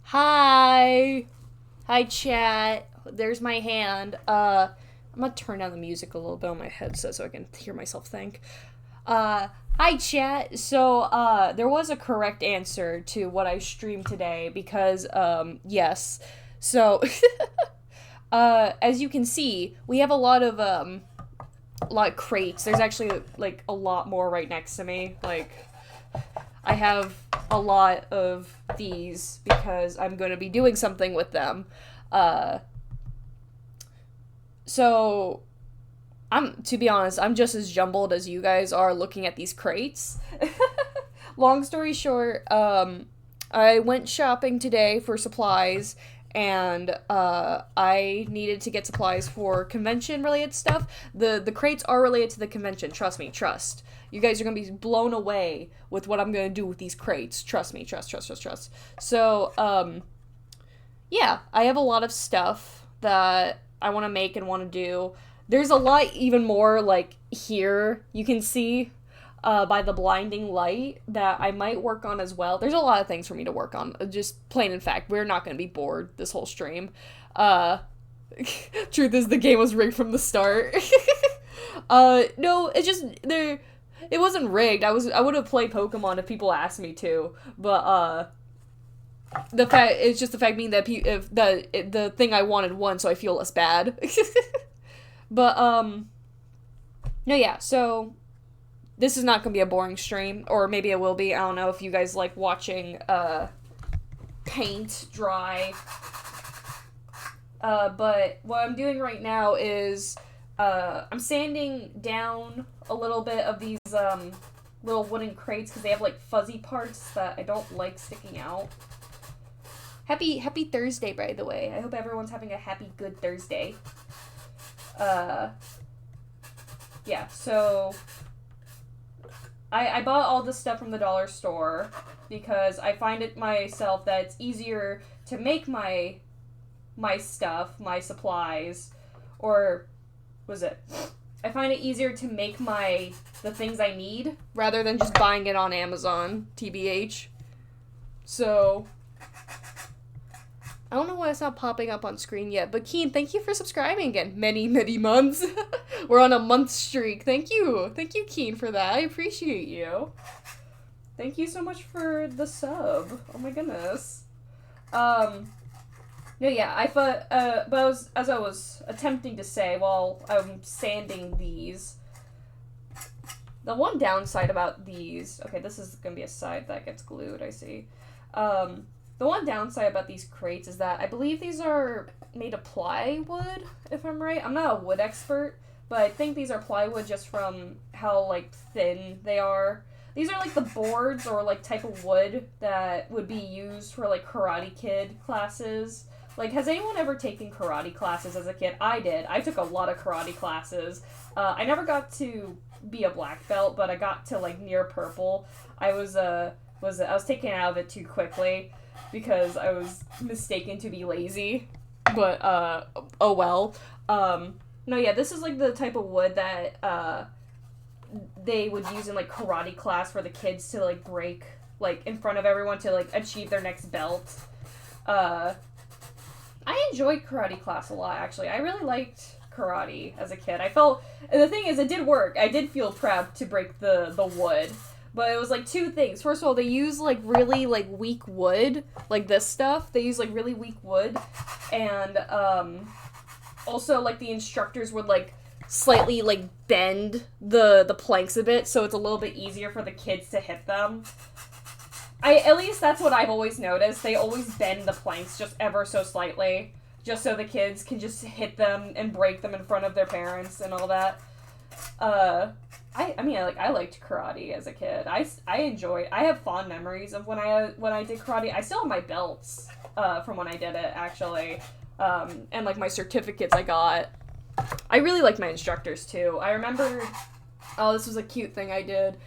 Hi. Hi, chat. There's my hand. I'm gonna turn down the music a little bit on my headset so I can hear myself think. Uh, Hi, chat. There was a correct answer to what I streamed today because, yes. So, as you can see, we have a lot of crates. There's actually, like, a lot more right next to me. Like, I have a lot of these because I'm going to be doing something with them. Uh, so to be honest, I'm just as jumbled as you guys are looking at these crates. Long story short, I went shopping today for supplies and I needed to get supplies for convention related stuff. The crates are related to the convention. Trust me, trust. You guys are gonna be blown away with what I'm gonna do with these crates. Trust me, trust. Yeah, I have a lot of stuff that I want to make and want to do. There's a lot even more like here you can see by the blinding light that I might work on as well. There's a lot of things for me to work on. Just plain in fact, we're not going to be bored this whole stream. Uh, Truth is, the game was rigged from the start. No, it's just there. It wasn't rigged. I would have played Pokemon if people asked me to, but the fact it's just the fact being that if the thing I wanted won, so I feel less bad. But no, yeah. So this is not gonna be a boring stream, or maybe it will be. I don't know if you guys like watching paint dry. But what I'm doing right now is I'm sanding down a little bit of these little wooden crates because they have like fuzzy parts that I don't like sticking out. Happy Thursday, by the way. I hope everyone's having a happy, good Thursday. Yeah, so I bought all this stuff from the dollar store because I find it myself that it's easier to make my stuff, my supplies, or was it? I find it easier to make the things I need rather than just buying it on Amazon, TBH. So I don't know why it's not popping up on screen yet, but Keen, thank you for subscribing again. Many months. We're on a month streak. Thank you, Keen, for that. I appreciate you. Thank you so much for the sub. Oh my goodness. No, yeah, I thought, but as I was attempting to say while I'm sanding these, the one downside about these, okay, this is gonna be a side that gets glued, I see. The one downside about these crates is that I believe these are made of plywood, if I'm right. I'm not a wood expert, but I think these are plywood just from how, like, thin they are. These are, like, the boards or, like, type of wood that would be used for, like, Karate Kid classes. Like, has anyone ever taken karate classes as a kid? I did. I took a lot of karate classes. I never got to be a black belt, but I got to, like, near purple. I was taken out of it too quickly because I was mistaken to be lazy. But, oh well. No, yeah, this is, like, the type of wood that, they would use in, like, karate class for the kids to, like, break, like, in front of everyone to, like, achieve their next belt. I enjoyed karate class a lot, actually. I really liked karate as a kid. The thing is, it did work. I did feel proud to break the wood. But it was, like, two things. First of all, they use, like, really, like, weak wood. Like, this stuff. They use, like, really weak wood. And, also, like, the instructors would, like, slightly, like, bend the planks a bit, so it's a little bit easier for the kids to hit them. At least that's what I've always noticed. They always bend the planks just ever so slightly, just so the kids can just hit them and break them in front of their parents and all that. I liked karate as a kid. I have fond memories of when I did karate. I still have my belts, from when I did it, actually. And, like, my certificates I got. I really liked my instructors, too. I remember, this was a cute thing I did.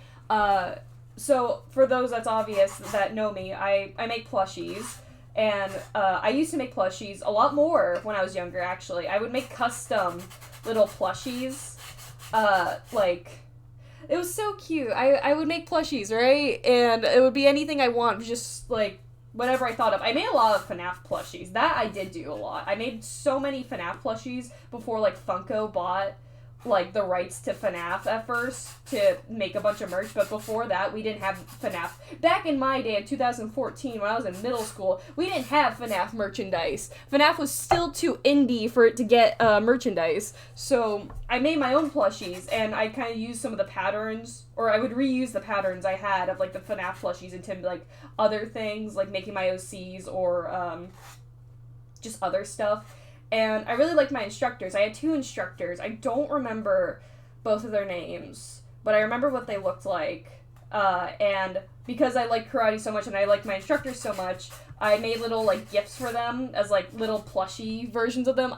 So, for those that's obvious that know me, I make plushies, and I used to make plushies a lot more when I was younger, actually. I would make custom little plushies, it was so cute. I would make plushies, right? And it would be anything I want, just, like, whatever I thought of. I made a lot of FNAF plushies. That I did do a lot. I made so many FNAF plushies before, like, Funko bought, like, the rights to FNAF at first to make a bunch of merch, but before that, we didn't have FNAF. Back in my day, in 2014, when I was in middle school, we didn't have FNAF merchandise. FNAF was still too indie for it to get merchandise, so I made my own plushies, and I kind of used some of the patterns, or I would reuse the patterns I had of, like, the FNAF plushies into, like, other things, like making my OCs, or just other stuff. And I really liked my instructors. I had 2 instructors. I don't remember both of their names, but I remember what they looked like. And because I like karate so much and I like my instructors so much, I made little, like, gifts for them as, like, little plushie versions of them.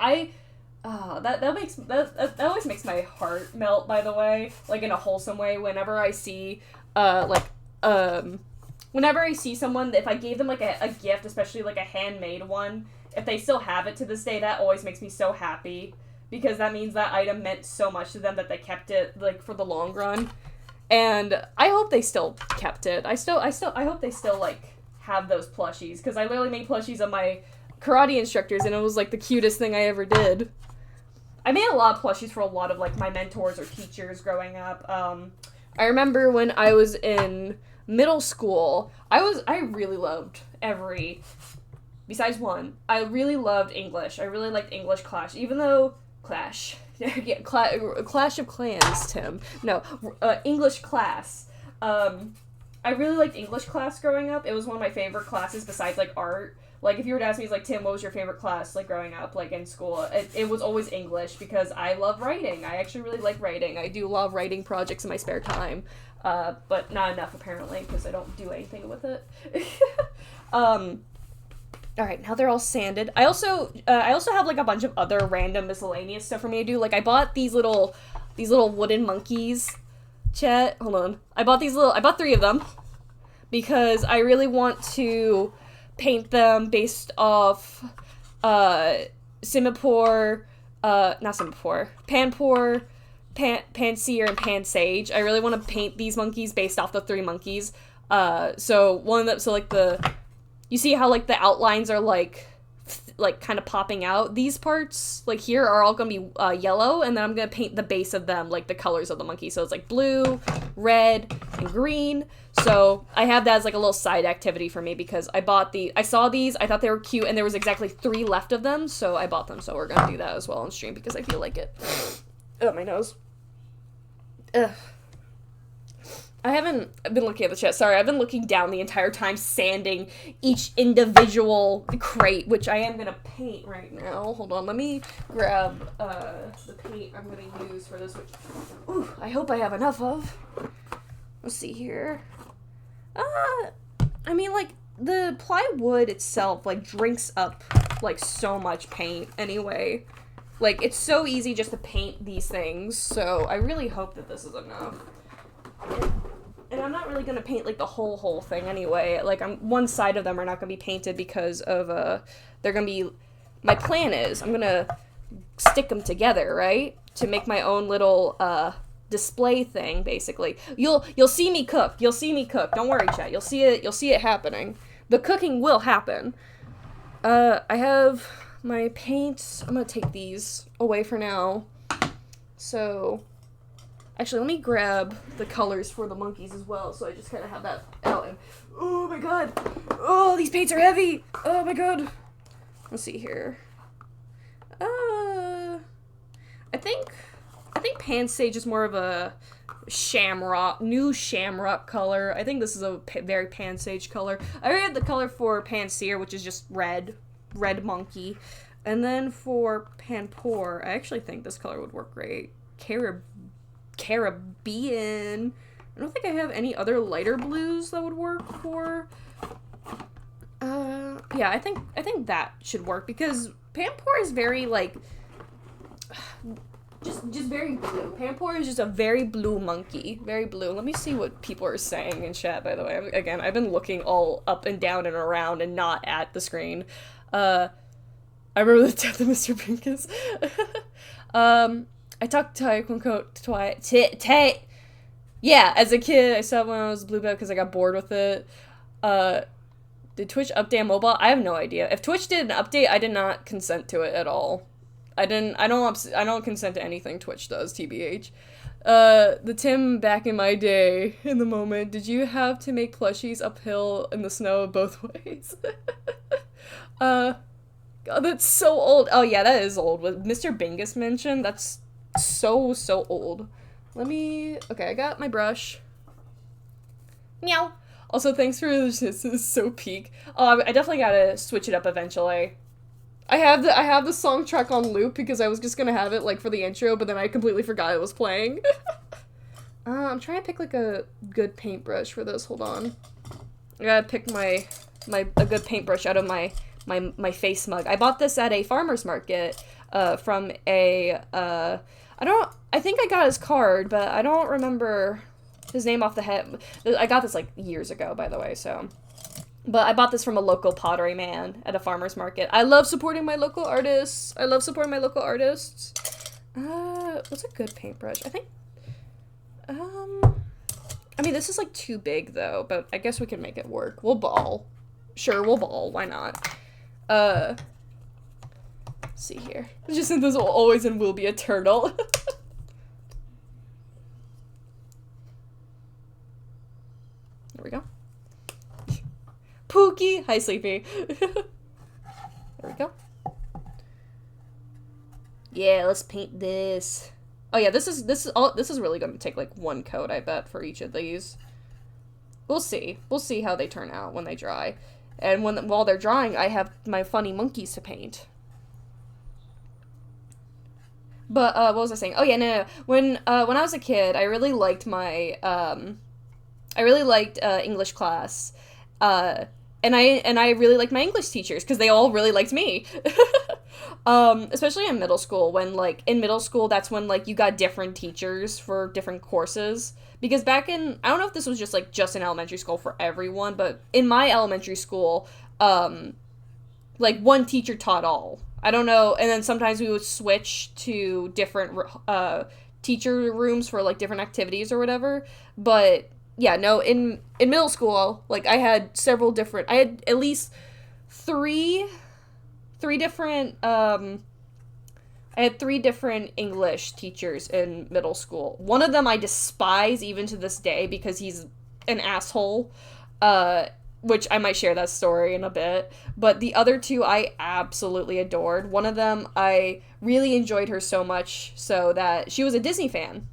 That always makes my heart melt, by the way, like, in a wholesome way, whenever I see, whenever I see someone, if I gave them, like, a gift, especially, like, a handmade one, if they still have it to this day, that always makes me so happy, because that means that item meant so much to them that they kept it, like, for the long run. And I hope they still kept it. I hope they still, like, have those plushies, because I literally made plushies of my karate instructors, and it was, like, the cutest thing I ever did. I made a lot of plushies for a lot of, like, my mentors or teachers growing up. I remember when I was in middle school, I really loved besides one, I really loved English. I really liked English class, even though Clash of Clans, Tim. No, English class. I really liked English class growing up. It was one of my favorite classes besides, like, art. Like, if you were to ask me, like, Tim, what was your favorite class, like, growing up, like, in school? It was always English, because I love writing. I actually really like writing. I do love writing projects in my spare time. But not enough, apparently, because I don't do anything with it. Alright, now they're all sanded. I also have, like, a bunch of other random miscellaneous stuff for me to do. Like, I bought these little wooden monkeys. Chet, hold on. I bought 3 of them, because I really want to paint them based off, Panpour, Pansear, and Pansage. I really want to paint these monkeys based off the 3 monkeys. You see how, like, the outlines are, like, kind of popping out? These parts, like, here are all gonna be, yellow, and then I'm gonna paint the base of them, like, the colors of the monkey. So it's, like, blue, red, and green. So I have that as, like, a little side activity for me, because I saw these, I thought they were cute, and there was exactly 3 left of them, so I bought them. So we're gonna do that as well on stream, because I feel like it. Ugh, my nose. Ugh. I've been looking at the chat. Sorry, I've been looking down the entire time, sanding each individual crate, which I am gonna paint right now. Hold on, let me grab the paint I'm gonna use for this, which, I hope I have enough of. Let's see here. I mean, like, the plywood itself, like, drinks up, like, so much paint anyway. Like, it's so easy just to paint these things, so I really hope that this is enough. And I'm not really gonna paint, like, the whole thing anyway. Like, one side of them are not gonna be painted because of, they're gonna be, my plan is, I'm gonna stick them together, right? To make my own little, display thing, basically. You'll see me cook. You'll see me cook. Don't worry, chat. You'll see it happening. The cooking will happen. I have my paints. I'm gonna take these away for now. So, actually, let me grab the colors for the monkeys as well, so I just kind of have that out. And, oh my god! Oh, these paints are heavy! Oh my god! Let's see here. I think Pansage is more of a new shamrock color. I think this is a very Pansage color. I already had the color for Pansear, which is just red monkey. And then for Panpour, I actually think this color would work great. Caribbean. I don't think I have any other lighter blues that would work for. Yeah, I think that should work, because Panpour is very, like, just very blue. Panpour is just a very blue monkey. Very blue. Let me see what people are saying in chat, by the way. Again, I've been looking all up and down and around and not at the screen. I remember the death of Mr. Pincus. I talked to Taekwondo twice. Yeah, as a kid, I stopped when I was blue belt because I got bored with it. Did Twitch update mobile? I have no idea. If Twitch did an update, I did not consent to it at all. I don't consent to anything Twitch does, TBH. The Tim back in my day, in the moment, did you have to make plushies uphill in the snow both ways? God, that's so old. Oh yeah, that is old. What Mr. Bingus mentioned, that's so old. Okay, I got my brush. Meow. Also, thanks for this is so peak. Oh, I definitely gotta switch it up eventually. I have the song track on loop because I was just gonna have it like for the intro, but then I completely forgot it was playing. I'm trying to pick like a good paintbrush for this. Hold on. I gotta pick a good paintbrush out of my face mug. I bought this at a farmer's market from a I think I got his card, but I don't remember his name off the head. I got this like years ago, by the way, so. But I bought this from a local pottery man at a farmer's market. I love supporting my local artists. What's a good paintbrush? I think, I mean, this is like too big though, but I guess we can make it work. We'll ball. Sure, we'll ball. Why not? Let's see here. Just think this will always and will be a turtle. There we go. Pookie! Hi, Sleepy. There we go. Yeah, let's paint this. Oh yeah, this is really gonna take like one coat, I bet, for each of these. We'll see. We'll see how they turn out when they dry. And while they're drying, I have my funny monkeys to paint. But what was I saying? Oh yeah, no. When I was a kid, I really liked my English class. And I really liked my English teachers because they all really liked me. Especially in middle school, when like in middle school, that's when like you got different teachers for different courses. Because back in, I don't know if this was just in elementary school for everyone, but in my elementary school, like one teacher taught all. I don't know, and then sometimes we would switch to different teacher rooms for like different activities or whatever. But yeah, no, in middle school, like I had at least three different I had 3 different English teachers in middle school. One of them I despise even to this day because he's an asshole, which I might share that story in a bit. But the other 2 I absolutely adored. One of them, I really enjoyed her so much so that she was a Disney fan.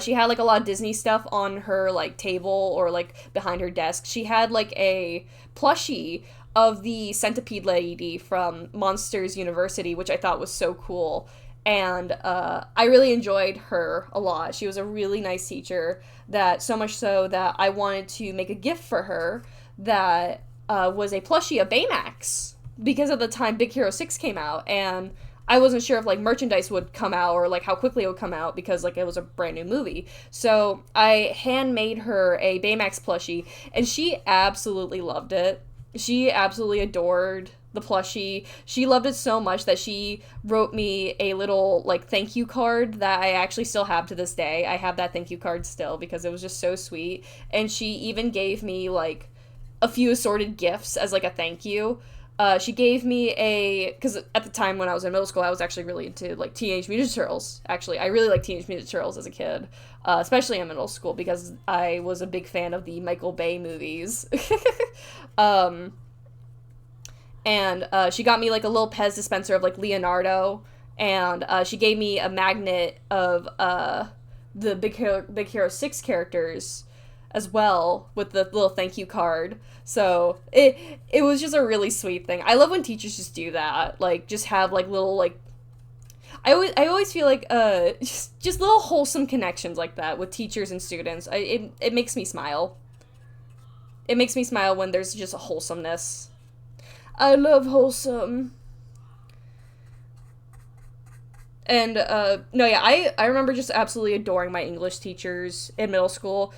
She had like a lot of Disney stuff on her like table or like behind her desk. She had like a plushie of the centipede lady from Monsters University, which I thought was so cool. And I really enjoyed her a lot. She was a really nice teacher, that so much so that I wanted to make a gift for her that was a plushie of Baymax, because at the time Big Hero 6 came out, and I wasn't sure if like merchandise would come out or like how quickly it would come out because like it was a brand new movie. So I handmade her a Baymax plushie, and she absolutely loved it. She absolutely adored the plushie. She loved it so much that she wrote me a little like thank you card that I actually still have to this day. I have that thank you card still because it was just so sweet. And she even gave me like a few assorted gifts as like a thank you. She gave me because at the time when I was in middle school, I was actually really into like Teenage Mutant Turtles. Actually, I really liked Teenage Mutant Turtles as a kid, especially in middle school because I was a big fan of the Michael Bay movies. And she got me like a little Pez dispenser of like Leonardo, and she gave me a magnet of the Big Hero 6 characters as well with the little thank you card. So it was just a really sweet thing. I love when teachers just do that, like just have like little like I always feel like just little wholesome connections like that with teachers and students. It makes me smile. It makes me smile when there's just a wholesomeness. I love wholesome. And no, yeah, I remember just absolutely adoring my English teachers in middle school.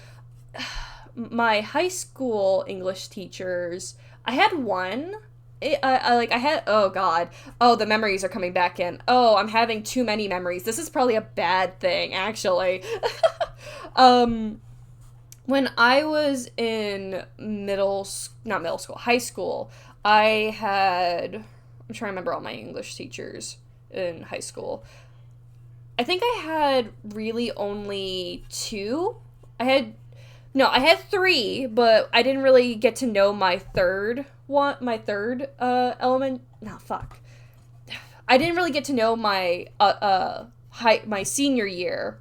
My high school English teachers, I had one. Oh god. Oh, the memories are coming back in. Oh, I'm having too many memories. This is probably a bad thing, actually. when I was in not middle school, high school, I had, I'm trying to remember all my English teachers in high school. I think I had really only two. I had, no, I had three, but I didn't really get to know my third, element. No, fuck. I didn't really get to know my senior year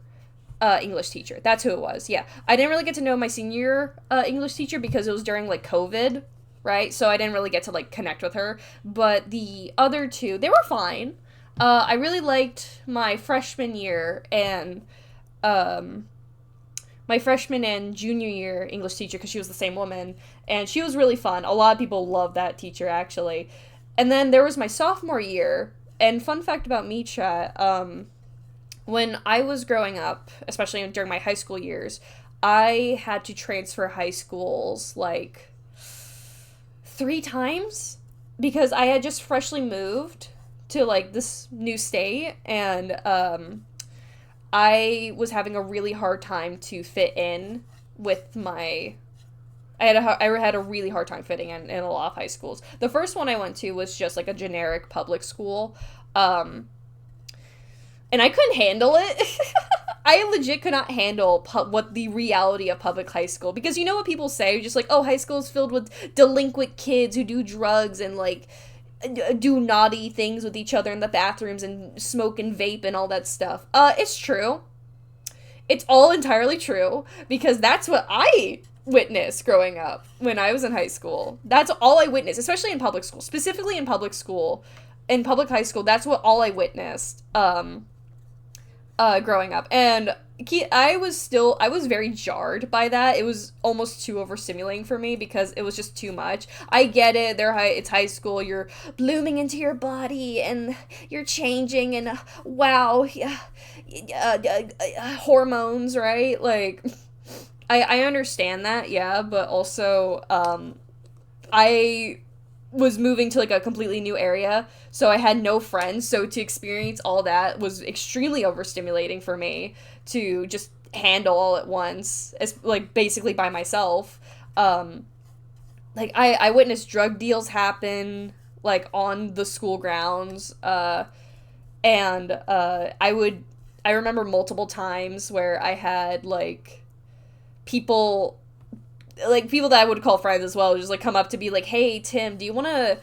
English teacher. That's who it was. Yeah. I didn't really get to know my senior English teacher because it was during like COVID, right? So I didn't really get to like connect with her. But the other two, they were fine. I really liked my freshman year and my freshman and junior year English teacher because she was the same woman and she was really fun. A lot of people loved that teacher actually. And then there was my sophomore year. And fun fact about me, chat, when I was growing up, especially during my high school years, I had to transfer high schools like 3 times because I had just freshly moved to like this new state and I was having a really hard time to fit in with my I had a really hard time fitting in a lot of high schools. The first one I went to was just like a generic public school. And I couldn't handle it. I legit could not handle what the reality of public high school, because you know what people say, just like, oh, high school is filled with delinquent kids who do drugs and like do naughty things with each other in the bathrooms and smoke and vape and all that stuff. It's true. It's all entirely true because that's what I witnessed growing up when I was in high school. That's all I witnessed, especially in public school, specifically in public school, in public high school. That's what all I witnessed. Growing up. And I was very jarred by that. It was almost too overstimulating for me because it was just too much. I get it. It's high school. You're blooming into your body and you're changing and wow, yeah, hormones, right? Like, I understand that, yeah, but also, I was moving to like a completely new area, so I had no friends, so to experience all that was extremely overstimulating for me to just handle all at once, as like basically by myself. Like I witnessed drug deals happen like on the school grounds, and I remember multiple times where I had like people that I would call friends as well, just like come up to be like, hey Tim, do you want to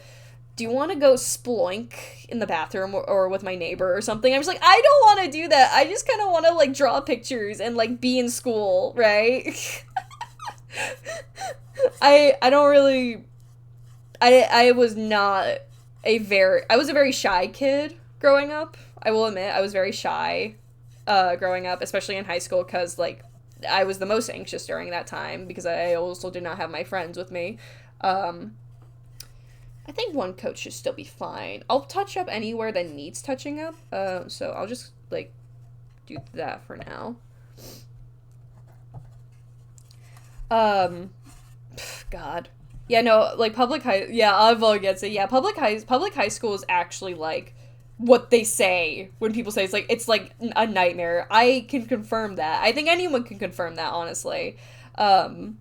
go sploink in the bathroom or with my neighbor or something? I'm just like, I don't want to do that. I just kind of want to like draw pictures and like be in school, right? I don't really I was not I was a very shy kid growing up. I will admit I was very shy growing up, especially in high school, because like I was the most anxious during that time because I also did not have my friends with me. I think one coat should still be fine. I'll touch up anywhere that needs touching up. So I'll just like do that for now. God. Yeah, no, like I'll get to, yeah, public high school is actually like what they say when people say it's like a nightmare. I can confirm that. I think anyone can confirm that, honestly. I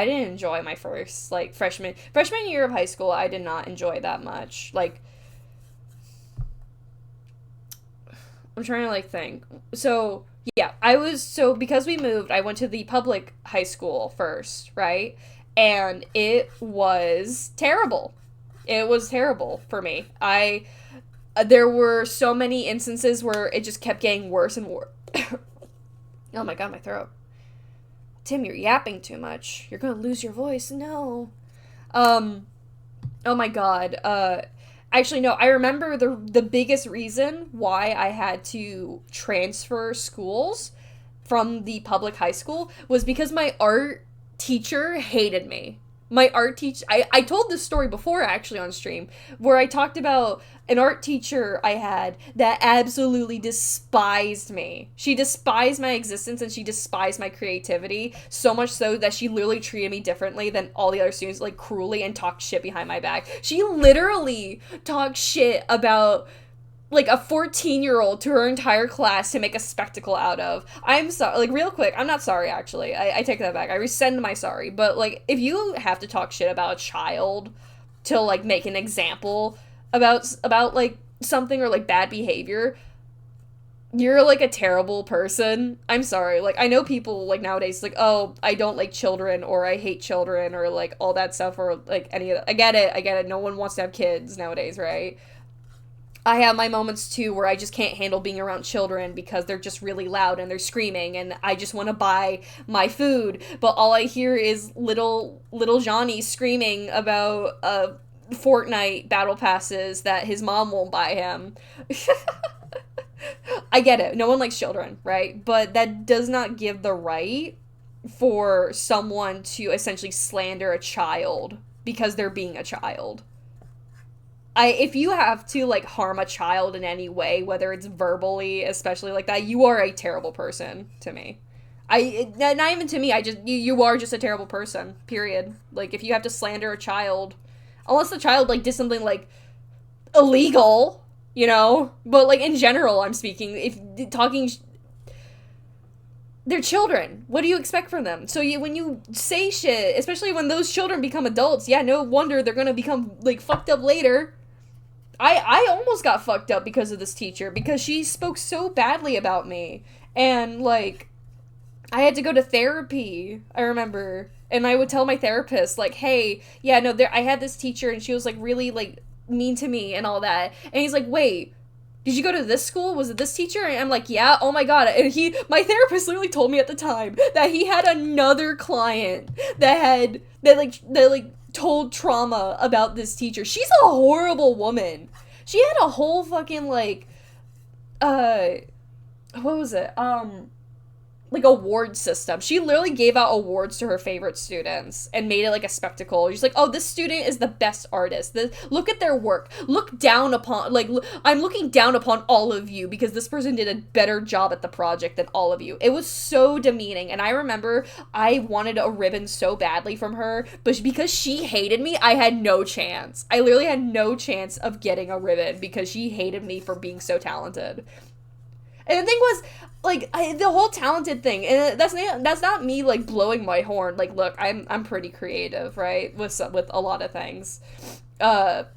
didn't enjoy my first like freshman year of high school. I did not enjoy that much. Like, I'm trying to like think. So yeah, because we moved, I went to the public high school first, right? And it was terrible. It was terrible for me. There were so many instances where it just kept getting worse and worse. Oh my god, my throat. Tim, you're yapping too much. You're gonna lose your voice. No. Oh my god. Actually, no, I remember the biggest reason why I had to transfer schools from the public high school was because my art teacher hated me. My art teacher, I told this story before actually on stream, where I talked about an art teacher I had that absolutely despised me. She despised my existence and she despised my creativity, so much so that she literally treated me differently than all the other students, like cruelly, and talked shit behind my back. She literally talked shit about like a 14-year-old to her entire class to make a spectacle out of. I'm sorry, like real quick, I'm not sorry actually. I take that back. I rescind my sorry. But like if you have to talk shit about a child to like make an example about like something or like bad behavior, you're like a terrible person. I'm sorry. Like I know people like nowadays like, oh, I don't like children or I hate children or like all that stuff or like any of that. I get it. No one wants to have kids nowadays, right? I have my moments too where I just can't handle being around children because they're just really loud and they're screaming and I just want to buy my food, but all I hear is little Johnny screaming about Fortnite battle passes that his mom won't buy him. I get it. No one likes children, right? But that does not give the right for someone to essentially slander a child because they're being a child. If you have to like harm a child in any way, whether it's verbally, especially like that, you are a terrible person to me. Not even to me. You are just a terrible person. Period. Like if you have to slander a child, unless the child like did something like illegal, you know, but like in general, I'm speaking. If talking, they're children. What do you expect from them? So when you say shit, especially when those children become adults, yeah, no wonder they're gonna become like fucked up later. I almost got fucked up because of this teacher because she spoke so badly about me and like I had to go to therapy. I remember, and I would tell my therapist like, hey, yeah, no, I had this teacher and she was like really like mean to me and all that. And he's like, wait, did you go to this school? Was it this teacher? And I'm like, yeah, oh my god. And my therapist literally told me at the time that he had another client that told trauma about this teacher. She's a horrible woman. She had a whole fucking like what was it? Like award system. She literally gave out awards to her favorite students and made it like a spectacle. She's like, oh, this student is the best artist. Look at their work. Look down upon, like, I'm looking down upon all of you because this person did a better job at the project than all of you. It was so demeaning. And I remember I wanted a ribbon so badly from her, but because she hated me, I had no chance. I literally had no chance of getting a ribbon because she hated me for being so talented. And the thing was, like, the whole talented thing, and that's not me, like, blowing my horn. Like, look, I'm pretty creative, right, with a lot of things. But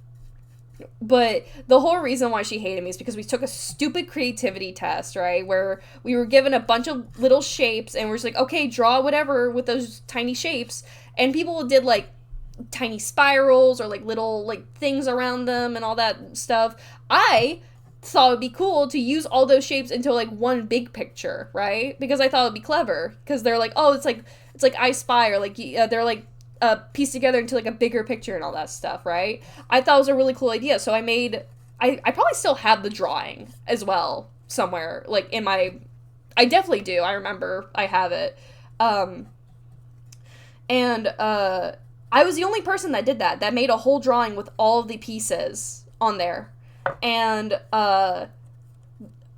the whole reason why she hated me is because we took a stupid creativity test, right, where we were given a bunch of little shapes, and we're just like, okay, draw whatever with those tiny shapes, and people did, like, tiny spirals or, like, little, like, things around them and all that stuff. I thought it would be cool to use all those shapes into like one big picture, right? Because I thought it would be clever because they're like, oh, it's like I Spy, or like they're like pieced together into like a bigger picture and all that stuff, right? I thought it was a really cool idea, so I probably still have the drawing as well somewhere, like in my, I definitely do. I remember I have it, and I was the only person that did that made a whole drawing with all of the pieces on there. And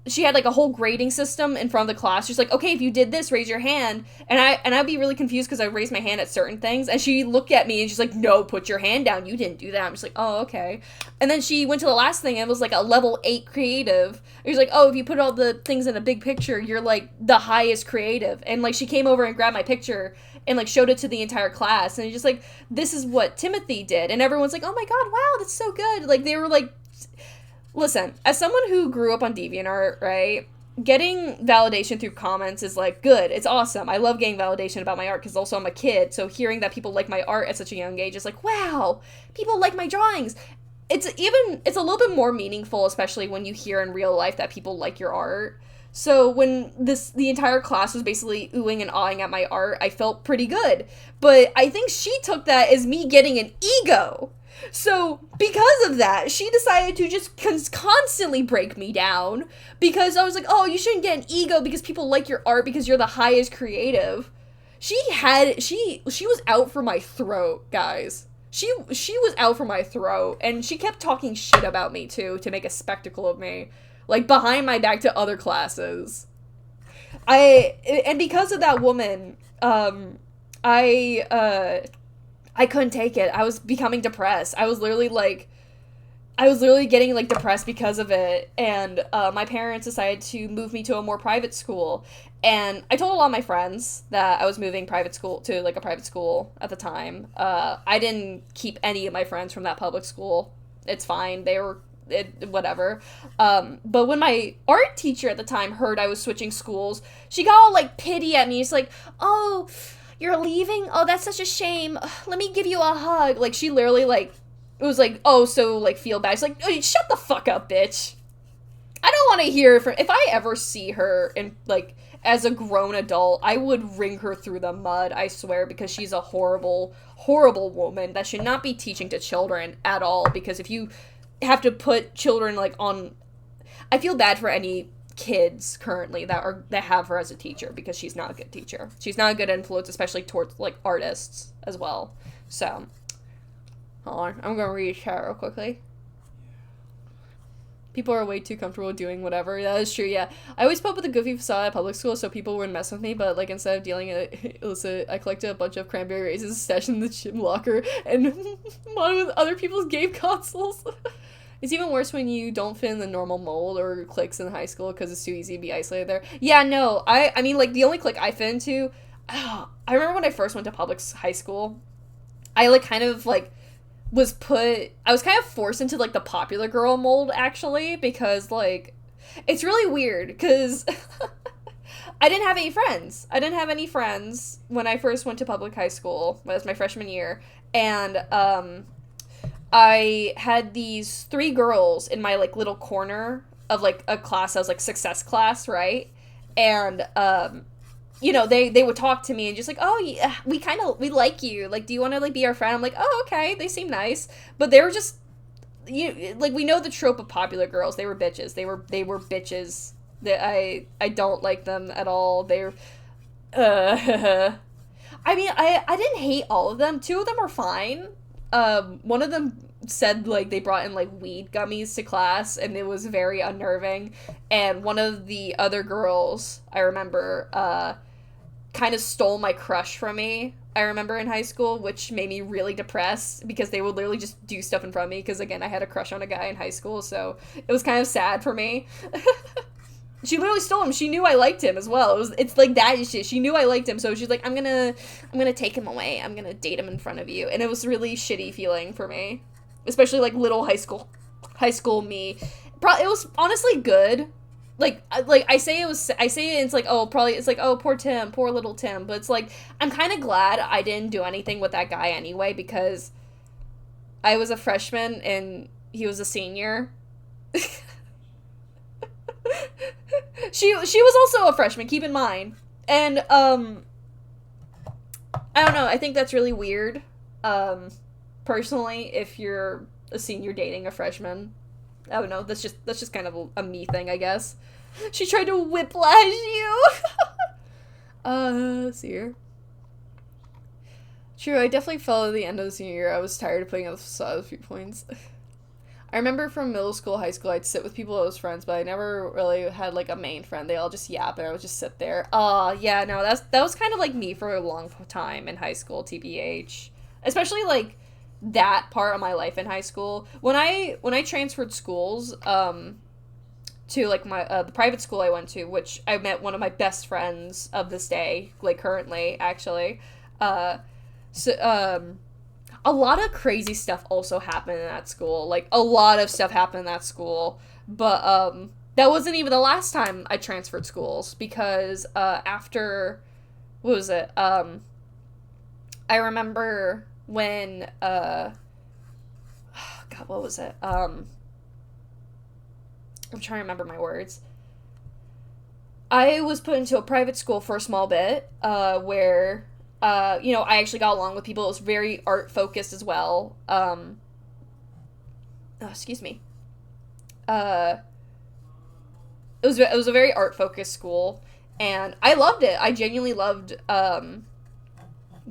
she had like a whole grading system in front of the class. She's like, okay, if you did this, raise your hand. And I'd be really confused because I raised my hand at certain things, and she looked at me and she's like, no, put your hand down, you didn't do that. I'm just like, oh, okay. And then she went to the last thing and it was like a level 8 creative. She's like, oh, if you put all the things in a big picture, you're like the highest creative. And like she came over and grabbed my picture and like showed it to the entire class, and just like, this is what Timothy did. And everyone's like, oh my god, wow, that's so good. Like they were like, listen, as someone who grew up on DeviantArt, right, getting validation through comments is, like, good. It's awesome. I love getting validation about my art because also I'm a kid, so hearing that people like my art at such a young age is like, wow, people like my drawings. It's a little bit more meaningful, especially when you hear in real life that people like your art. So when the entire class was basically oohing and awing at my art, I felt pretty good. But I think she took that as me getting an ego. So, because of that, she decided to just constantly break me down, because I was like, oh, you shouldn't get an ego because people like your art because you're the highest creative. She was out for my throat, guys. She was out for my throat, and she kept talking shit about me, too, to make a spectacle of me, like, behind my back to other classes. And because of that woman, I couldn't take it. I was becoming depressed. I was literally like, I was literally getting, like, depressed because of it, and my parents decided to move me to a more private school, and I told a lot of my friends that I was moving private school to, like, a private school at the time. I didn't keep any of my friends from that public school. It's fine. They were, whatever. But when my art teacher at the time heard I was switching schools, she got all, like, pity at me. She's like, oh, you're leaving? Oh, that's such a shame. Let me give you a hug. Like, she literally, like, it was like, oh, so, like, feel bad. She's like, oh, shut the fuck up, bitch. I don't want to hear from... If I ever see her in, like, as a grown adult, I would wring her through the mud, I swear, because she's a horrible, horrible woman that should not be teaching to children at all, because if you have to put children, like, on... I feel bad for any kids currently that have her as a teacher, because she's not a good teacher. She's not a good influence, especially towards, like, artists as well. So... Hold on, I'm gonna read chat real quickly. People are way too comfortable doing whatever. That is true, yeah. I always put up with a goofy facade at public school so people wouldn't mess with me, but, like, instead of dealing it illicit, I collected a bunch of cranberry raisins, stashed in the gym locker, and modded with other people's game consoles. It's even worse when you don't fit in the normal mold or cliques in high school because it's too easy to be isolated there. Yeah, no, I mean, like, the only clique I fit into... I remember when I first went to public high school, I, like, kind of, like... I was kind of forced into, like, the popular girl mold, actually, because, like, it's really weird, because I didn't have any friends. I didn't have any friends when I first went to public high school. That was my freshman year, and, I had these 3 girls in my, like, little corner of, like, a class that was, like, success class, right? And, you know, they would talk to me and just like, oh, yeah, we like you. Like, do you want to, like, be our friend? I'm like, oh, okay. They seem nice. But they were just, like, we know the trope of popular girls. They were bitches. They were bitches. I don't like them at all. They're, I mean, I didn't hate all of them. 2 of them were fine. One of them said, like, they brought in, like, weed gummies to class, and it was very unnerving. And one of the other girls, I remember, kind of stole my crush from me, I remember, in high school, which made me really depressed, because they would literally just do stuff in front of me, because, again, I had a crush on a guy in high school, so it was kind of sad for me. She literally stole him. She knew I liked him as well. It's like that shit. She knew I liked him, so she's like, I'm gonna take him away. I'm gonna date him in front of you. And it was really shitty feeling for me. Especially, like, little high school me. It was honestly good. I say it's like, oh, probably, it's like, oh, poor Tim, poor little Tim, but it's like, I'm kind of glad I didn't do anything with that guy anyway, because I was a freshman and he was a senior. She was also a freshman, keep in mind, and, I don't know, I think that's really weird, personally, if you're a senior dating a freshman. I don't know, that's just kind of a me thing, I guess. She tried to whiplash you! Let's see here. True, I definitely fell at the end of the senior year. I was tired of putting up the facade a few points. I remember from middle school, high school, I'd sit with people that was friends, but I never really had, like, a main friend. They all just yap, and I would just sit there. Yeah, no, that was kind of like me for a long time in high school, TBH. Especially, like, that part of my life in high school. When I transferred schools, to, like, my, the private school I went to, which I met one of my best friends of this day, like, currently, actually, a lot of crazy stuff also happened in that school. Like, a lot of stuff happened in that school, but, that wasn't even the last time I transferred schools, because, after, what was it, I remember when, God, what was it, I'm trying to remember my words. I was put into a private school for a small bit, where, you know, I actually got along with people. It was very art-focused as well. Excuse me. It was a very art-focused school, and I loved it. I genuinely loved,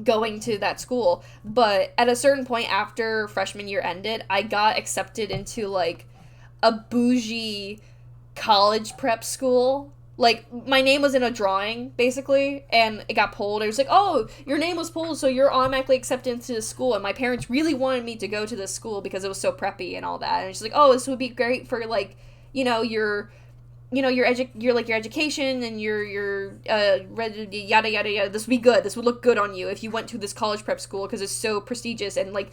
going to that school, but at a certain point after freshman year ended, I got accepted into, like, a bougie college prep school, Like, my name was in a drawing, basically, and it got pulled. It was like, oh, your name was pulled, so you're automatically accepted into the school. And my parents really wanted me to go to this school because it was so preppy and all that. And she's like, oh, this would be great for, like, you know, your your education and your yada yada yada. This would be good. This would look good on you if you went to this college prep school because it's so prestigious. And like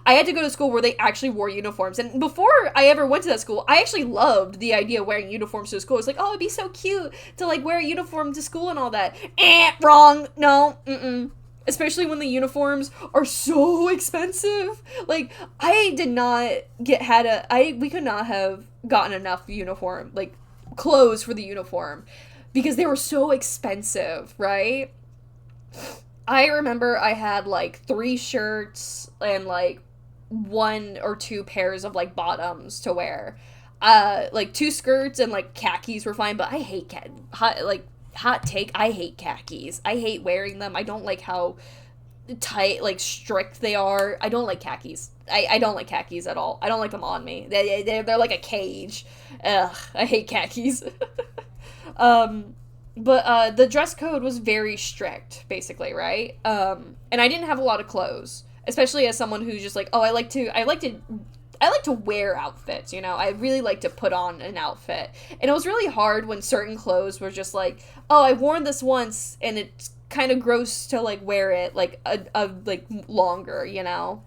I had to go to school where they actually wore uniforms. And before I ever went to that school, I actually loved the idea of wearing uniforms to school. It's like, oh, it'd be so cute to like wear a uniform to school and all that. Wrong. No. Especially when the uniforms are so expensive. Like, I did not we could not have gotten enough uniform, like, clothes for the uniform because they were so expensive, right? I remember I had like 3 shirts and like 1 or 2 pairs of like bottoms to wear. Like 2 skirts and like khakis were fine, but I hate hot take, I hate khakis. I hate wearing them. I don't like how tight, like strict they are. I don't like khakis. I don't like khakis at all. I don't like them on me. They're like a cage. Ugh, I hate khakis. But the dress code was very strict, basically, right? And I didn't have a lot of clothes, especially as someone who's just like, oh, I like to wear outfits, you know? I really like to put on an outfit. And it was really hard when certain clothes were just like, oh, I've worn this once and it's kind of gross to like wear it like a like longer, you know?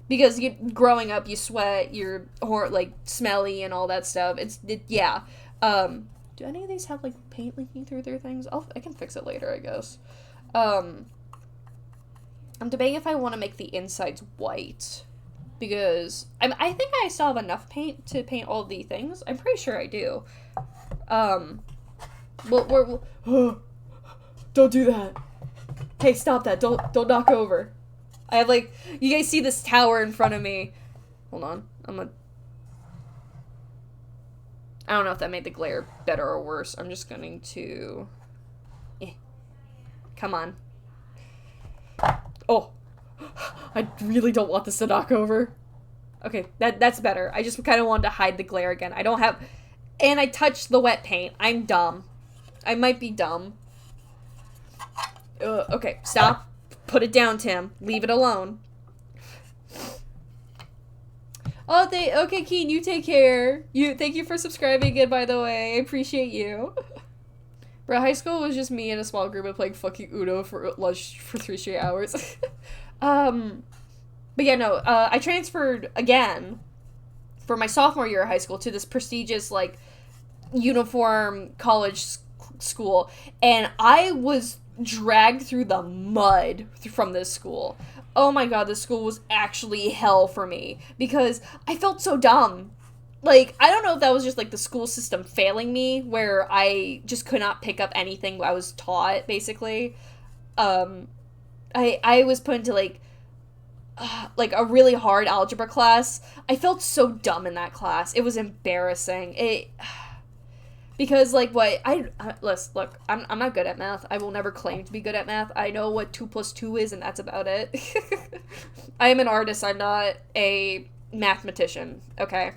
Because growing up, you sweat, you're like smelly and all that stuff. Yeah. Do any of these have like paint leaking through their things? I can fix it later, I guess. I'm debating if I want to make the insides white. Because I think I still have enough paint to paint all the things. I'm pretty sure I do. Don't do that. Hey, stop that. Don't knock over. I have like, you guys see this tower in front of me. Hold on. I don't know if that made the glare better or worse. I'm just going to, come on. Oh. I really don't want this to knock over. Okay, that's better. I just kind of wanted to hide the glare again. I don't have... And I touched the wet paint. I'm dumb. I might be dumb. Okay, stop. Put it down, Tim. Leave it alone. Oh, okay, Keen, you take care. Thank you for subscribing again, by the way. I appreciate you. Bro, high school was just me and a small group of playing fucking Uno for lunch for 3 straight hours. But yeah, no, I transferred again for my sophomore year of high school to this prestigious, like, uniform college school, and I was dragged through the mud from this school. Oh my god, this school was actually hell for me, because I felt so dumb. Like, I don't know if that was just, like, the school system failing me, where I just could not pick up anything I was taught, basically. I was put into, like a really hard algebra class. I felt so dumb in that class. It was embarrassing. Because, like, look, I'm not good at math. I will never claim to be good at math. I know what 2 + 2 is, and that's about it. I am an artist. I'm not a mathematician, okay?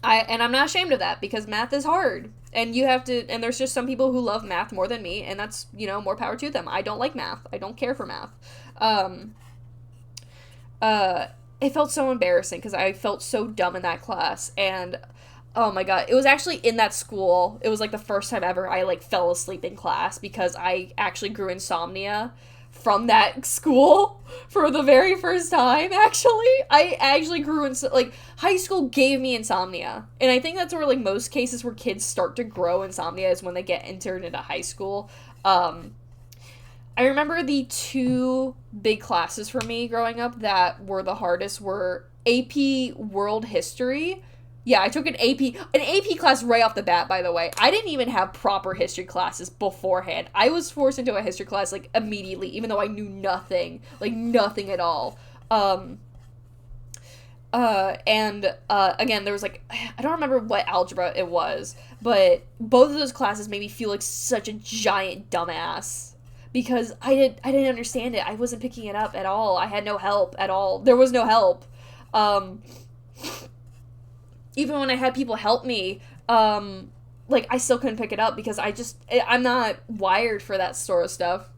And I'm not ashamed of that, because math is hard. And and there's just some people who love math more than me, and that's, you know, more power to them. I don't like math. I don't care for math. It felt so embarrassing, because I felt so dumb in that class, and oh my god, it was actually in that school, it was like the first time ever I like fell asleep in class, because I actually grew insomnia from that school for the very first time, actually. I actually grew like, high school gave me insomnia, and I think that's where, like, most cases where kids start to grow insomnia is when they get entered into high school. I remember the 2 big classes for me growing up that were the hardest were AP World History. Yeah, I took an AP class right off the bat, by the way. I didn't even have proper history classes beforehand. I was forced into a history class, like, immediately, even though I knew nothing. Like, nothing at all. Again, there was, like, I don't remember what algebra it was, but both of those classes made me feel like such a giant dumbass. Because I didn't understand it. I wasn't picking it up at all. I had no help at all. There was no help. Even when I had people help me, like, I still couldn't pick it up because I'm not wired for that sort of stuff.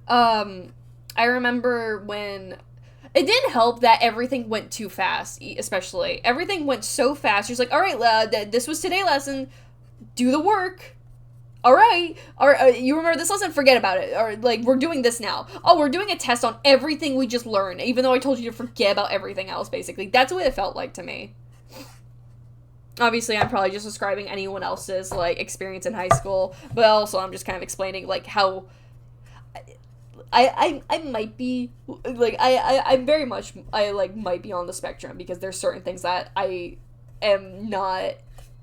I remember when it didn't help that everything went too fast, especially. Everything went so fast. You're just like, all right, this was today's lesson. Do the work. All right. You remember this lesson? Forget about it. Or, like, we're doing this now. Oh, we're doing a test on everything we just learned, even though I told you to forget about everything else, basically. That's what it felt like to me. Obviously, I'm probably just describing anyone else's, like, experience in high school, but also I'm just kind of explaining, like, how I might be, like, I'm very much, like, might be on the spectrum, because there's certain things that I am not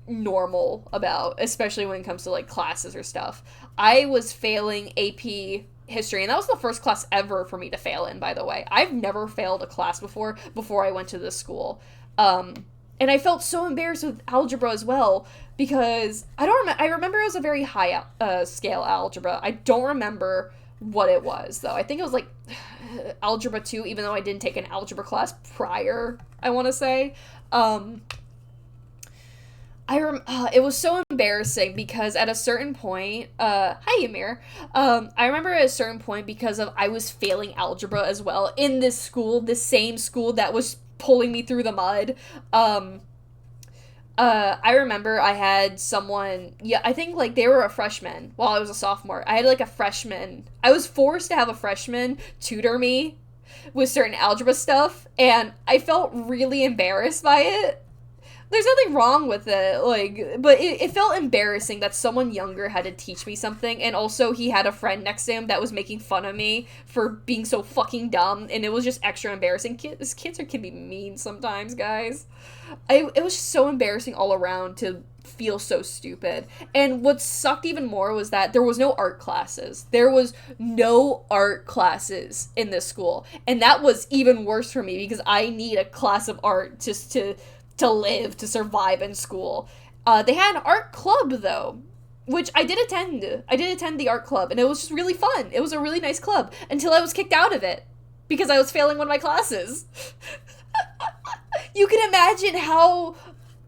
normal about, especially when it comes to, like, classes or stuff. I was failing AP history, and that was the first class ever for me to fail in, by the way. I've never failed a class before I went to this school. And I felt so embarrassed with algebra as well, because I remember it was a very high scale algebra. I don't remember what it was, though. I think it was, like, algebra 2, even though I didn't take an algebra class prior, I want to say. It was so embarrassing because at a certain point, hi Amir, I remember at a certain point, because of I was failing algebra as well in this school, the same school that was pulling me through the mud. I remember I had someone, I think, like, they were a freshman while I was a sophomore. I had, like, a freshman. I was forced to have a freshman tutor me with certain algebra stuff, and I felt really embarrassed by it. There's nothing wrong with it, like, but it felt embarrassing that someone younger had to teach me something, and also he had a friend next to him that was making fun of me for being so fucking dumb, and it was just extra embarrassing. Kids can be mean sometimes, guys. It was so embarrassing all around to feel so stupid. And what sucked even more was that there was no art classes. There was no art classes in this school, and that was even worse for me, because I need a class of art just to live, to survive in school. They had an art club, though, which I did attend. I did attend the art club, and it was just really fun. It was a really nice club, until I was kicked out of it, because I was failing one of my classes. You can imagine how,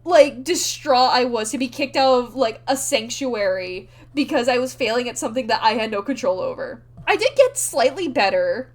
like, distraught I was to be kicked out of, like, a sanctuary, because I was failing at something that I had no control over. I did get slightly better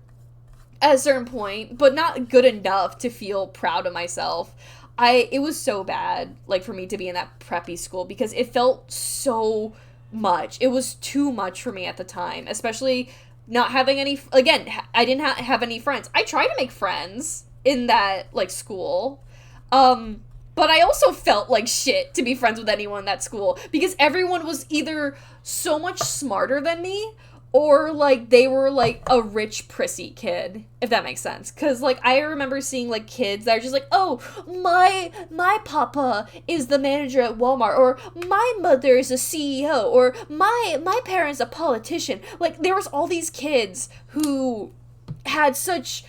at a certain point, but not good enough to feel proud of myself. It was so bad, like, for me to be in that preppy school, because it felt so much. It was too much for me at the time, especially not having any, again, I didn't have any friends. I tried to make friends in that, like, school, but I also felt like shit to be friends with anyone in that school, because everyone was either so much smarter than me, or, like, they were, like, a rich, prissy kid, if that makes sense. Because, like, I remember seeing, like, kids that are just like, oh, my papa is the manager at Walmart, or my mother is a CEO, or my parents a politician. Like, there was all these kids who had such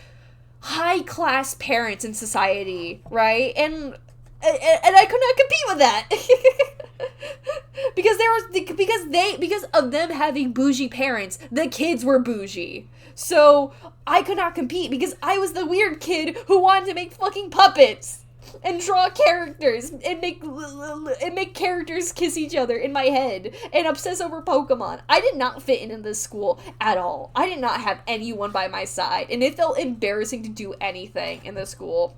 high-class parents in society, right? And I could not compete with that. because of them having bougie parents, the kids were bougie. So I could not compete, because I was the weird kid who wanted to make fucking puppets and draw characters and make characters kiss each other in my head and obsess over Pokemon. I did not fit in this school at all. I did not have anyone by my side, and it felt embarrassing to do anything in this school.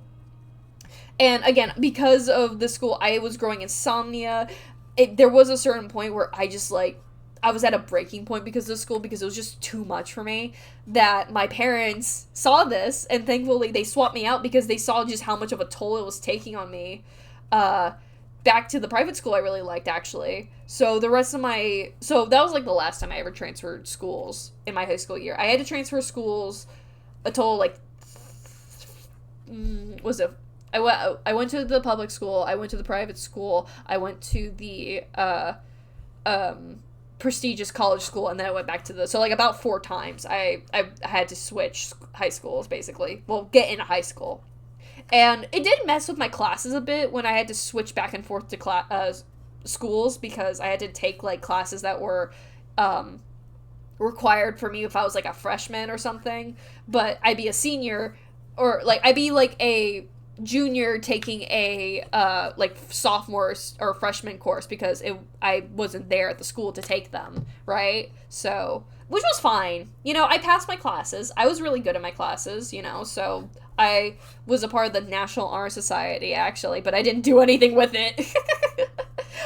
And again, because of the school, I was growing insomnia. There was a certain point where I just, like, I was at a breaking point because of the school, because it was just too much for me, that my parents saw this, and thankfully they swapped me out, because they saw just how much of a toll it was taking on me. Back to the private school I really liked, actually. So that was, like, the last time I ever transferred schools in my high school year. I had to transfer schools a total, like, I went to the public school, I went to the private school, I went to the, prestigious college school, and then I went back to so, like, about 4 times I had to switch high schools, basically. Well, get into high school. And it did mess with my classes a bit when I had to switch back and forth to schools, because I had to take, like, classes that were, required for me if I was, like, a freshman or something, but I'd be a senior, or, like, I'd be, like, a junior taking a like sophomore or freshman course because I wasn't there at the school to take them, right? So, which was fine. You know, I passed my classes. I was really good at my classes, you know, so I was a part of the National Honor Society actually, but I didn't do anything with it.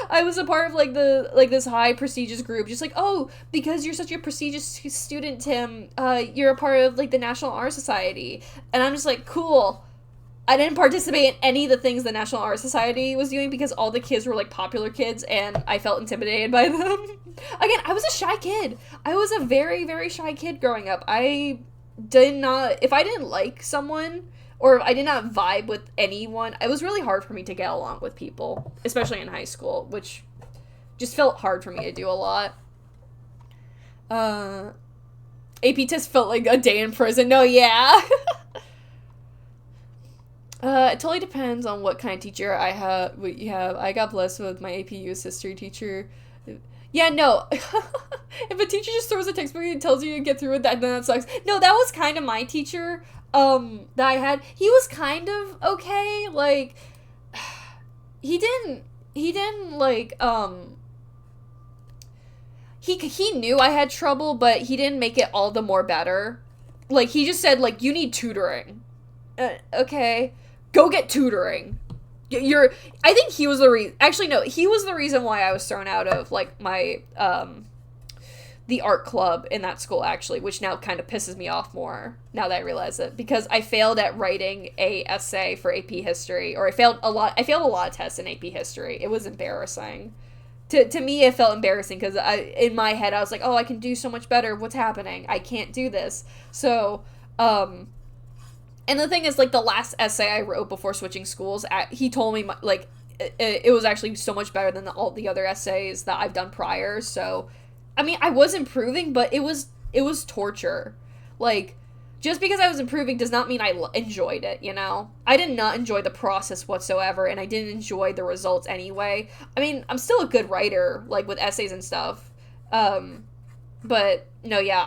I was a part of like this high prestigious group, just like, oh, because you're such a prestigious student, Tim, you're a part of like the National Honor Society, and I'm just like, cool. I didn't participate in any of the things the National Honor Society was doing because all the kids were like popular kids, and I felt intimidated by them. Again, I was a shy kid. I was a very, very shy kid growing up. I did not, if I didn't like someone, or I did not vibe with anyone, it was really hard for me to get along with people, especially in high school, which just felt hard for me to do a lot. AP test felt like a day in prison. No, yeah. It totally depends on what kind of teacher I have. What you have. I got blessed with my AP US history teacher. Yeah, no. If a teacher just throws a textbook and tells you to get through it, then that sucks. No, that was kind of my teacher. That I had. He was kind of okay. Like, he didn't like he knew I had trouble, but he didn't make it all the more better. Like, he just said, like, you need tutoring. Okay. Go get tutoring. I think he was the reason. Actually, no, he was the reason why I was thrown out of, like, my, the art club in that school, actually, which now kind of pisses me off more, now that I realize it, because I failed at writing a essay for AP History, or I failed a lot of tests in AP History. It was embarrassing. To me, it felt embarrassing, because in my head, I was like, oh, I can do so much better. What's happening? I can't do this. So, and the thing is, like, the last essay I wrote before switching schools, he told me, like, it was actually so much better than all the other essays that I've done prior, so, I mean, I was improving, but it was torture. Like, just because I was improving does not mean I enjoyed it, you know? I did not enjoy the process whatsoever, and I didn't enjoy the results anyway. I mean, I'm still a good writer, like, with essays and stuff, but, no, yeah,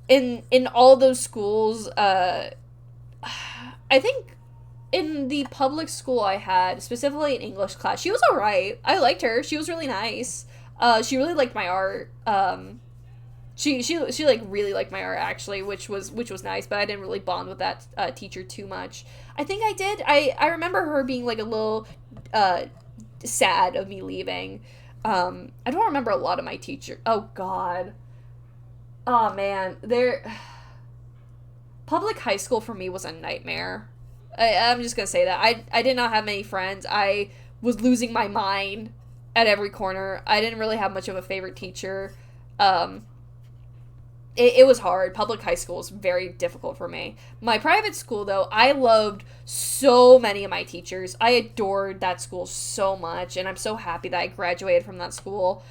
in all those schools, I think in the public school I had, specifically in English class, she was alright. I liked her. She was really nice. She really liked my art. She like really liked my art, actually, which was nice, but I didn't really bond with that teacher too much. I think I did. I remember her being like a little sad of me leaving. I don't remember a lot of my teacher. Oh God. Oh man, public high school for me was a nightmare. I'm just gonna say that. I did not have many friends. I was losing my mind at every corner. I didn't really have much of a favorite teacher. It was hard. Public high school was very difficult for me. My private school, though, I loved so many of my teachers. I adored that school so much, and I'm so happy that I graduated from that school.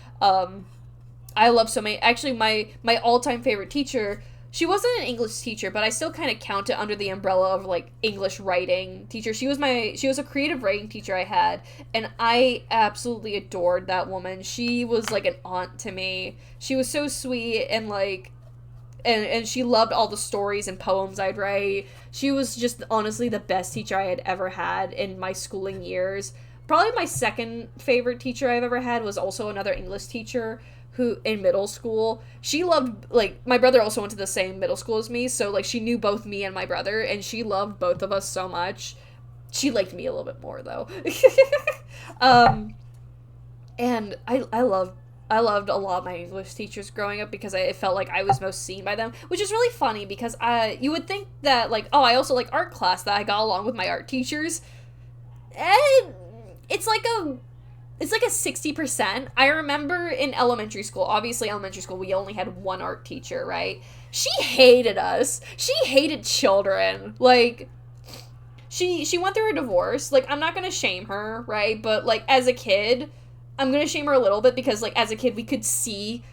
I love so many. Actually, my all-time favorite teacher, she wasn't an English teacher, but I still kind of count it under the umbrella of, like, English writing teacher. She was a creative writing teacher I had, and I absolutely adored that woman. She was like an aunt to me. She was so sweet, and, like, and she loved all the stories and poems I'd write. She was just honestly the best teacher I had ever had in my schooling years. Probably my second favorite teacher I've ever had was also another English teacher who, in middle school, she loved, like, my brother also went to the same middle school as me, so, like, she knew both me and my brother, and she loved both of us so much. She liked me a little bit more, though. And I loved a lot of my English teachers growing up because it felt like I was most seen by them, which is really funny because you would think that, like, oh, I also like art class, that I got along with my art teachers. And it's like a 60%. I remember in elementary school, obviously elementary school, we only had one art teacher, right? She hated us. She hated children. Like, she went through a divorce. Like, I'm not gonna shame her, right? But, like, as a kid, I'm gonna shame her a little bit because, like, as a kid, we could see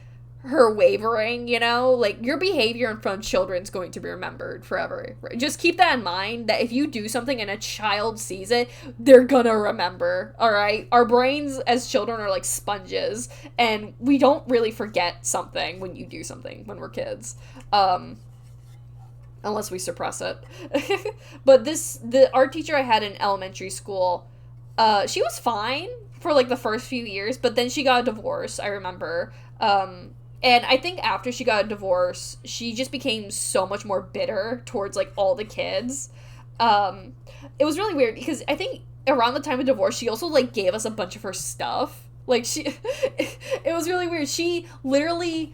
her wavering, you know? Like, your behavior in front of children is going to be remembered forever. Right? Just keep that in mind, that if you do something and a child sees it, they're gonna remember, alright? Our brains as children are like sponges, and we don't really forget something when you do something when we're kids. unless we suppress it. But the art teacher I had in elementary school, she was fine for like the first few years, but then she got a divorce, I remember. And I think after she got a divorce, she just became so much more bitter towards like all the kids. It was really weird because I think around the time of divorce, she also like gave us a bunch of her stuff. Like she, it was really weird. She literally,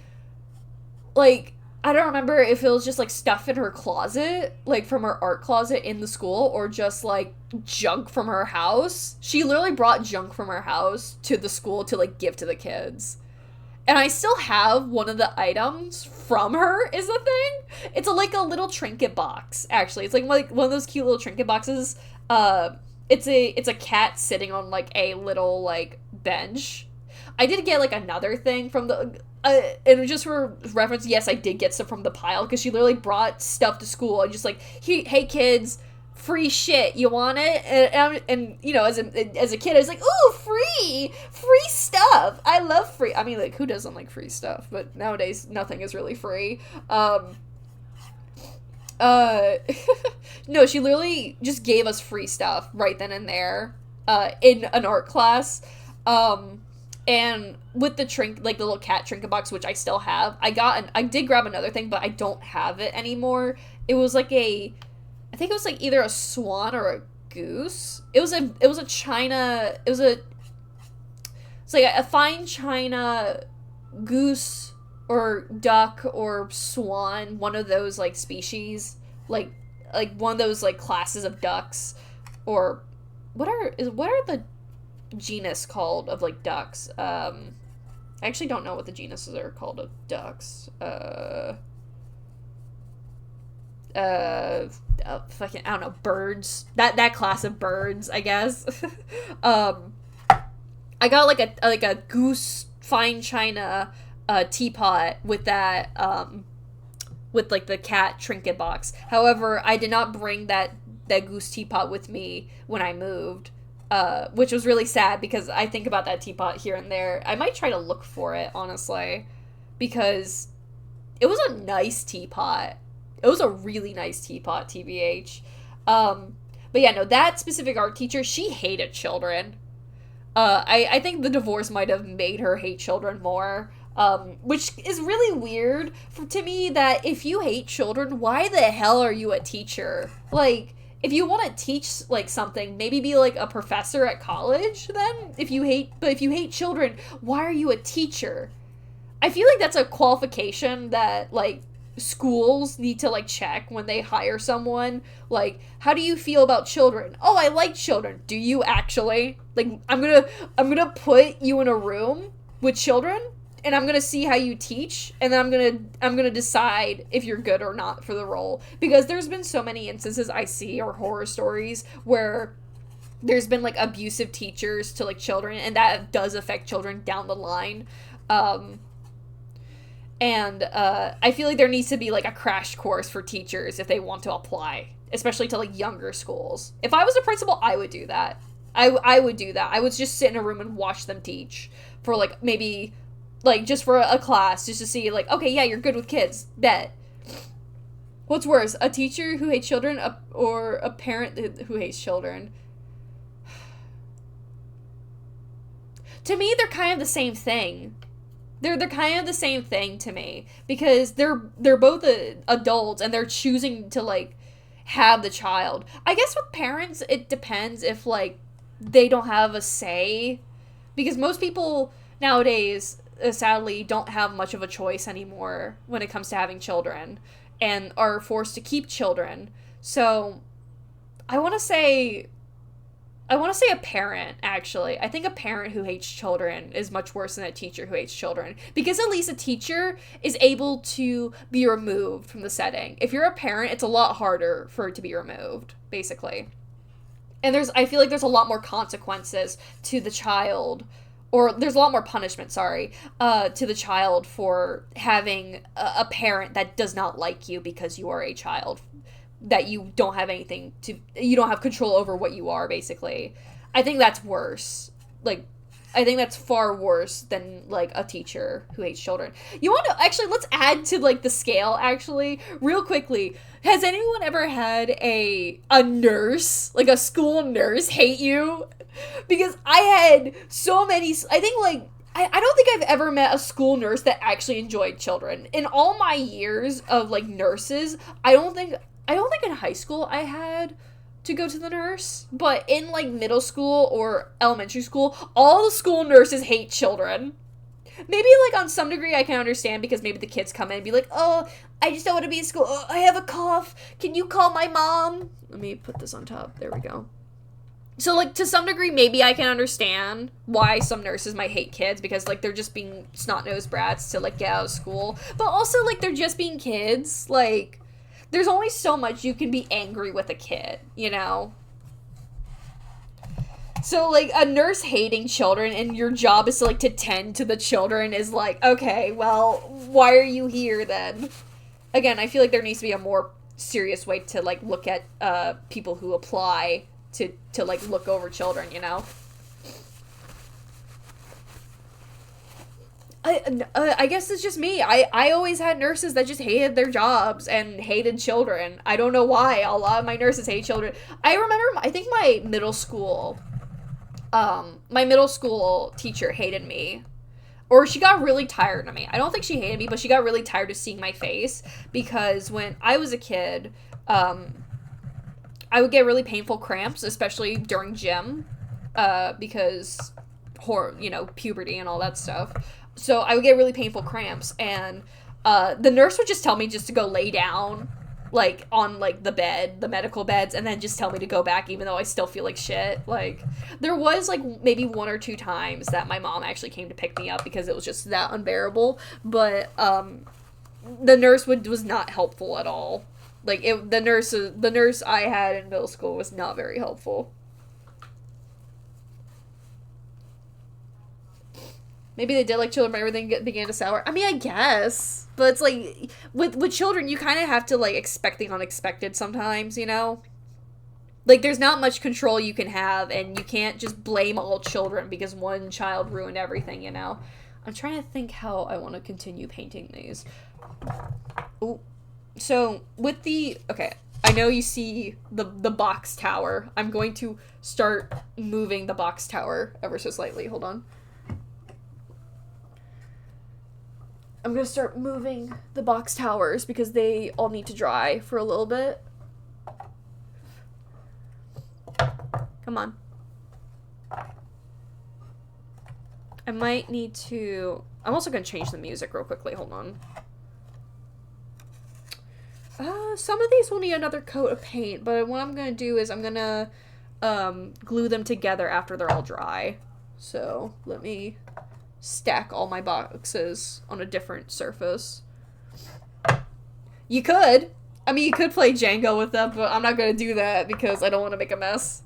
like, I don't remember if it was just like stuff in her closet, like from her art closet in the school, or just like junk from her house. She literally brought junk from her house to the school to like give to the kids. And I still have one of the items from her is the thing. It's like a little trinket box, actually. It's like one of those cute little trinket boxes. It's a cat sitting on like a little like bench. I did get like another thing from the and just for reference, yes, I did get stuff from the pile because she literally brought stuff to school and just like, hey kids, free shit, you want it? And you know, as a kid, I was like, ooh, free stuff. I love free. I mean, like, who doesn't like free stuff? But nowadays, nothing is really free. No, she literally just gave us free stuff right then and there, in an art class. And with the like the little cat trinket box, which I still have, I did grab another thing, but I don't have it anymore. It was like I think it was like either a swan or a goose. It was like a fine china goose or duck or swan, one of those like species, like one of those like classes of ducks, or what are the genus called of like ducks? I actually don't know what the genuses are called of ducks. Fucking, I don't know, birds. That class of birds, I guess. I got like a goose fine china teapot with that with like the cat trinket box. However, I did not bring that goose teapot with me when I moved. Which was really sad because I think about that teapot here and there. I might try to look for it, honestly, because it was a nice teapot. It was a really nice teapot, TBH. But yeah, no, that specific art teacher, she hated children. I think the divorce might have made her hate children more. Which is really weird to me, that if you hate children, why the hell are you a teacher? Like, if you want to teach like something, maybe be like a professor at college then. If you hate children, why are you a teacher? I feel like that's a qualification that like schools need to like check when they hire someone. Like, how do you feel about children? Oh, I like children. Do you actually? Like, I'm going to put you in a room with children and I'm gonna see how you teach, and then I'm gonna decide if you're good or not for the role. Because there's been so many instances I see, or horror stories, where there's been like abusive teachers to like children, and that does affect children down the line. And I feel like there needs to be like a crash course for teachers if they want to apply, especially to like younger schools. If I was a principal, I would do that. I would do that. I would just sit in a room and watch them teach for like maybe like just for a class, just to see like, okay, yeah, you're good with kids. Bet. What's worse, a teacher who hates children or a parent who hates children? To me, they're kind of the same thing. They're kind of the same thing to me, because they're both adults and they're choosing to like have the child. I guess with parents, it depends if like they don't have a say, because most people nowadays sadly don't have much of a choice anymore when it comes to having children, and are forced to keep children. So I want to say a parent, actually. I think a parent who hates children is much worse than a teacher who hates children, because at least a teacher is able to be removed from the setting. If you're a parent, it's a lot harder for it to be removed, basically. And I feel like there's a lot more consequences to the child, or there's a lot more punishment, sorry, to the child for having a parent that does not like you because you are a child, that you don't have control over what you are, basically. I think that's worse. Like, I think that's far worse than, like, a teacher who hates children. You want to, actually, let's add to, like, the scale, actually, real quickly. Has anyone ever had a nurse, like a school nurse, hate you? Because I had so many, I think, like, I don't think I've ever met a school nurse that actually enjoyed children. In all my years of, like, nurses, I don't think in high school I had to go to the nurse, but in, like, middle school or elementary school, all the school nurses hate children. Maybe, like, on some degree I can understand, because maybe the kids come in and be like, oh, I just don't want to be in school. Oh, I have a cough. Can you call my mom? Let me put this on top. There we go. So, like, to some degree, maybe I can understand why some nurses might hate kids, because, like, they're just being snot-nosed brats to, like, get out of school. But also, like, they're just being kids. Like, there's only so much you can be angry with a kid, you know? So, like, a nurse hating children and your job is to, like, to tend to the children is like, okay, well, why are you here then? Again, I feel like there needs to be a more serious way to, like, look at people who apply to like, look over children, you know? I guess it's just me. I always had nurses that just hated their jobs and hated children. I don't know why. A lot of my nurses hate children. I remember, I think my middle school teacher hated me. Or she got really tired of me. I don't think she hated me, but she got really tired of seeing my face, because when I was a kid, I would get really painful cramps, especially during gym, because, you know, puberty and all that stuff. So I would get really painful cramps, and the nurse would just tell me just to go lay down, like, on, like, the bed, the medical beds, and then just tell me to go back, even though I still feel like shit. Like, there was, like, maybe 1 or 2 times that my mom actually came to pick me up because it was just that unbearable, but the nurse was not helpful at all. Like, the nurse I had in middle school was not very helpful. Maybe they did like children, but everything began to sour. I mean, I guess. But it's like, with children, you kind of have to, like, expect the unexpected sometimes, you know? Like, there's not much control you can have, and you can't just blame all children because one child ruined everything, you know? I'm trying to think how I want to continue painting these. Ooh. So, with the... Okay, I know you see the box tower. I'm going to start moving the box tower ever so slightly. Hold on. I'm going to start moving the box towers because they all need to dry for a little bit. Come on. I might need to... I'm also going to change the music real quickly. Hold on. Some of these will need another coat of paint, but what I'm going to do is I'm going to glue them together after they're all dry. So, let me stack all my boxes on a different surface. You could. I mean, you could play Jenga with them, but I'm not going to do that because I don't want to make a mess.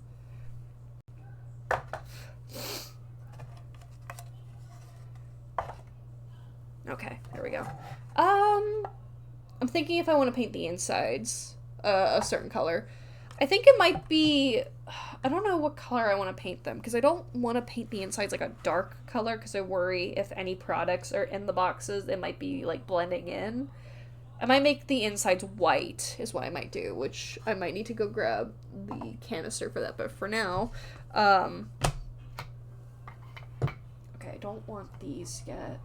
Okay, there we go. I'm thinking if I want to paint the insides a certain color. I think it might be... I don't know what color I want to paint them, because I don't want to paint the insides like a dark color, because I worry if any products are in the boxes, it might be, like, blending in. I might make the insides white, is what I might do, which I might need to go grab the canister for that, but for now, okay, I don't want these yet.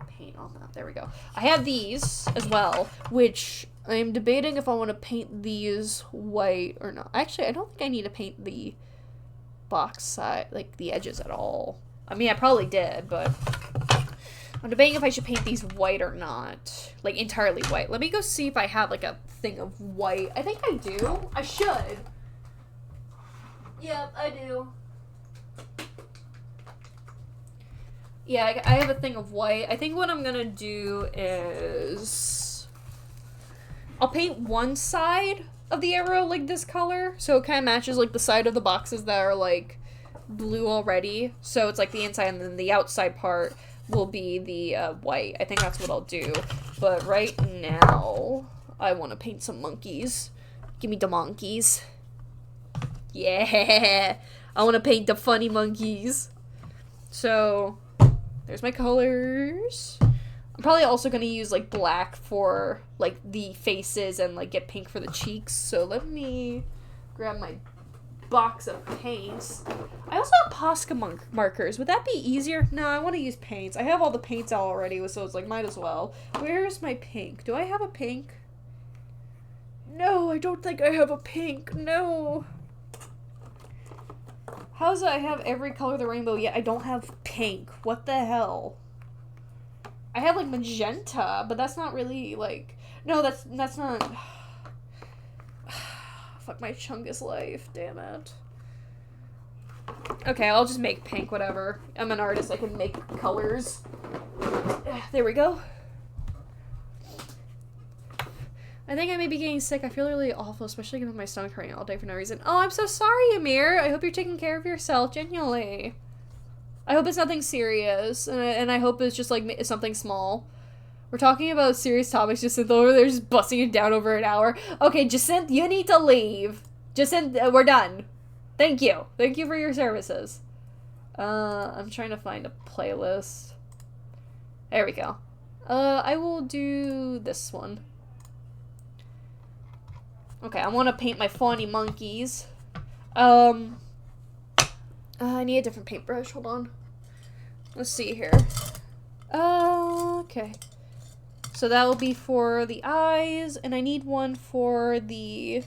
Paint on that. There we go. I have these as well, which I'm debating if I want to paint these white or not. Actually, I don't think I need to paint the box side, like the edges at all. I mean, I probably did, but I'm debating if I should paint these white or not. Like, entirely white. Let me go see if I have, like, a thing of white. I think I do. I should. Yep, I do. Yeah, I have a thing of white. I think what I'm gonna do is... I'll paint one side of the arrow, like, this color. So it kind of matches, like, the side of the boxes that are, like, blue already. So it's, like, the inside, and then the outside part will be the white. I think that's what I'll do. But right now, I want to paint some monkeys. Give me the monkeys. Yeah! I want to paint the funny monkeys. So, there's my colors. I'm probably also going to use, like, black for, like, the faces and, like, get pink for the cheeks. So, let me grab my box of paints. I also have Posca markers. Would that be easier? No, I want to use paints. I have all the paints out already, so it's like, might as well. Where's my pink? Do I have a pink? No, I don't think I have a pink. No. How's that I have every color of the rainbow, yet I don't have pink? What the hell? I have, like, magenta, but that's not really, like... No, that's not... Fuck my Chungus life, damn it. Okay, I'll just make pink, whatever. I'm an artist, I can make colors. There we go. I think I may be getting sick. I feel really awful, especially with my stomach hurting all day for no reason. Oh, I'm so sorry, Amir. I hope you're taking care of yourself, genuinely. I hope it's nothing serious, and I hope it's just, like, something small. We're talking about serious topics. Jacinth over there just busting it down over an hour. Okay, Jacinth, you need to leave. Jacinth, we're done. Thank you. Thank you for your services. I'm trying to find a playlist. There we go. I will do this one. Okay, I want to paint my fawny monkeys. I need a different paintbrush. Hold on. Let's see here. Okay. So that will be for the eyes, and I need one for the...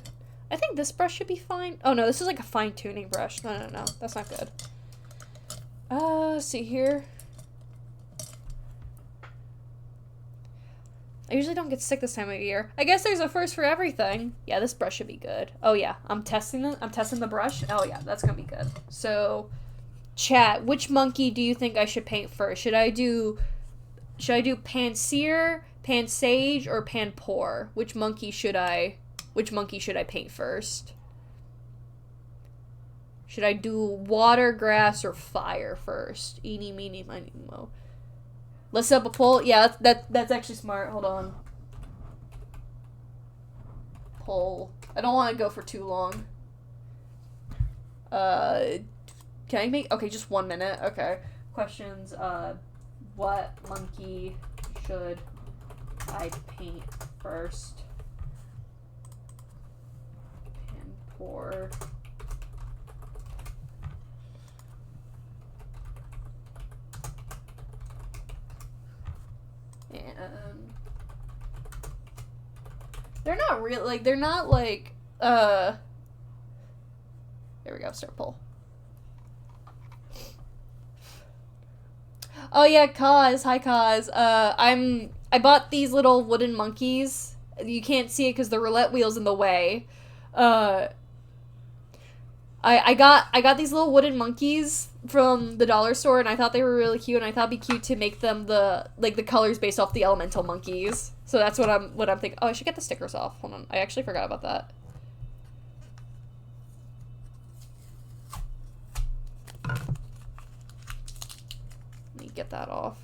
I think this brush should be fine. Oh, no, this is like a fine-tuning brush. No, that's not good. Let's see here. I usually don't get sick this time of year. I guess there's a first for everything. Yeah, this brush should be good. Oh, yeah. I'm testing the brush. Oh, yeah. That's gonna be good. So, chat, which monkey do you think I should paint first? Should I do Pansear, Pansage, or Panpour? Which monkey should I paint first? Should I do water, grass, or fire first? Eeny, meeny, miny, mo. Let's set up a poll. Yeah, that's actually smart. Hold on. Poll. I don't want to go for too long. Can I make... Okay, just 1 minute. Okay. Questions. What monkey should I paint first? Panpour. And they're not real, like, they're not like, there we go, start poll. Oh yeah, Kaz, hi Kaz. I bought these little wooden monkeys. You can't see it because the roulette wheel's in the way. I got these little wooden monkeys from the dollar store, and I thought they were really cute, and I thought it'd be cute to make them the colors based off the elemental monkeys. So that's what I'm thinking. Oh, I should get the stickers off. Hold on. I actually forgot about that. Let me get that off.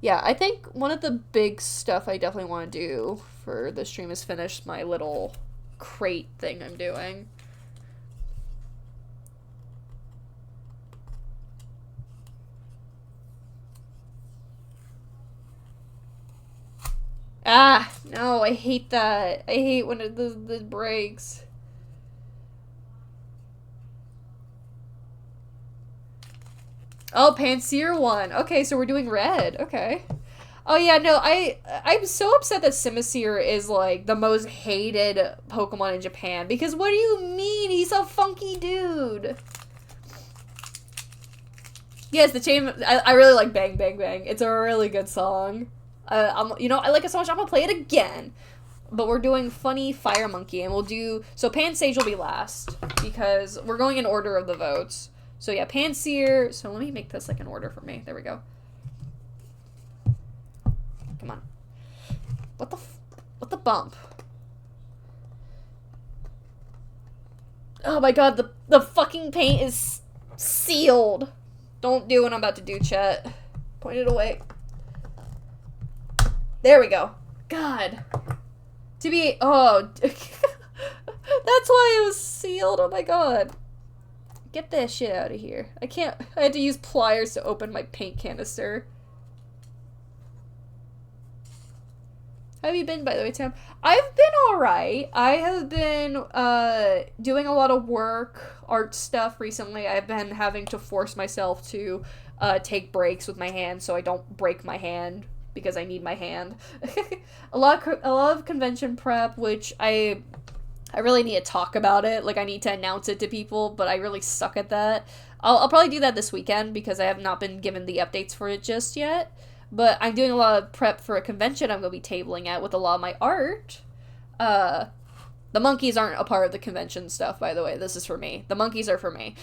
Yeah, I think one of the big stuff I definitely want to do for the stream is finish my little crate thing I'm doing. Ah, no, I hate that. I hate when it breaks. Oh, Pansear one. Okay, so we're doing red. Okay. Oh yeah, no, I'm so upset that Simisear is like the most hated Pokemon in Japan, because what do you mean? He's a funky dude. Yes, the chain. I really like Bang Bang Bang. It's a really good song. I like it so much, I'm gonna play it again. But we're doing Funny Fire Monkey, and we'll do... So Pansage will be last, because we're going in order of the votes. So yeah, Pansear... So let me make this like an order for me. There we go. Come on. What the bump? Oh my god, the fucking paint is sealed. Don't do what I'm about to do, chat. Point it away. There we go. God. To be... Oh. That's why it was sealed. Oh my god. Get that shit out of here. I can't. I had to use pliers to open my paint canister. How have you been, by the way, Tim? I've been alright. I have been doing a lot of work, art stuff recently. I've been having to force myself to take breaks with my hand so I don't break my hand because I need my hand. a lot of convention prep, which I really need to talk about it. Like, I need to announce it to people, but I really suck at that. I'll probably do that this weekend because I have not been given the updates for it just yet. But I'm doing a lot of prep for a convention I'm going to be tabling at with a lot of my art. The monkeys aren't a part of the convention stuff, by the way. This is for me. The monkeys are for me.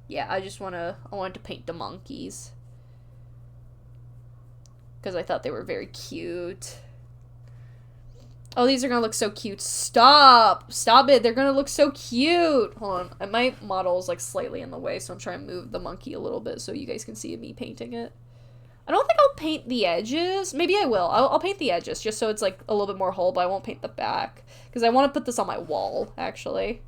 Yeah, I wanted to paint the monkeys. Because I thought they were very cute. Oh, these are gonna look so cute. Stop! Stop it! They're gonna look so cute! Hold on. My model's like slightly in the way, so I'm trying to move the monkey a little bit so you guys can see me painting it. I don't think I'll paint the edges. Maybe I will. I'll paint the edges just so it's like a little bit more whole, but I won't paint the back. Because I want to put this on my wall, actually.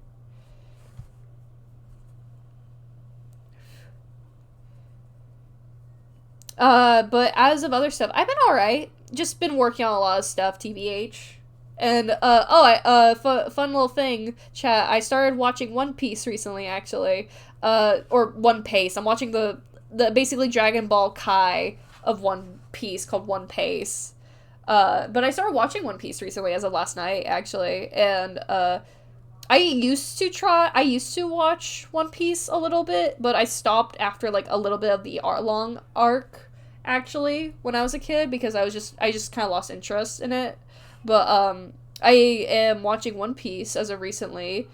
But as of other stuff, I've been alright. Just been working on a lot of stuff, TBH. And, fun little thing, chat, I started watching One Piece recently, actually. Or One Piece. I'm watching the basically Dragon Ball Kai of One Piece, called One Piece. But I started watching One Piece recently, as of last night, actually. And, I used to watch One Piece a little bit, but I stopped after, like, a little bit of the long arc, actually, when I was a kid, because I just kind of lost interest in it. But, I am watching One Piece as of recently.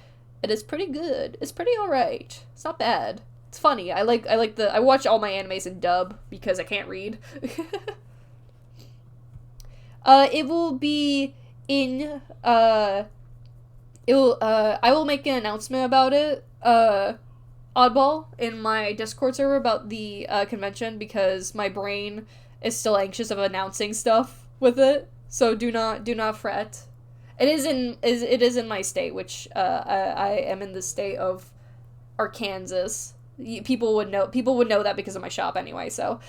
It is pretty good. It's pretty alright. It's not bad. It's funny. I watch all my animes in dub, because I can't read. It will be in, I will make an announcement about it, Oddball, in my Discord server about the, convention, because my brain is still anxious of announcing stuff with it, so do not fret. It is in my state, which, I am in the state of Arkansas. People would know that because of my shop anyway, so.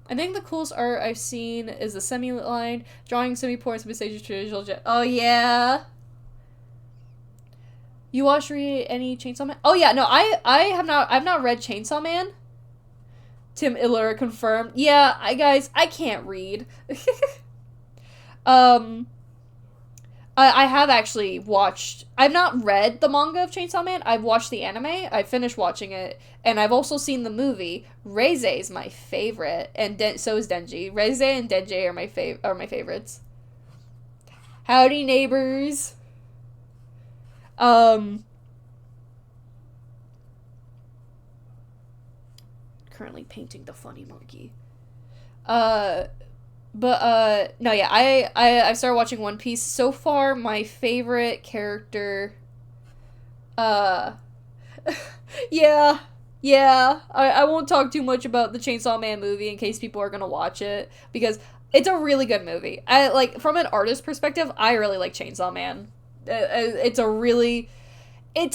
I think the coolest art I've seen is the semi-line, drawing semi-points with stages traditional jet. Oh, yeah. You watched any Chainsaw Man? Oh, yeah, no, I've not read Chainsaw Man. Tim Iller confirmed. Yeah, I can't read. I have actually watched, I've not read the manga of Chainsaw Man, I've watched the anime, I finished watching it, and I've also seen the movie. Reize is my favorite, and so is Denji. Reize and Denji are my favorites. Howdy, neighbors. Currently painting the funny monkey. But, no, yeah, I started watching One Piece. So far, my favorite character, yeah, I won't talk too much about the Chainsaw Man movie in case people are gonna watch it, because it's a really good movie. From an artist perspective, I really like Chainsaw Man. It's a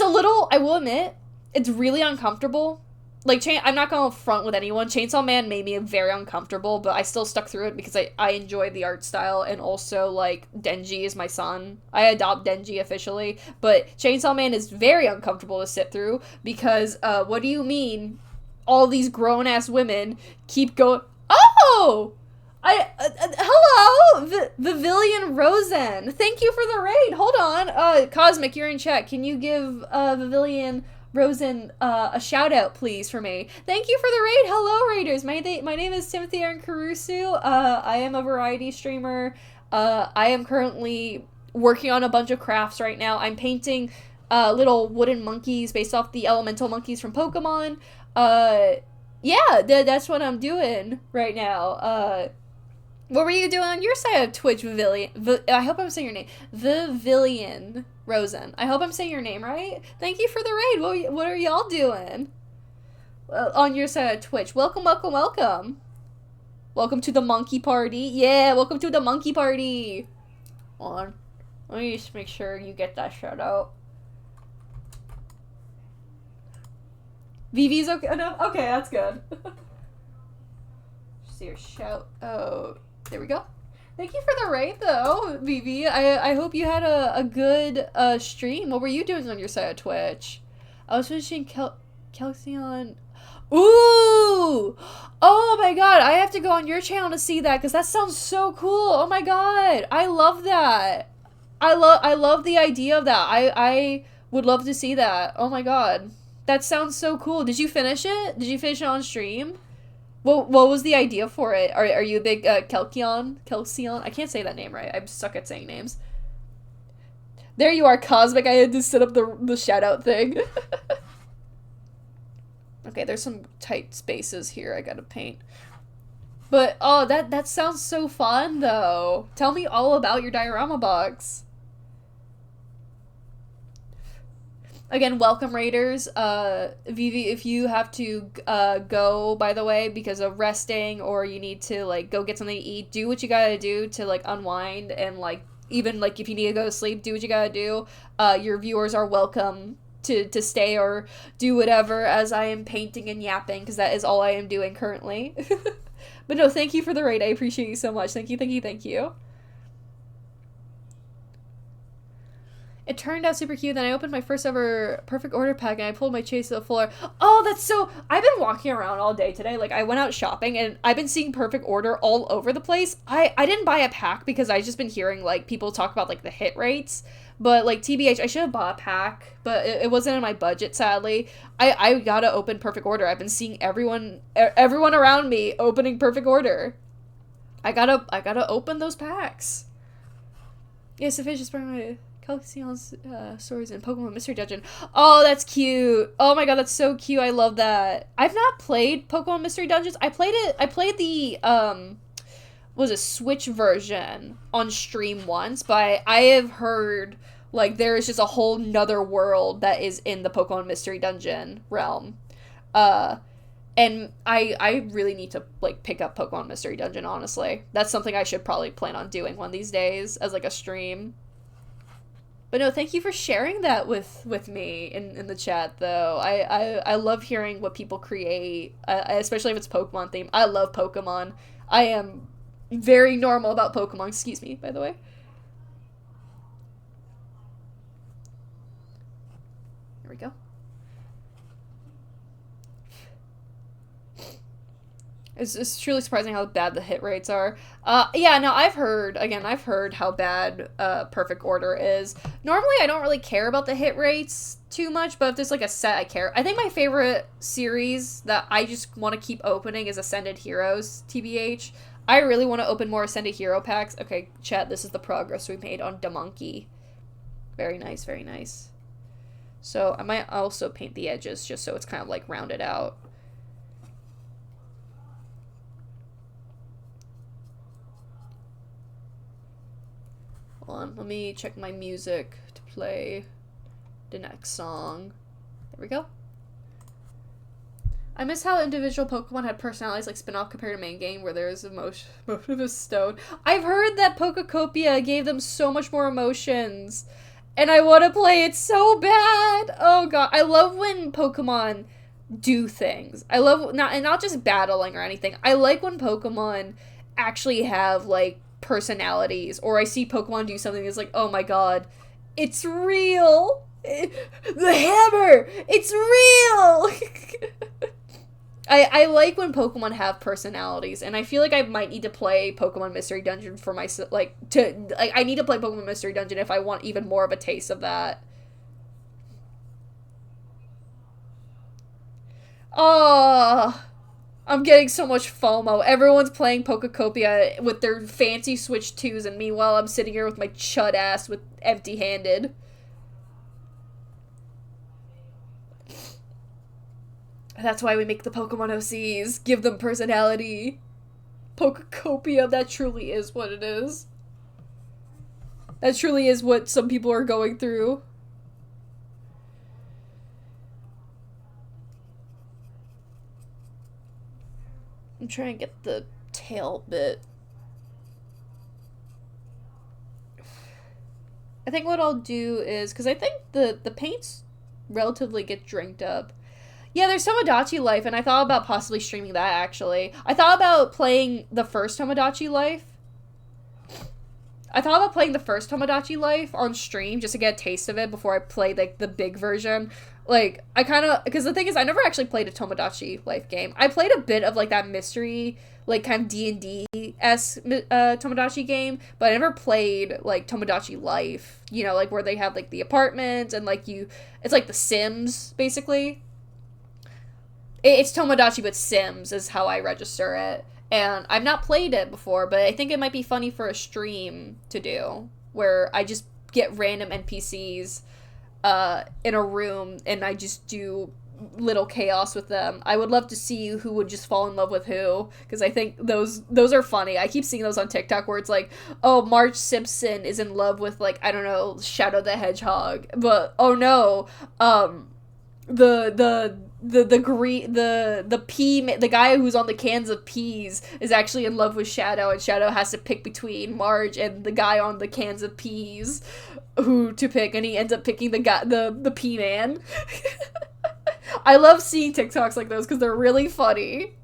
little, I will admit, it's really uncomfortable. Like, I'm not gonna front with anyone. Chainsaw Man made me very uncomfortable, but I still stuck through it because I enjoyed the art style, and also, like, Denji is my son. I adopt Denji officially, but Chainsaw Man is very uncomfortable to sit through because, what do you mean all these grown-ass women keep going— Oh! Hello! Vivilian Rosen! Thank you for the raid! Hold on! Cosmic, you're in chat. Can you give, Vivilian Rosen, a shout out, please, for me. Thank you for the raid. Hello, raiders. My name is Timothy Aaron Caruso. I am a variety streamer. I am currently working on a bunch of crafts right now. I'm painting, little wooden monkeys based off the elemental monkeys from Pokemon. Yeah, that's what I'm doing right now. What were you doing on your side of Twitch, Vivilian? I hope I'm saying your name. Vivilian Rosen. I hope I'm saying your name right. Thank you for the raid. What are y'all doing on your side of Twitch? Welcome, welcome, welcome. Welcome to the monkey party. Yeah, welcome to the monkey party. on. Let me just make sure you get that shout out. Vivi's okay enough? Okay, that's good. See your shout out. There we go. Thank you for the raid, though, Vivi. I hope you had a good stream. What were you doing on your side of Twitch? I was finishing Calcion. Ooh! Oh my god, I have to go on your channel to see that, because that sounds so cool. Oh my god, I love that. I love the idea of that. I would love to see that. Oh my god. That sounds so cool. Did you finish it? Did you finish it on stream? What was the idea for it? Are you a big Kelkion? I can't say that name right. I'm stuck at saying names. There you are, Cosmic. I had to set up the shout out thing. Okay, there's some tight spaces here I gotta paint. But, oh, that sounds so fun, though. Tell me all about your diorama box. Again, welcome, Raiders. Vivi, if you have to go, by the way, because of resting, or you need to, like, go get something to eat, do what you gotta do to, like, unwind, and, like, even, like, if you need to go to sleep, do what you gotta do. Your viewers are welcome to stay or do whatever as I am painting and yapping, because that is all I am doing currently. But no, thank you for the raid. I appreciate you so much. Thank you, thank you, thank you. It turned out super cute. Then I opened my first ever perfect order pack and I pulled my chase to the floor. Oh, that's so... I've been walking around all day today. Like, I went out shopping and I've been seeing perfect order all over the place. I didn't buy a pack because I've just been hearing, like, people talk about, like, the hit rates. But, like, TBH, I should have bought a pack, but it wasn't in my budget, sadly. I gotta open perfect order. I've been seeing everyone around me opening perfect order. I gotta open those packs. Yes, the fish is bringing my... Calcion's stories in Pokemon Mystery Dungeon. Oh, that's cute. Oh my god, that's so cute. I love that. I've not played Pokemon Mystery Dungeons. I played the was a Switch version on stream once, but I have heard like there is just a whole nother world that is in the Pokemon Mystery Dungeon realm. And I really need to like pick up Pokemon Mystery Dungeon, honestly. That's something I should probably plan on doing one of these days as like a stream. But no, thank you for sharing that with me in the chat, though. I love hearing what people create, especially if it's Pokemon themed. I love Pokemon. I am very normal about Pokemon. Excuse me, by the way. Here we go. It's truly surprising how bad the hit rates are. Yeah, no, I've heard how bad Perfect Order is. Normally, I don't really care about the hit rates too much, but if there's, like, a set, I care. I think my favorite series that I just want to keep opening is Ascended Heroes, TBH. I really want to open more Ascended Hero packs. Okay, chat, this is the progress we made on Damonkey. Very nice, very nice. So, I might also paint the edges just so it's kind of, like, rounded out. Hold on, let me check my music to play the next song. There we go. I miss how individual Pokemon had personalities like spin-off compared to main game where there's motive is stone. I've heard that Pokecopia gave them so much more emotions. And I want to play it so bad. Oh god, I love when Pokemon do things. I love, not just battling or anything. I like when Pokemon actually have, like, personalities, or I see Pokemon do something that's like, oh my god, it's real. The hammer, it's real. I like when Pokemon have personalities, and I feel like I might need to play Pokemon Mystery Dungeon for myself, I need to play Pokemon Mystery Dungeon if I want even more of a taste of that. Oh, I'm getting so much FOMO. Everyone's playing Pokecopia with their fancy Switch 2s, and meanwhile I'm sitting here with my chud ass with empty-handed. That's why we make the Pokemon OCs. Give them personality. Pokecopia, that truly is what it is. That truly is what some people are going through. I'm trying to get the tail bit. think what I'll do is, because I think the paints relatively get drinked up. Yeah, there's Tomodachi Life, and I thought about possibly streaming that, actually. I thought about playing the first Tomodachi Life. I thought about playing the first Tomodachi Life on stream, just to get a taste of it before I play, like, the big version. Like, I kind of, because the thing is, I never actually played a Tomodachi Life game. I played a bit of, like, that mystery, like, kind of D&D-esque Tomodachi game, but I never played, like, Tomodachi Life, you know, like, where they have, like, the apartment, and, like, it's like The Sims, basically. It's Tomodachi but Sims is how I register it. And I've not played it before, but I think it might be funny for a stream to do, where I just get random NPCs in a room and I just do little chaos with them. I would love to see who would just fall in love with who, because I think those are funny. I keep seeing those on TikTok where it's like, oh, Marge Simpson is in love with, like, I don't know, Shadow the Hedgehog, but oh no, the guy who's on the cans of peas is actually in love with Shadow, and Shadow has to pick between Marge and the guy on the cans of peas who to pick, and he ends up picking the pea man. I love seeing TikToks like those because they're really funny.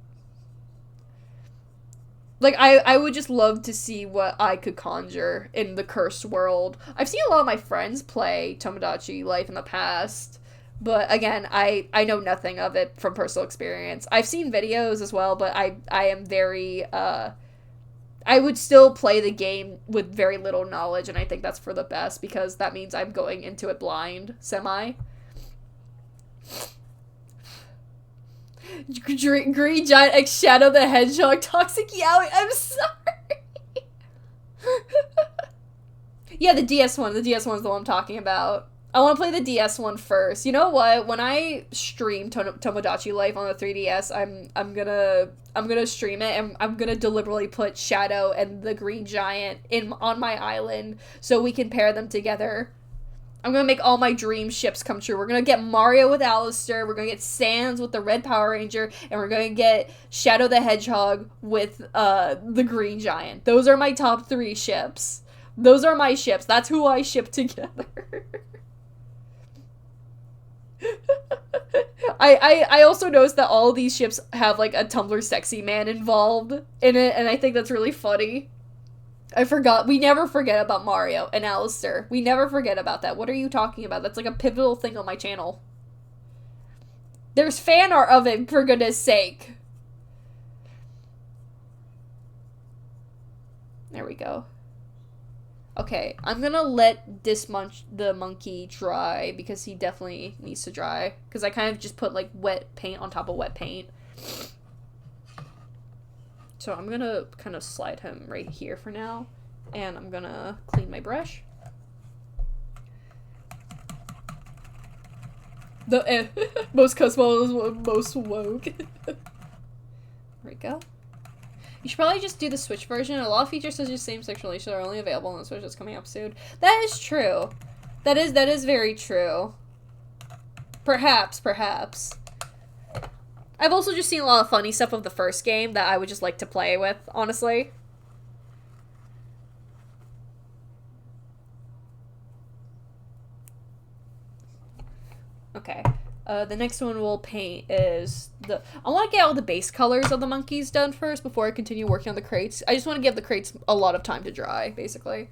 Like, I would just love to see what I could conjure in the cursed world. I've seen a lot of my friends play Tomodachi Life in the past, but again, I know nothing of it from personal experience. I've seen videos as well, but I am very, I would still play the game with very little knowledge, and I think that's for the best, because that means I'm going into it blind, semi. Green Giant X Shadow the Hedgehog Toxic Yaoi, I'm sorry! Yeah, the DS one. The DS one's the one I'm talking about. I want to play the DS one first. You know what? When I stream Tomodachi Life on the 3DS, I'm gonna stream it, and I'm gonna deliberately put Shadow and the Green Giant on my island so we can pair them together. I'm gonna make all my dream ships come true. We're gonna get Mario with Alistair, we're gonna get Sans with the Red Power Ranger, and we're gonna get Shadow the Hedgehog with the Green Giant. Those are my top 3 ships. Those are my ships. That's who I ship together. I also noticed that all of these ships have, like, a Tumblr sexy man involved in it, and I think that's really funny. I forgot. We never forget about Mario and Alistair. We never forget about that. What are you talking about? That's like a pivotal thing on my channel. There's fan art of it, for goodness sake. There we go. Okay, I'm gonna let the monkey dry, because he definitely needs to dry. Because I kind of just put, like, wet paint on top of wet paint. So I'm gonna kind of slide him right here for now. And I'm gonna clean my brush. The most Cosmo, most woke. There we go. You should probably just do the Switch version. A lot of features such as same-sex relations are only available on the Switch that's coming up soon. That is true. That is very true. Perhaps. I've also just seen a lot of funny stuff of the first game that I would just like to play with, honestly. Okay. The next one we'll paint is I want to get all the base colors of the monkeys done first before I continue working on the crates. I just want to give the crates a lot of time to dry, basically.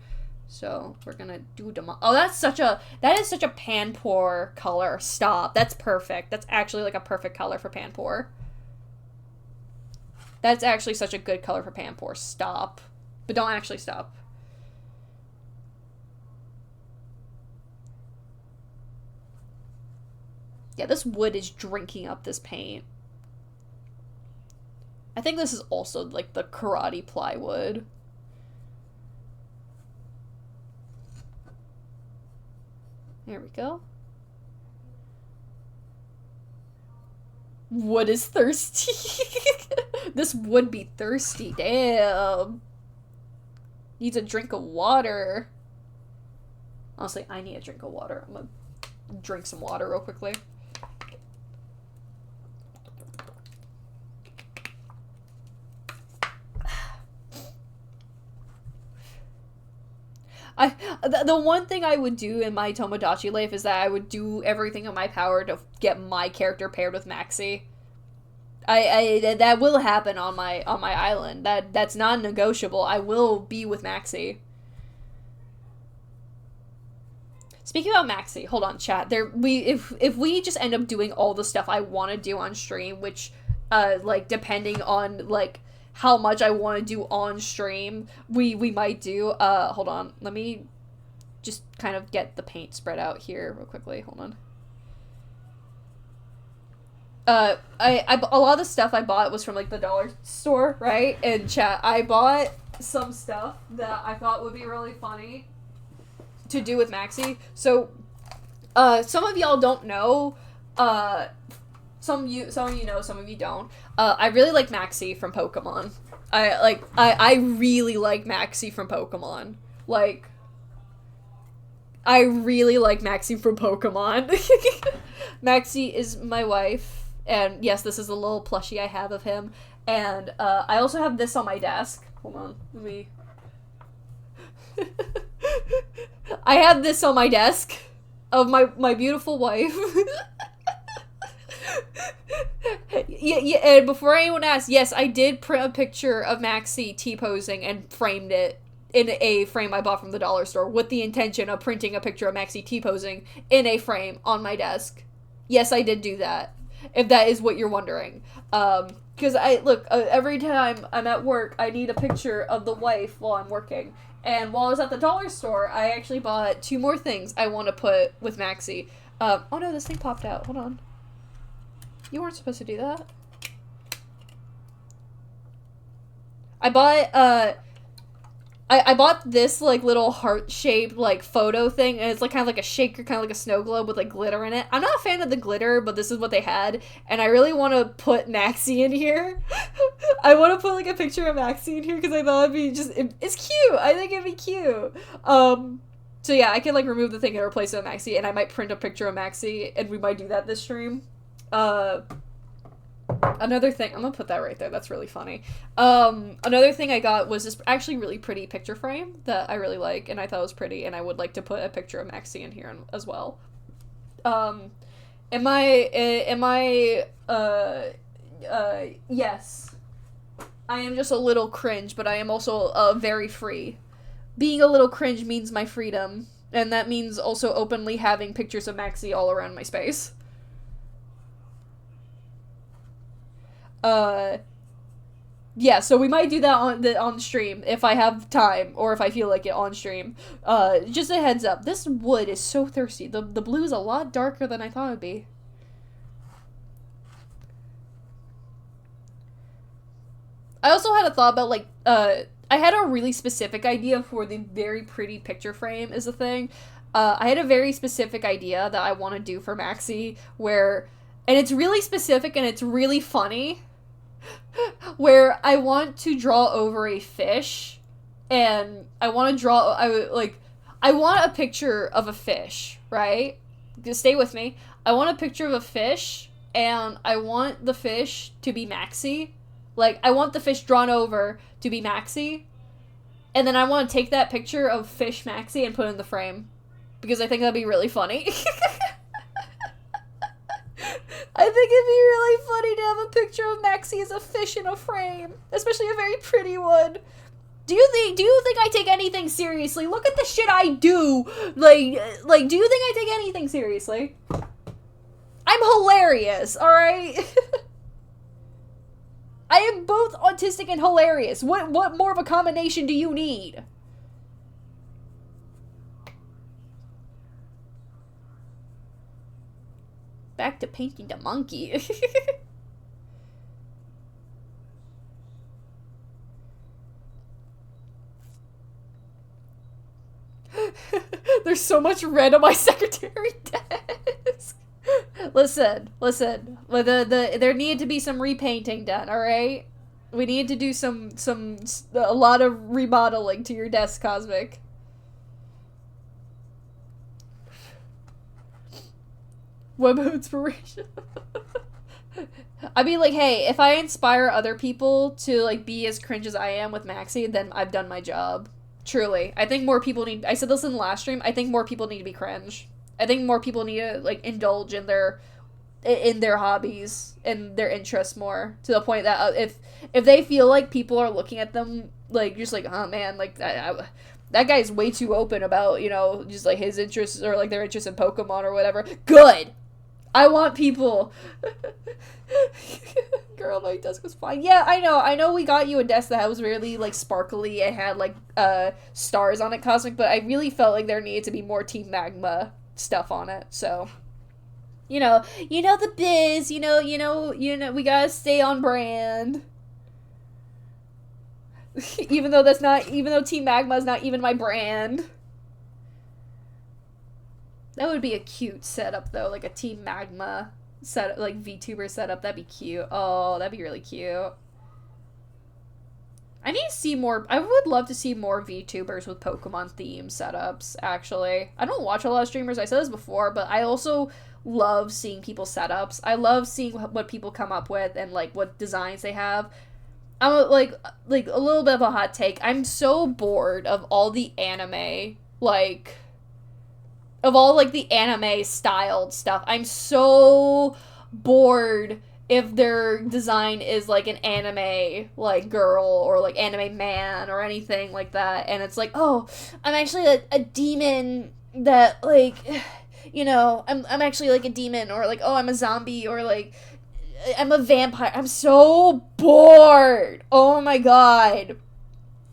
So we're gonna do oh, that is such a Panpour color. Stop. That's perfect. That's actually like a perfect color for Panpour. That's actually such a good color for Panpour. Stop. But don't actually stop. Yeah, this wood is drinking up this paint. I think this is also, like, the karate plywood. There we go. Wood is thirsty. This would be thirsty. Damn. Needs a drink of water. Honestly, I need a drink of water. I'm gonna drink some water real quickly. The one thing I would do in my Tomodachi life is that I would do everything in my power to get my character paired with Maxie. That will happen on my island. That's non-negotiable. I will be with Maxie. Speaking about Maxie, hold on, chat. If we just end up doing all the stuff I want to do on stream, which, like, depending on, like, how much I want to do on stream, we might do. Hold on. Let me just kind of get the paint spread out here real quickly. Hold on. A lot of the stuff I bought was from, like, the dollar store, right? And chat, I bought some stuff that I thought would be really funny to do with Maxie. So, some of y'all don't know, some of you know, some of you don't. I really like Maxie from Pokemon. I really like Maxie from Pokemon. Like, I really like Maxie from Pokemon. Maxie is my wife, and yes, this is a little plushie I have of him. And, I also have this on my desk. Hold on, let me... I have this on my desk of my beautiful wife. Yeah, and before anyone asks, yes, I did print a picture of Maxie T-posing and framed it in a frame I bought from the dollar store with the intention of printing a picture of Maxie T-posing in a frame on my desk. Yes, I did do that, if that is what you're wondering. Because every time I'm at work, I need a picture of the wife while I'm working. And while I was at the dollar store, I actually bought 2 more things I want to put with Maxie. Oh no, this thing popped out. Hold on. You weren't supposed to do that. I bought, I bought this, like, little heart-shaped, like, photo thing, and it's, like, kind of like a shaker, kind of like a snow globe with, like, glitter in it. I'm not a fan of the glitter, but this is what they had, and I really want to put Maxie in here. I want to put, like, a picture of Maxie in here, because I thought it'd be just, it's cute! I think it'd be cute! So yeah, I can, like, remove the thing and replace it with Maxie, and I might print a picture of Maxie, and we might do that this stream. Another thing, I'm gonna put that right there, that's really funny. Another thing I got was this actually really pretty picture frame that I really like, and I thought it was pretty, and I would like to put a picture of Maxie in here as well. Yes. I am just a little cringe, but I am also, very free. Being a little cringe means my freedom, and that means also openly having pictures of Maxie all around my space. Yeah, so we might do that on stream if I have time, or if I feel like it on stream. Just a heads up, this wood is so thirsty. The blue is a lot darker than I thought it would be. I also had a thought about, like, I had a really specific idea for the very pretty picture frame is a thing. I had a very specific idea that I want to do for Maxie, and it's really specific and it's really funny, where I want to draw over a fish, and I want a picture of a fish, right? Just stay with me. I want a picture of a fish, and I want the fish to be Maxie. Like, I want the fish drawn over to be Maxie, and then I want to take that picture of fish Maxie and put it in the frame, because I think that'd be really funny. I think it'd be really funny to have a picture of Maxie as a fish in a frame, especially a very pretty one. Do you think I take anything seriously? Look at the shit I do. Like, do you think I take anything seriously? I'm hilarious, alright? I am both autistic and hilarious. What more of a combination do you need? Back to painting the monkey. There's so much red on my secretary desk. Listen. There needed to be some repainting done, alright? We need to do a lot of remodeling to your desk, Cosmic. Web inspiration. I mean, like, hey, if I inspire other people to, like, be as cringe as I am with Maxie, then I've done my job. Truly. I think more people need, I said this in the last stream, I think more people need to be cringe. I think more people need to, like, indulge in their hobbies and their interests more, to the point that if they feel like people are looking at them, like, just like, oh man, like, that guy's way too open about, you know, just, like, his interests, or, like, their interest in Pokemon or whatever. Good! I want people. Girl, my desk was fine. Yeah, I know we got you a desk that was really, like, sparkly and had, like, stars on it, cosmic, but I really felt like there needed to be more Team Magma stuff on it, so... You know the biz, you know, we gotta stay on brand. even though Team Magma is not even my brand. That would be a cute setup, though, like a Team Magma setup, like VTuber setup. That'd be cute. Oh, that'd be really cute. I need to see more. I would love to see more VTubers with Pokemon theme setups, actually. I don't watch a lot of streamers, I said this before, but I also love seeing people's setups. I love seeing what people come up with and, like, what designs they have. I'm, like a little bit of a hot take. I'm so bored of all the anime, like... of all, like, the anime styled stuff. I'm so bored if their design is, like, an anime, like, girl or, like, anime man or anything like that. And it's like, oh, I'm actually a demon that, like, you know, I'm actually, like, a demon, or, like, oh, I'm a zombie, or, like, I'm a vampire. I'm so bored. Oh my god.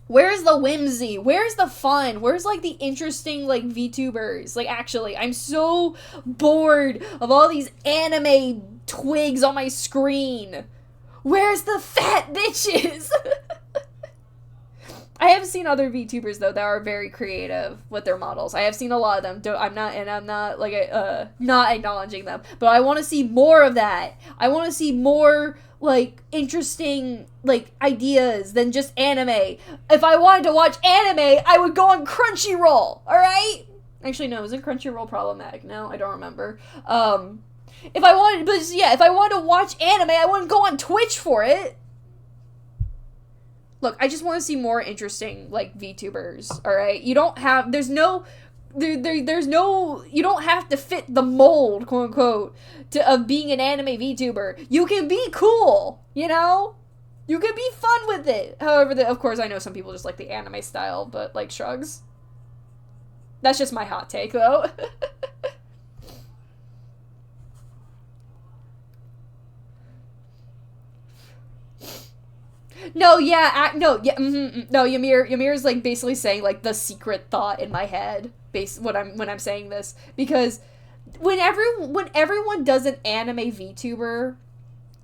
Where's the whimsy? Where's the fun? Where's, like, the interesting, like, VTubers? Like, actually, I'm so bored of all these anime twigs on my screen. Where's the fat bitches? I have seen other VTubers, though, that are very creative with their models. I have seen a lot of them. I'm not, like, not acknowledging them. But I want to see more of that. I want to see more, like, interesting, like, ideas than just anime. If I wanted to watch anime, I would go on Crunchyroll, alright? Actually, no, isn't Crunchyroll problematic? No, I don't remember. If I wanted to watch anime, I wouldn't go on Twitch for it. Look, I just want to see more interesting, like, VTubers, alright? You don't have, there's no, you don't have to fit the mold, quote unquote, of being an anime VTuber. You can be cool, you know? You can be fun with it. However, of course, I know some people just like the anime style, but, like, shrugs. That's just my hot take, though. No, Ymir is, like, basically saying, like, the secret thought in my head, when I'm saying this, because when everyone does an anime VTuber,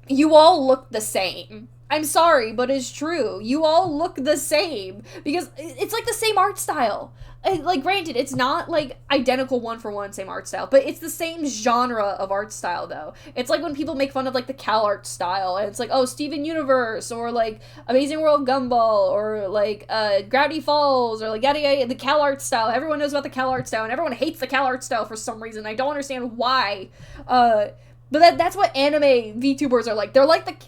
you all look the same. I'm sorry, but it's true. You all look the same, because it's, like, the same art style. Like, granted, it's not, like, identical one-for-one same art style, but it's the same genre of art style, though. It's like when people make fun of, like, the CalArt style, and it's like, oh, Steven Universe, or, like, Amazing World Gumball, or, like, Gravity Falls, or, like, yada yada, the CalArt style. Everyone knows about the CalArt style, and everyone hates the CalArt style for some reason. I don't understand why. But that's what anime VTubers are like. They're like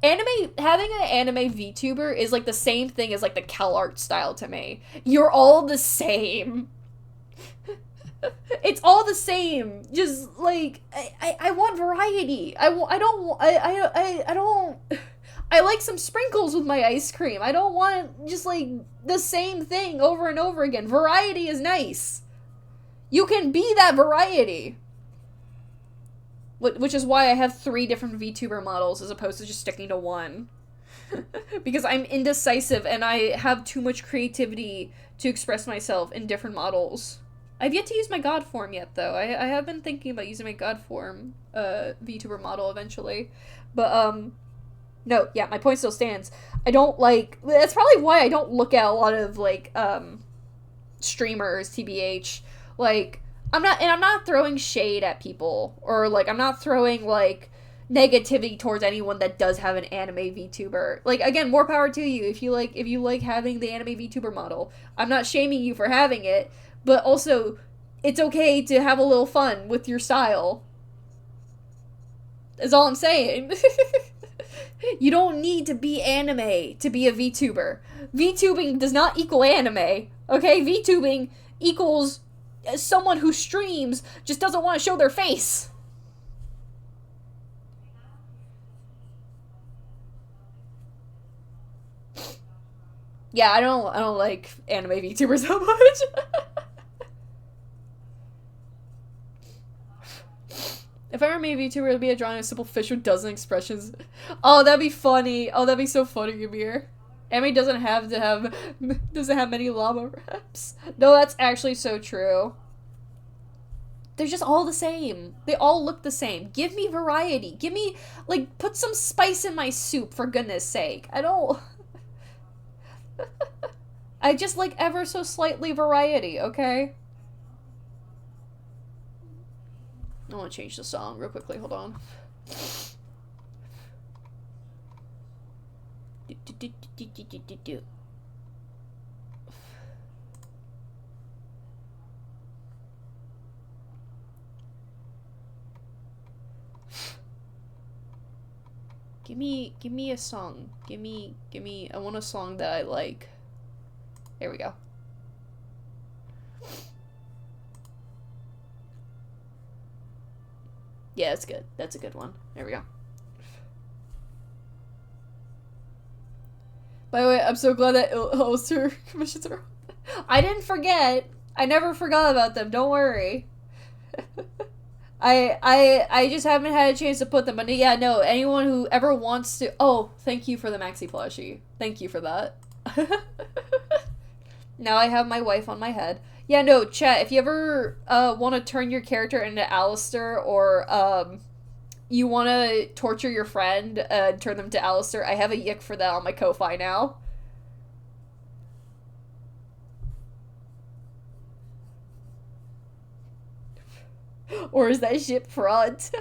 having an anime VTuber is like the same thing as, like, the CalArt style to me. You're all the same. It's all the same. Just, like, I want variety. I like some sprinkles with my ice cream. I don't want just, like, the same thing over and over again. Variety is nice. You can be that variety. Which is why I have 3 different VTuber models as opposed to just sticking to one. Because I'm indecisive and I have too much creativity to express myself in different models. I've yet to use my God form yet, though. I have been thinking about using my God form VTuber model eventually. But, no, yeah, my point still stands. I don't, like... That's probably why I don't look at a lot of, like, streamers, TBH. Like... I'm not throwing shade at people, or, like, I'm not throwing, like, negativity towards anyone that does have an anime VTuber. Like, again, more power to you if you like having the anime VTuber model. I'm not shaming you for having it, but also, it's okay to have a little fun with your style. That's all I'm saying. You don't need to be anime to be a VTuber. VTubing does not equal anime, Okay, VTubing equals someone who streams just doesn't want to show their face. Yeah, I don't like anime VTubers that much. If I were a VTuber, it would be a drawing of a simple fish with dozen expressions. Oh, that'd be funny. Oh, that'd be so funny, Gamir. Anime doesn't have many llama reps. No, that's actually so true. They're just all the same. They all look the same. Give me variety. Give me, like, put some spice in my soup, for goodness sake. I don't... I just like ever so slightly variety, okay? I want to change the song real quickly. Hold on. Give me a song. Give me, I want a song that I like. There we go. Yeah, that's good. That's a good one. There we go. By the way, I'm so glad that Ulster commissions are. I didn't forget. I never forgot about them. Don't worry. I just haven't had a chance to put them. But yeah, no. Anyone who ever wants to. Oh, thank you for the Maxi plushie. Thank you for that. Now I have my wife on my head. Yeah, no, chat, if you ever want to turn your character into Alistair, or you want to torture your friend and turn them to Alistair, I have a yick for that on my Ko-Fi now. Or is that shit front?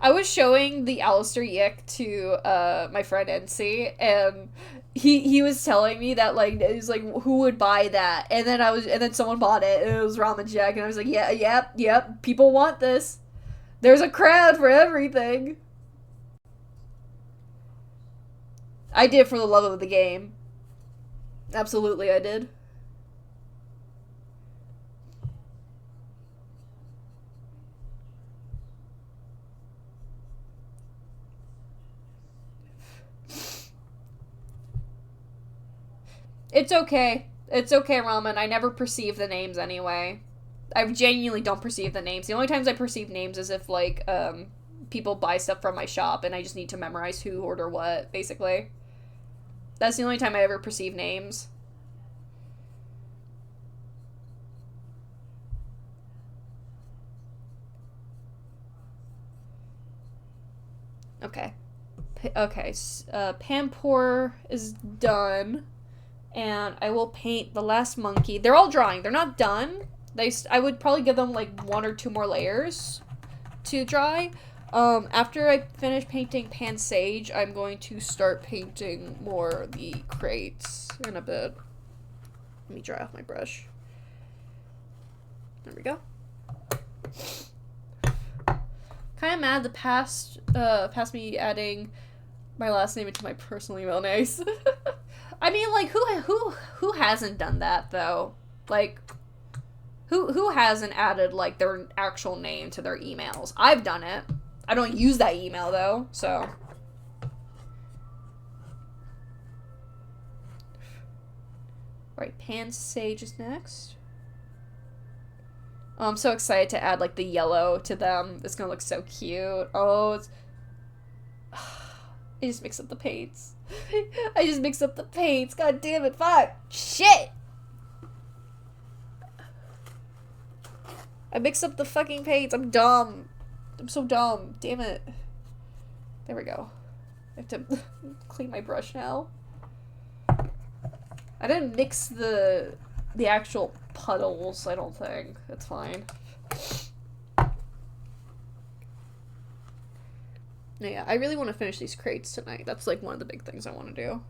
I was showing the Alistair yick to my friend NC, and he was telling me that, like, it was like, who would buy that? And then someone bought it, and it was Ramen Jack, and I was like, yeah, yep, people want this. There's a crowd for everything. I did for the love of the game. Absolutely, I did. It's okay. It's okay, Ramen. I never perceive the names anyway. I genuinely don't perceive the names. The only times I perceive names is if, like, people buy stuff from my shop and I just need to memorize who ordered what, basically. That's the only time I ever perceive names. Okay. Okay, Pampor is done. And I will paint the last monkey. They're all drying. They're not done. I would probably give them like 1 or 2 more layers to dry. After I finish painting Pansage, I'm going to start painting more of the crates in a bit. Let me dry off my brush. There we go. Kind of mad the past me adding my last name into my personal email. Nice. I mean, like, who hasn't done that though? Like, who hasn't added like their actual name to their emails? I've done it. I don't use that email though, so. Alright, Pansage is next. Oh, I'm so excited to add like the yellow to them. It's gonna look so cute. Oh, it's. I just mixed up the paints. I just mixed up the paints. God damn it, fuck. Shit! I mixed up the fucking paints. I'm dumb. I'm so dumb. Damn it. There we go. I have to clean my brush now. I didn't mix the actual puddles, I don't think. It's fine. Yeah, I really want to finish these crates tonight. That's like one of the big things I want to do.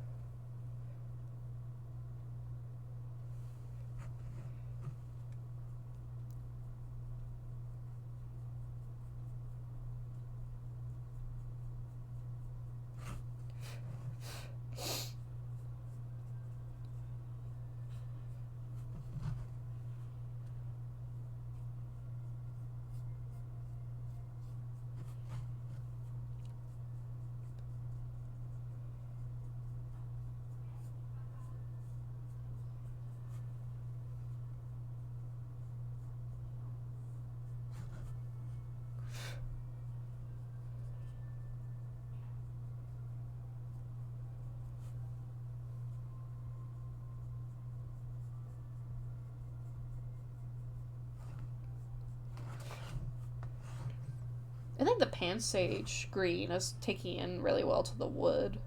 I think the Pansage green is taking in really well to the wood.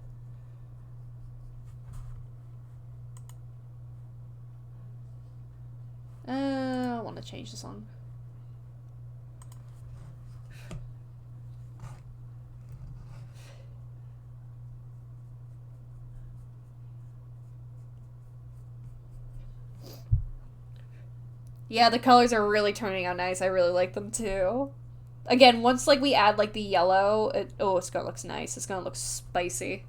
I want to change the song. Yeah, the colors are really turning out nice. I really like them too. Again, once like we add like the yellow, it's gonna look nice. It's gonna look spicy.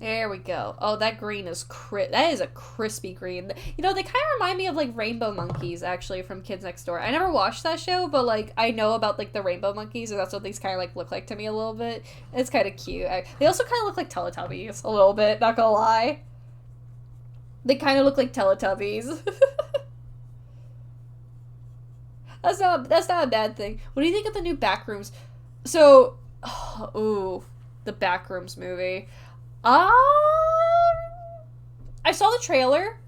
There we go. Oh, that green is that is a crispy green. You know, they kind of remind me of like Rainbow Monkeys actually from Kids Next Door. I never watched that show, but like I know about like the Rainbow Monkeys, and that's what these kind of like look like to me a little bit. It's kind of cute. They also kind of look like Teletubbies a little bit. Not gonna lie. They kind of look like Teletubbies. That's not a bad thing. What do you think of the new Backrooms? So, the Backrooms movie. Um, I saw the trailer.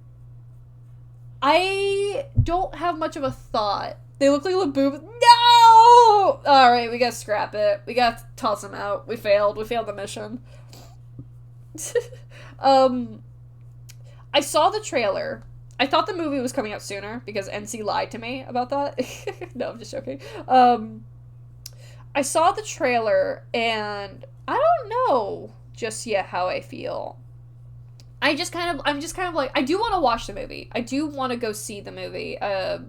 I don't have much of a thought. They look like Laboom. No! Alright, we gotta scrap it. We gotta toss them out. We failed. We failed the mission. I saw the trailer. I thought the movie was coming out sooner because NC lied to me about that. No, I'm just joking. I saw the trailer and I don't know just yet how I feel. I'm just kind of like, I do want to watch the movie. I do want to go see the movie. I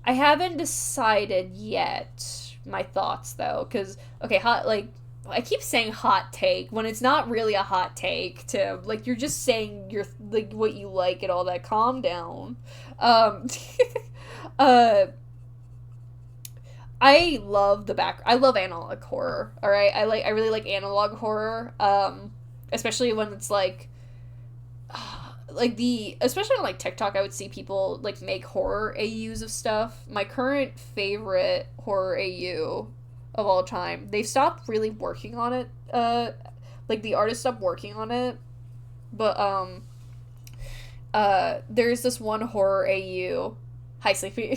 haven't decided yet my thoughts though, because okay, I keep saying hot take when it's not really a hot take, Tim. Like, you're just saying like what you like and all that. Calm down. I love I love analog horror. All right, I really like analog horror. Especially when it's like especially on like TikTok, I would see people like make horror AUs of stuff. My current favorite horror AU of all time, they've stopped really working on it. Like the artist stopped working on it, but there's this one horror AU. Hi, Sleepy.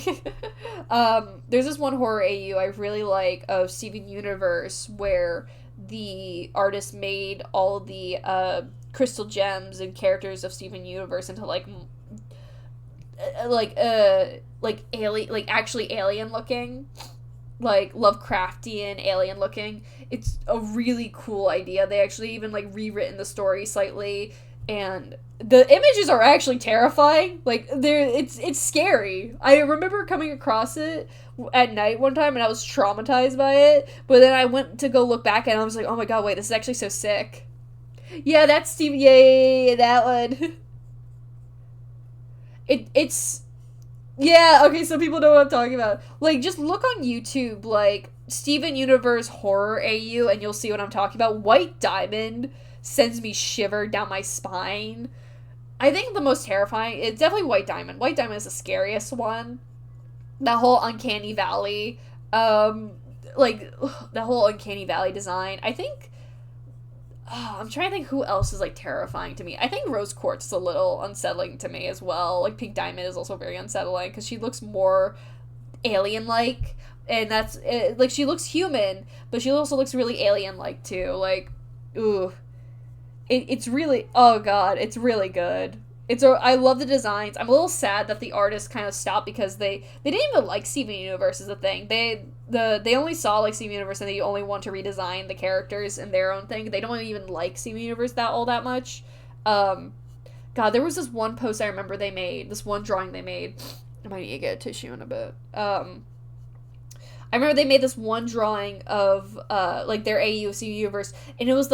There's this one horror AU I really like of Steven Universe where the artist made all of the crystal gems and characters of Steven Universe into actually alien looking, like Lovecraftian alien looking. It's a really cool idea. They actually even like rewritten the story slightly, and the images are actually terrifying. Like it's scary. I remember coming across it at night one time and I was traumatized by it, but then I went to go look back and I was like, oh my god, wait, this is actually so sick. Yeah, that's Steve. Yeah, that one. It's yeah, okay, so people know what I'm talking about. Like, just look on YouTube, like, Steven Universe horror AU, and you'll see what I'm talking about. White Diamond sends me shiver down my spine. I think the most terrifying, it's definitely White Diamond. White Diamond is the scariest one. That whole Uncanny Valley, that whole Uncanny Valley design. I think, I'm trying to think who else is, like, terrifying to me. I think Rose Quartz is a little unsettling to me as well. Like, Pink Diamond is also very unsettling, because she looks more alien-like, and like, she looks human, but she also looks really alien-like, too. Like, ooh. it's really, oh god, it's really good. I love the designs. I'm a little sad that the artists kind of stopped because they didn't even like Steven Universe is the thing. They only saw like Steven Universe and they only want to redesign the characters in their own thing. They don't even like Steven Universe that much. God, there was this one post I remember they made, this one drawing they made. I might need to get a tissue in a bit. I remember they made this one drawing of like their AU Steven Universe, and it was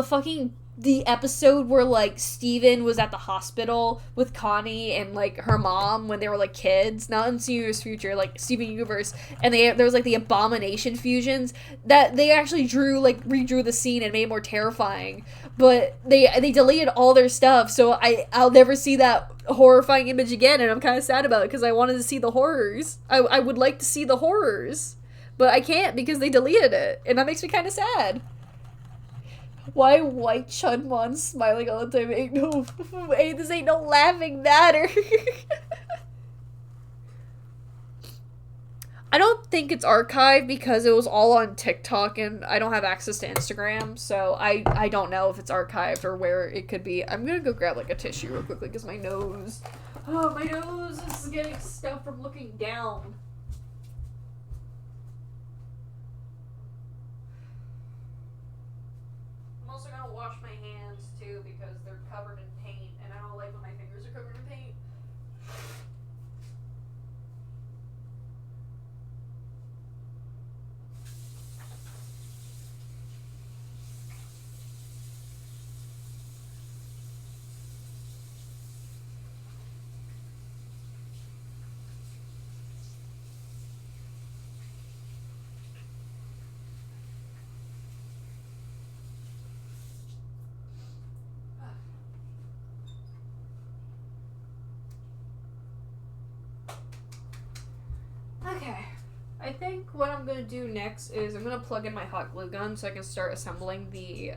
the episode where like Steven was at the hospital with Connie and like her mom when they were like kids, not in Steven Universe Future, like Steven Universe, and there was like the Abomination fusions that they actually redrew the scene and made it more terrifying, but they deleted all their stuff, so I'll never see that horrifying image again, and I'm kind of sad about it because I wanted to see the horrors. I would like to see the horrors, but I can't because they deleted it, and that makes me kind of sad. Why white Chunmon smiling all the time? This ain't no laughing matter. I don't think it's archived because it was all on TikTok and I don't have access to Instagram, so I don't know if it's archived or where it could be. I'm gonna go grab like a tissue real quickly because my nose is getting stuff from looking down. I'm also gonna wash my hands too because they're covered in paint and I don't like when my fingers are covered in paint. Okay, I think what I'm going to do next is I'm going to plug in my hot glue gun so I can start assembling the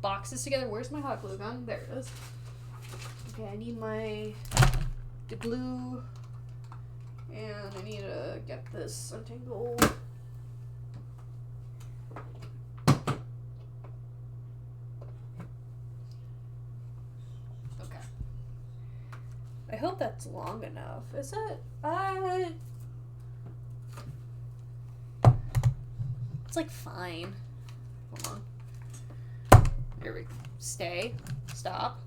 boxes together. Where's my hot glue gun? There it is. Okay, I need the glue, and I need to get this untangled. Okay. I hope that's long enough. Is it? It's like fine. Hold on. Here we go. Stay. Stop.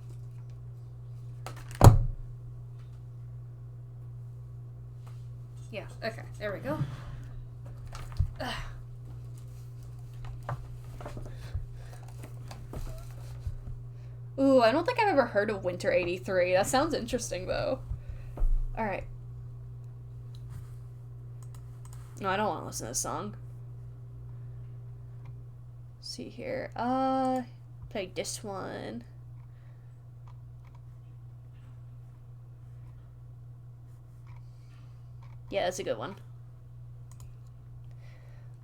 Yeah, okay. There we go. Ugh. Ooh, I don't think I've ever heard of Winter 83. That sounds interesting, though. Alright. No, I don't want to listen to this song. Let's see here. Play this one. Yeah, that's a good one.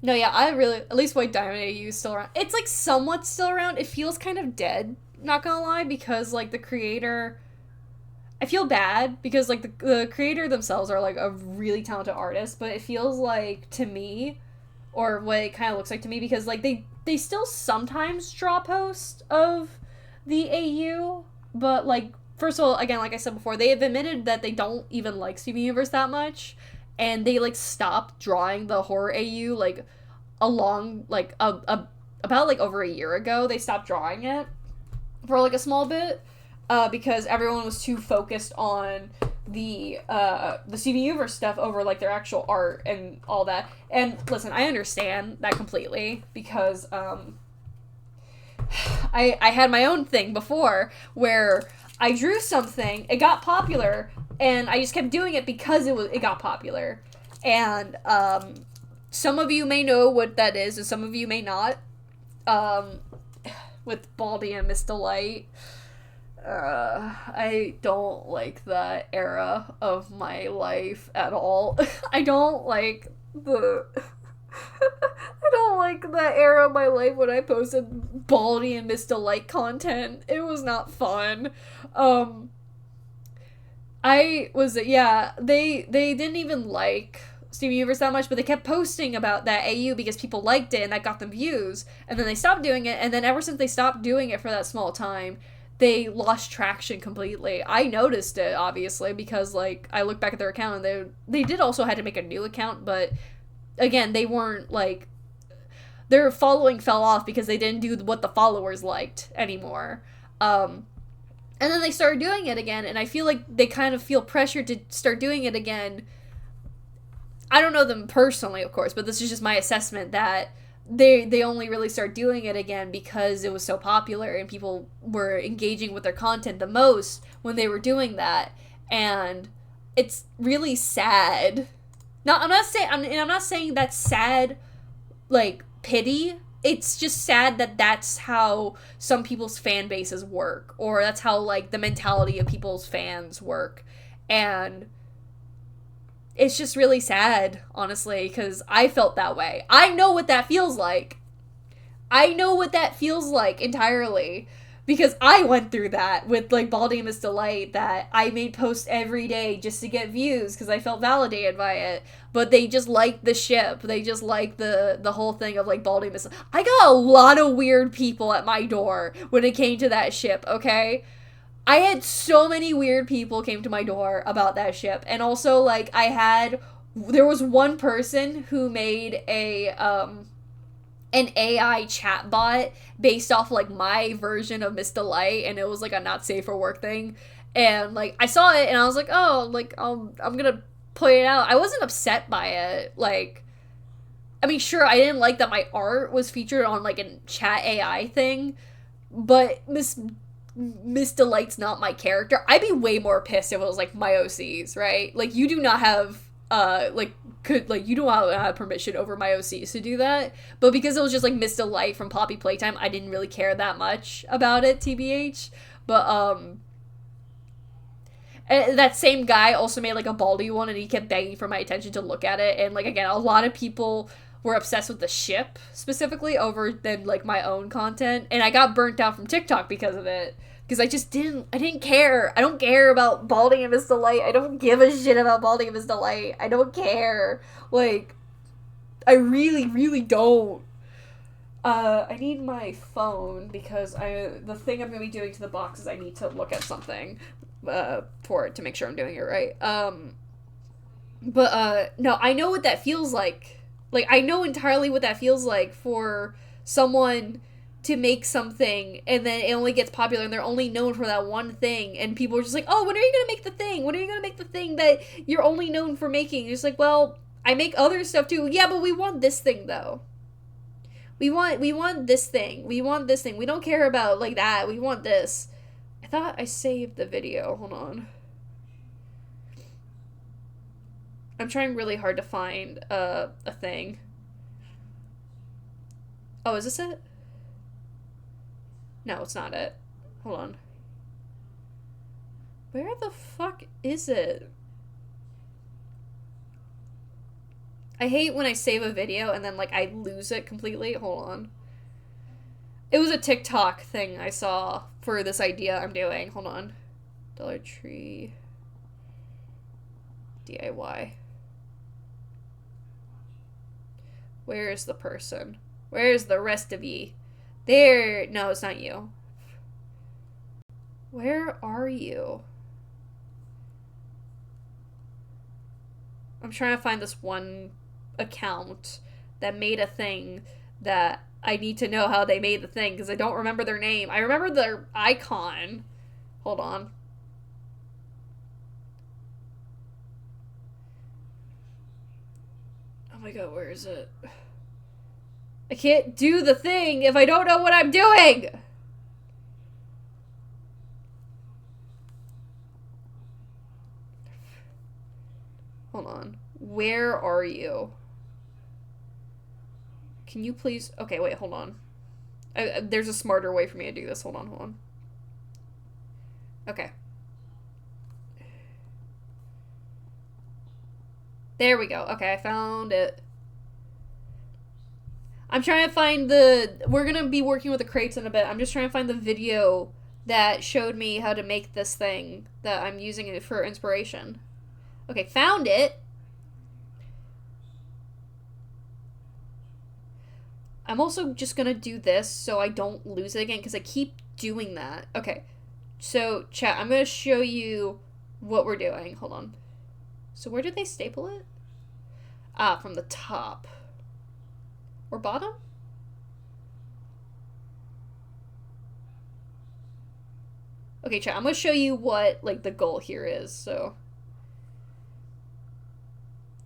No, yeah, I really, at least White Diamond AU is still around. It's like somewhat still around. It feels kind of dead, not gonna lie, because like the creator, I feel bad because like the creator themselves are like a really talented artist, but it feels like to me, or what it kind of looks like to me, because like they still sometimes draw posts of the AU, but like first of all, again, like I said before, they have admitted that they don't even like Steven Universe that much, and they like stopped drawing the horror AU like along like about like over a year ago. They stopped drawing it for like a small bit because everyone was too focused on the Steven Universe stuff over like their actual art and all that. And listen, I understand that completely because I had my own thing before where I drew something, it got popular, and I just kept doing it because it got popular. And some of you may know what that is, and some of you may not. With Baldy and Miss Delight, I don't like that era of my life at all. I don't like that era of my life when I posted Baldy and Miss Delight content. It was not fun. They didn't even like Steven Universe that much, but they kept posting about that AU because people liked it and that got them views, and then they stopped doing it, and then ever since they stopped doing it for that small time, they lost traction completely. I noticed it, obviously, because, like, I look back at their account, and they did also had to make a new account, but, again, they weren't, like, their following fell off because they didn't do what the followers liked anymore. And then they started doing it again, and I feel like they kind of feel pressured to start doing it again. I don't know them personally, of course, but this is just my assessment that they only really start doing it again because it was so popular and people were engaging with their content the most when they were doing that. And it's really sad. Now, I'm not saying that's sad, like, pity. It's just sad that that's how some people's fan bases work, or that's how, like, the mentality of people's fans work. And it's just really sad, honestly, because I felt that way. I know what that feels like. I know what that feels like entirely, because I went through that with, like, Balding and Miss Delight, that I made posts every day just to get views because I felt validated by it. But they just liked the ship. They just liked the whole thing of, like, Balding and Miss Delight. I got a lot of weird people at my door when it came to that ship, okay? I had so many weird people came to my door about that ship. And also, like, there was one person who made an AI chatbot based off, like, my version of Miss Delight, and it was, like, a not safe for work thing. And, like, I saw it, and I was like, oh, like, I'm gonna play it out. I wasn't upset by it. Like, I mean, sure, I didn't like that my art was featured on, like, a chat AI thing, but Miss Delight's not my character. I'd be way more pissed if it was, like, my OCs, right? Like, you do not have, you don't have permission over my OCs to do that. But because it was just, like, Miss Delight from Poppy Playtime, I didn't really care that much about it, TBH. But, that same guy also made, like, a Baldy one, and he kept begging for my attention to look at it. And, like, again, a lot of people were obsessed with the ship, specifically, over than, like, my own content. And I got burnt out from TikTok because of it. Because I didn't care. I don't care about Balding and Miss Delight. I don't give a shit about Balding and Miss Delight. I don't care. Like, I really, really don't. I need my phone because the thing I'm going to be doing to the box is I need to look at something, for it to make sure I'm doing it right. No, I know what that feels like. Like, I know entirely what that feels like for someone to make something and then it only gets popular and they're only known for that one thing, and people are just like, oh, when are you gonna make the thing? When are you gonna make the thing that you're only known for making? You're just like, well, I make other stuff too. Yeah, but we want this thing though. We want this thing. We want this thing. We don't care about, like, that. We want this. I thought I saved the video. Hold on. I'm trying really hard to find a thing. Oh, is this it? No, it's not it. Hold on. Where the fuck is it? I hate when I save a video and then, like, I lose it completely. Hold on. It was a TikTok thing I saw for this idea I'm doing. Hold on. Dollar Tree DIY. Where is the person? Where's the rest of ye? There. No, it's not you. Where are you? I'm trying to find this one account that made a thing that I need to know how they made the thing because I don't remember their name. I remember their icon. Hold on. Oh my god, where is it? I can't do the thing if I don't know what I'm doing! Hold on. Where are you? Can you please... Okay, wait, hold on. There's a smarter way for me to do this. Hold on. Okay. There we go. Okay, I found it. I'm trying to find we're gonna be working with the crates in a bit. I'm just trying to find the video that showed me how to make this thing that I'm using it for inspiration. Okay, found it. I'm also just gonna do this so I don't lose it again, because I keep doing that. Okay, so chat, I'm gonna show you what we're doing. Hold on. So where did they staple it? Ah, from the top. Or bottom? Okay, chat, I'm gonna show you what, like, the goal here is, so.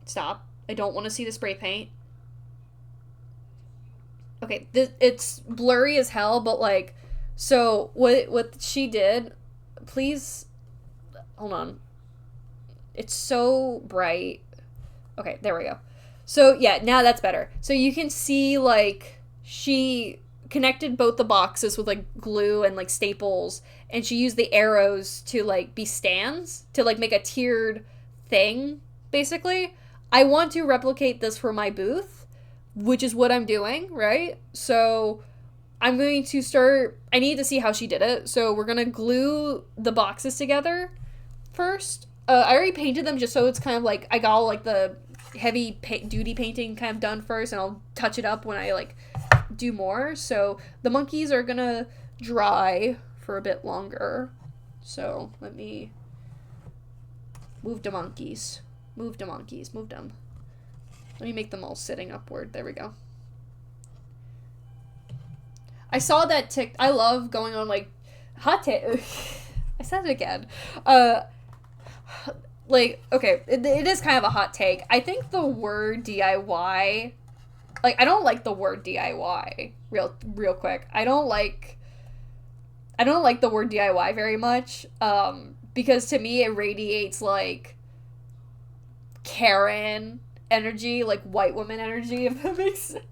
Stop. I don't want to see the spray paint. Okay, it's blurry as hell, but, like, so what she did, please, hold on. It's so bright. Okay, there we go. So, yeah, now that's better. So you can see, like, she connected both the boxes with, like, glue and, like, staples, and she used the arrows to, like, be stands, to, like, make a tiered thing, basically. I want to replicate this for my booth, which is what I'm doing, right? So I'm going to start, I need to see how she did it, so we're going to glue the boxes together first. I already painted them just so it's kind of like, I got all, like, the heavy duty painting kind of done first, and I'll touch it up when I, like, do more. So the monkeys are gonna dry for a bit longer. So let me move the monkeys. Move the monkeys. Move them. Let me make them all sitting upward. There we go. I saw that I love going on, like, hot take. I said it again. Like, okay, it is kind of a hot take. I think the word DIY, like, I don't like the word DIY, real quick. I don't like the word DIY very much, because to me it radiates, like, Karen energy, like, white woman energy, if that makes sense.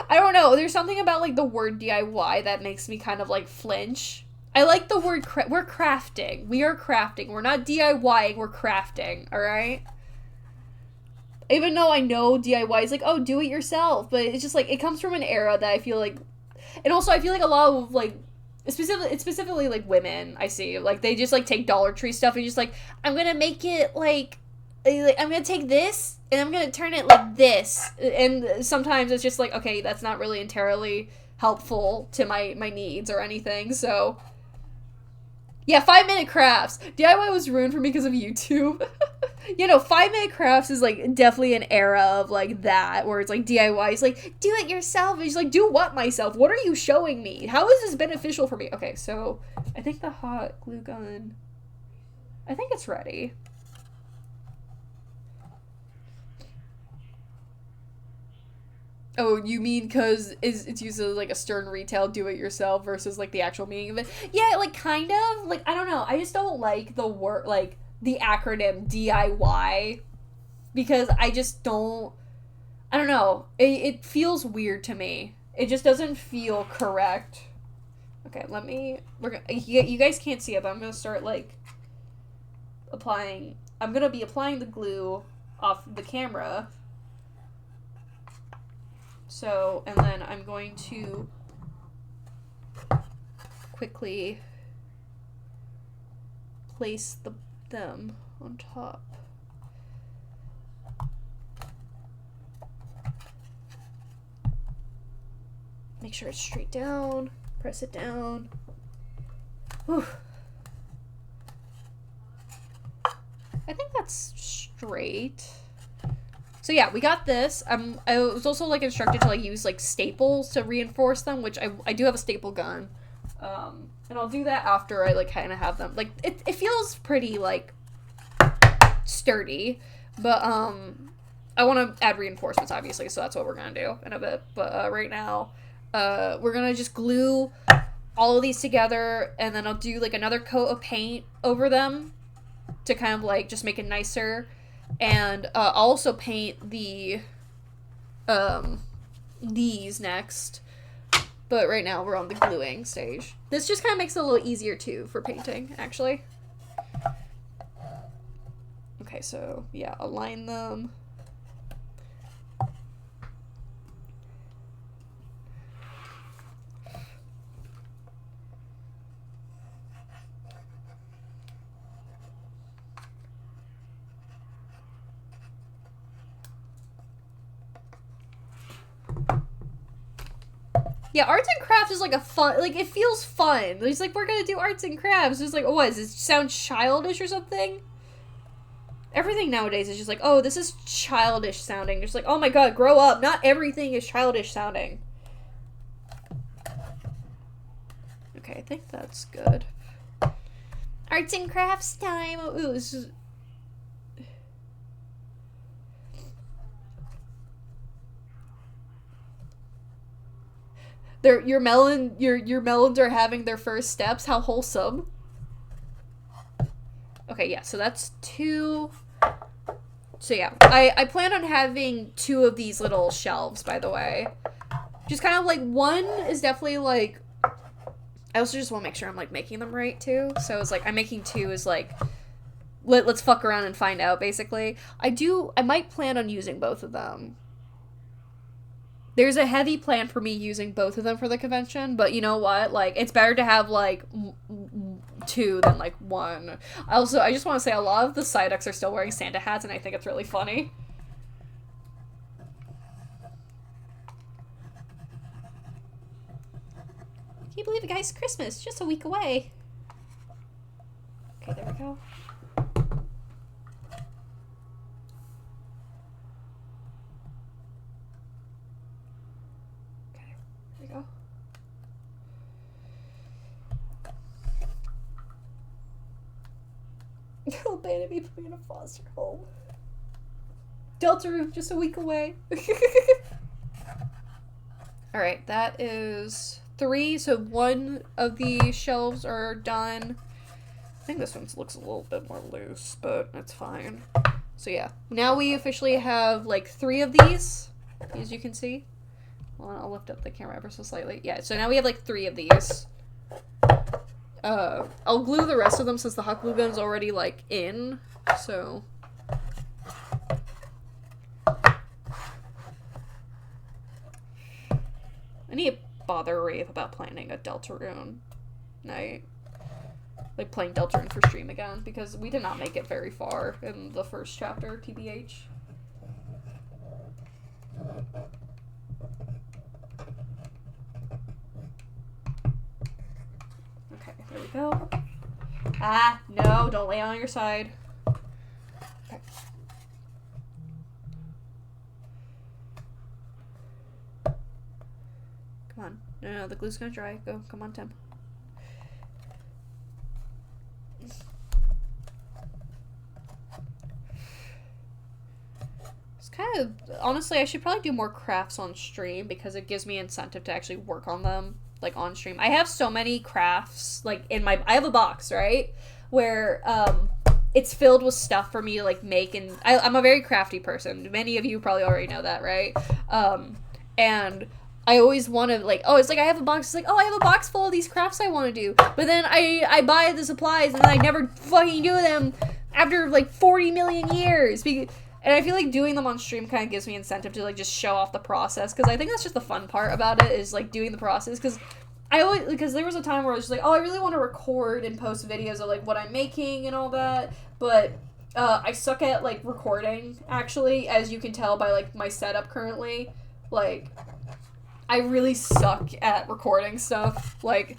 I don't know, there's something about, like, the word DIY that makes me kind of, like, flinch. I like the word we're crafting. We are crafting. We're not DIYing, we're crafting, alright? Even though I know DIY is like, oh, do it yourself, but it's just, like, it comes from an era that I feel like, and also I feel like a lot of, like, specifically, like, women, I see, like, they just, like, take Dollar Tree stuff and just, like, I'm gonna make it, like, I'm gonna take this, and I'm gonna turn it like this, and sometimes it's just, like, okay, that's not really entirely helpful to my needs or anything, so. Yeah, 5-minute crafts. DIY was ruined for me because of YouTube. 5-minute crafts is, like, definitely an era of, like, that, where it's, like, DIY is, like, do it yourself. It's, like, do what myself? What are you showing me? How is this beneficial for me? Okay, so, I think the hot glue gun, I think it's ready. Oh, you mean because it's used as, like, a stern retail do-it-yourself versus, like, the actual meaning of it? Yeah, like, kind of. Like, I don't know. I just don't like the word, like, the acronym DIY, because I just don't, I don't know. It feels weird to me. It just doesn't feel correct. Okay, you guys can't see it, but I'm going to start, like, I'm going to be applying the glue off the camera. So, and then I'm going to quickly place them on top. Make sure it's straight down. Press it down. Whew. I think that's straight. So yeah, we got this. I was also, like, instructed to, like, use, like, staples to reinforce them, which I do have a staple gun. And I'll do that after I, like, kind of have them. Like, it feels pretty, like, sturdy, but I want to add reinforcements, obviously, so that's what we're gonna do in a bit. But right now, we're gonna just glue all of these together, and then I'll do, like, another coat of paint over them to kind of, like, just make it nicer. And I'll also paint these next. But right now we're on the gluing stage. This just kind of makes it a little easier too for painting, actually. Okay, so yeah, align them. Yeah, arts and crafts is like a fun, like, it feels fun. It's like, we're gonna do arts and crafts. It's like, oh, what, does it sound childish or something? Everything nowadays is just like, oh, this is childish sounding. Just like, oh my god, grow up. Not everything is childish sounding. Okay, I think that's good. Arts and crafts time. Ooh, this is... Your melons are having their first steps. How wholesome. Okay, yeah, so that's 2. So yeah, I plan on having 2 of these little shelves, by the way. Just kind of like, one is definitely like, I also just want to make sure I'm like making them right too. So it's like, I'm making 2 is like, let's fuck around and find out, basically. I might plan on using both of them. There's a heavy plan for me using both of them for the convention, but you know what? Like, it's better to have, like, 2 than, like, 1. Also, I just want to say a lot of the Psyducks are still wearing Santa hats, and I think it's really funny. Can you believe it, guys? Christmas, just a week away. Okay, there we go. Go. They'll abandon me, put me in a foster home. Deltarune, just a week away. Alright, that is 3, so 1 of the shelves are done. I think this one looks a little bit more loose, but it's fine. So yeah, now we officially have like 3 of these, as you can see. Well, I'll lift up the camera ever so slightly. Yeah, so now we have like 3 of these. I'll glue the rest of them since the hot glue gun's already like in, so. I need to bother Rafe about planning a Deltarune night. Like playing Deltarune for stream again, because we did not make it very far in the first chapter, TBH. Okay, there we go. Ah, no, don't lay on your side. Okay. Come on. No, the glue's gonna dry. Go, come on, Tim. It's kind of, honestly, I should probably do more crafts on stream because it gives me incentive to actually work on them, like, on stream. I have so many crafts, like, I have a box, right, where, it's filled with stuff for me to, like, make, and I'm a very crafty person. Many of you probably already know that, right? And I always want to, like, oh, it's like I have a box, it's like, oh, I have a box full of these crafts I want to do, but then I buy the supplies, and then I never fucking do them after, like, 40 million years, and I feel like doing them on stream kind of gives me incentive to, like, just show off the process, because I think that's just the fun part about it, is, like, doing the process, because there was a time where I was just like, oh, I really want to record and post videos of, like, what I'm making and all that, but I suck at, like, recording, actually, as you can tell by, like, my setup currently. Like, I really suck at recording stuff. Like,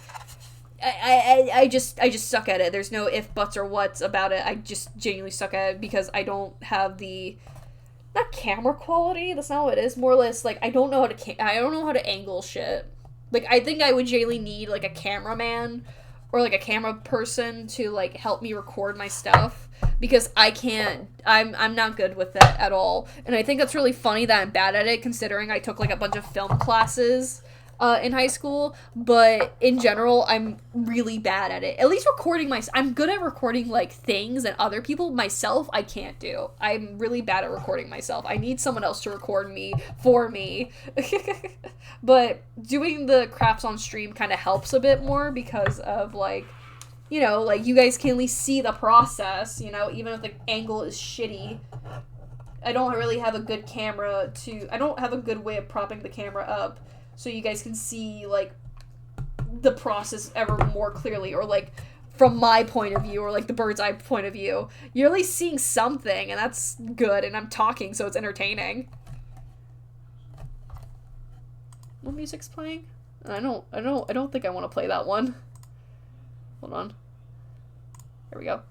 I just suck at it. There's no if, buts, or whats about it. I just genuinely suck at it because I don't have the, not camera quality, that's not what it is, more or less, like, I don't know how to angle shit. Like, I think I would genuinely need, like, a cameraman or, like, a camera person to, like, help me record my stuff, because I'm not good with that at all, and I think that's really funny that I'm bad at it, considering I took, like, a bunch of film classes in high school, but in general, I'm really bad at it. At least recording I'm good at recording, like, things, and other people. Myself, I can't do. I'm really bad at recording myself. I need someone else to record me for me. But doing the crafts on stream kind of helps a bit more because of, like, you know, like, you guys can at least see the process, you know, even if the angle is shitty. I don't really have a good I don't have a good way of propping the camera up so you guys can see, like, the process ever more clearly, or, like, from my point of view, or, like, the bird's eye point of view. You're at least seeing something, and that's good, and I'm talking, so it's entertaining. What music's playing? I don't think I want to play that one. Hold on. There we go.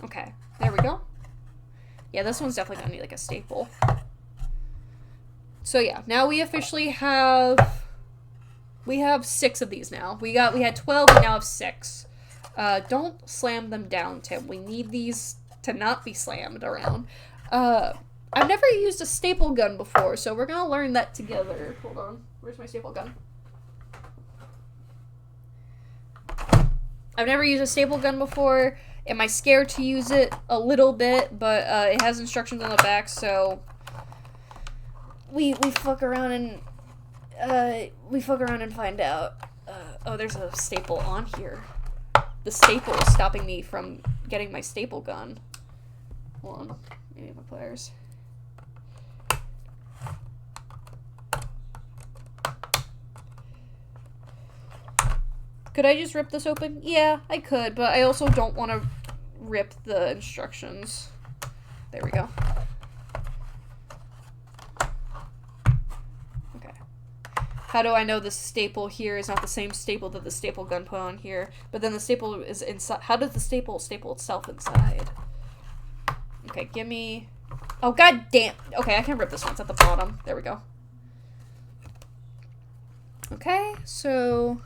Okay, there we go. Yeah, this one's definitely gonna need like a staple. So yeah, now we officially have 6 of these now. We had 12, we now have 6. Don't slam them down, Tim. We need these to not be slammed around. I've never used a staple gun before, so we're gonna learn that together. Hold on, where's my staple gun? I've never used a staple gun before. Am I scared to use it? A little bit, but it has instructions on the back, so we fuck around and find out. Oh, there's a staple on here. The staple is stopping me from getting my staple gun. Hold on, maybe my pliers. Could I just rip this open? Yeah, I could, but I also don't want to rip the instructions. There we go. Okay. How do I know the staple here is not the same staple that the staple gun put on here? But then the staple is inside. How does the staple itself inside? Okay, give me... Oh, god damn. Okay, I can rip this one. It's at the bottom. There we go. Okay, so...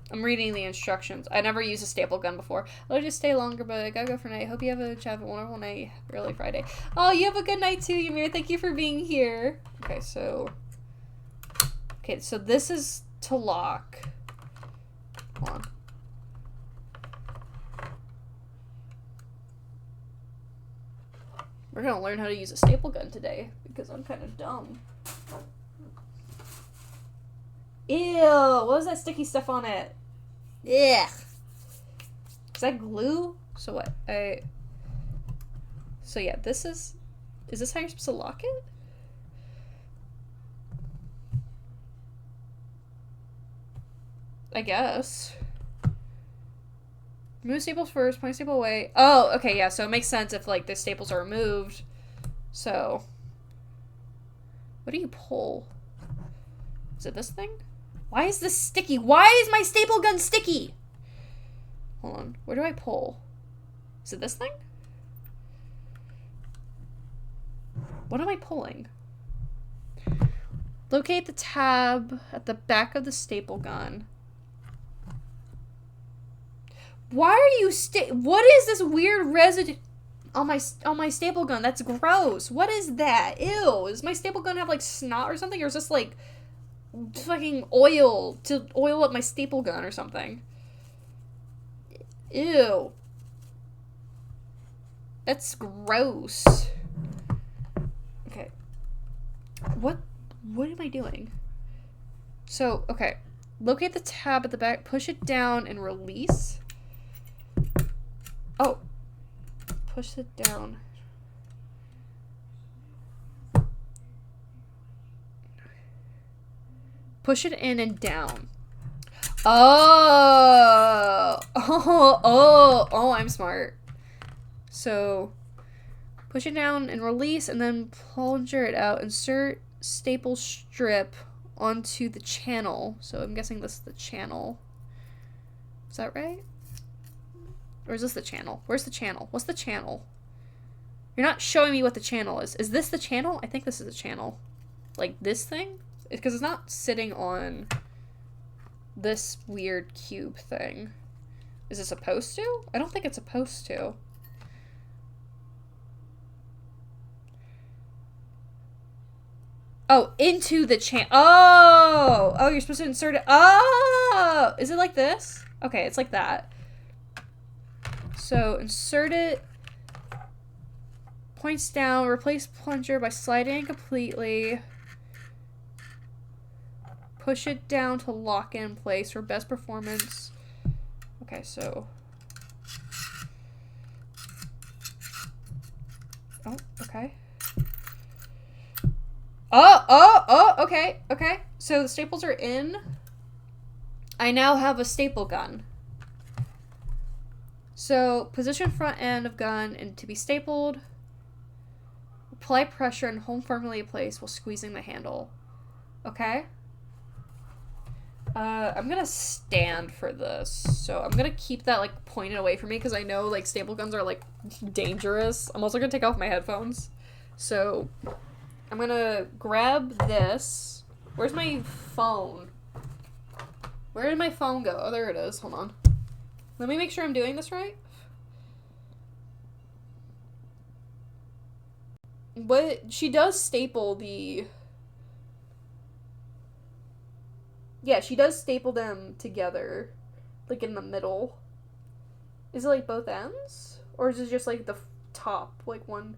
I'm reading the instructions. I never used a staple gun before. I'll just stay longer, but I gotta go for night. Hope you have a wonderful night. Early Friday. Oh, you have a good night too, Ymir. Thank you for being here. Okay, so this is to lock. Hold on. We're gonna learn how to use a staple gun today because I'm kind of dumb. Ew, what was that sticky stuff on it? Yeah. Is that glue? So what? So yeah, is this how you're supposed to lock it? I guess. Remove staples first, point staple away. Oh, okay, yeah, so it makes sense if, like, the staples are removed. So. What do you pull? Is it this thing? Why is this sticky? Why is my staple gun sticky? Hold on. Where do I pull? Is it this thing? What am I pulling? Locate the tab at the back of the staple gun. Why are you what is this weird residue on my staple gun? That's gross. What is that? Ew. Does my staple gun have like snot or something? Or is this like fucking oil to oil up my staple gun or something? Ew. That's gross. Okay. What am I doing? So, okay. Locate the tab at the back, push it down, and release. Oh. Push it down. Push it in and down. Oh, I'm smart. So, push it down and release, and then plunger it out. Insert staple strip onto the channel. So I'm guessing this is the channel. Is that right? Or is this the channel? Where's the channel? What's the channel? You're not showing me what the channel is. Is this the channel? I think this is the channel. Like this thing? Because it's not sitting on this weird cube thing. Is it supposed to? I don't think it's supposed to. Oh, into the channel. Oh, you're supposed to insert it. Oh, is it like this? Okay, it's like that. So insert it. Points down. Replace plunger by sliding completely. Push it down to lock in place for best performance. Okay, so. Oh, okay. Oh, okay, okay. So the staples are in. I now have a staple gun. So, position front end of gun and to be stapled. Apply pressure and hold firmly in place while squeezing the handle. Okay. I'm gonna stand for this. So I'm gonna keep that, like, pointed away from me because I know, like, staple guns are, like, dangerous. I'm also gonna take off my headphones. So I'm gonna grab this. Where's my phone? Where did my phone go? Oh, there it is. Hold on. Let me make sure I'm doing this right. But she does staple the... Yeah, she does staple them together. Like, in the middle. Is it, like, both ends? Or is it just, like, the top? Like, one...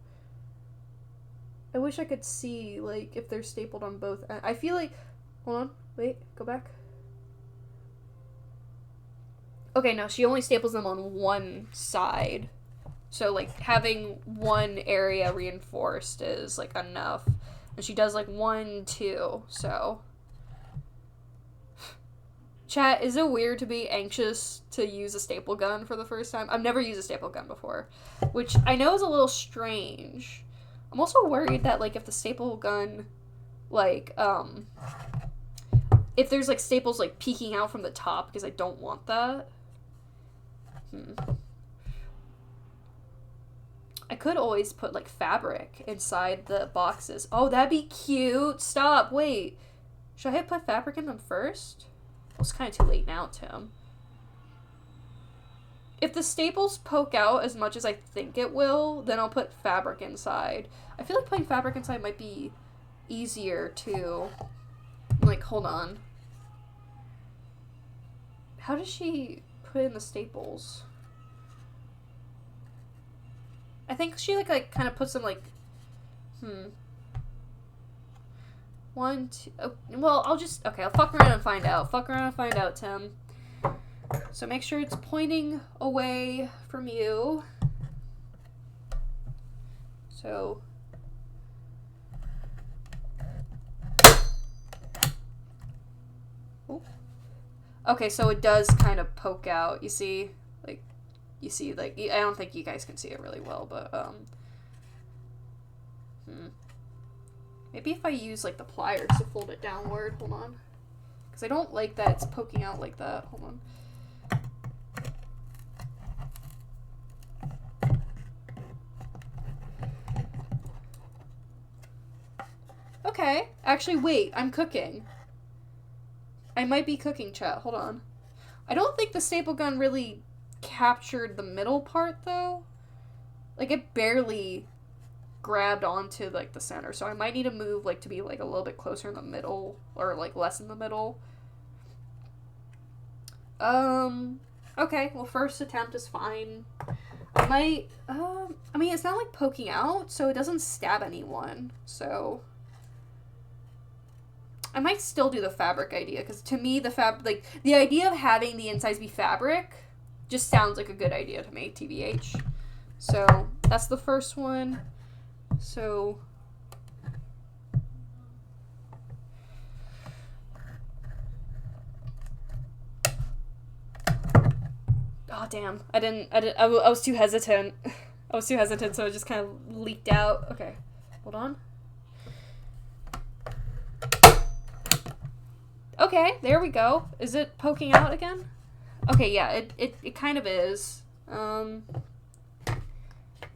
I wish I could see, like, if they're stapled on both ends. I feel like... Hold on. Wait. Go back. Okay, no. She only staples them on one side. So, like, having one area reinforced is, like, enough. And she does, like, 1, 2. So... Chat, is it weird to be anxious to use a staple gun for the first time? I've never used a staple gun before, which I know is a little strange. I'm also worried that, like, if the staple gun, like, if there's, like, staples, like, peeking out from the top, because I don't want that. I could always put, like, fabric inside the boxes. Oh, that'd be cute. Stop. Wait. Should I put fabric in them first? Well, it's kind of too late now, Tim. If the staples poke out as much as I think it will, then I'll put fabric inside. I feel like putting fabric inside might be easier to... Like, hold on. How does she put in the staples? I think she, like kind of puts them, like... 1, 2... Oh, well, I'll just... Okay, I'll fuck around and find out. Fuck around and find out, Tim. So make sure it's pointing away from you. So... Oh. Okay, so it does kind of poke out. You see? Like, you see, like... I don't think you guys can see it really well, but, Maybe if I use, like, the pliers to fold it downward. Hold on. Because I don't like that it's poking out like that. Hold on. Okay. Actually, wait. I'm cooking. I might be cooking, chat. Hold on. I don't think the staple gun really captured the middle part, though. Like, it barely... grabbed onto, like, the center, so I might need to move, like, to be, like, a little bit closer in the middle, or, like, less in the middle. Okay, well, first attempt is fine. I might, I mean, it's not, like, poking out, so it doesn't stab anyone, so... I might still do the fabric idea, because to me, the idea of having the insides be fabric just sounds like a good idea to me, TBH. So, that's the first one. So, oh damn, I was too hesitant. I was too hesitant, so it just kind of leaked out. Okay, hold on. Okay, there we go. Is it poking out again? Okay, yeah, it kind of is.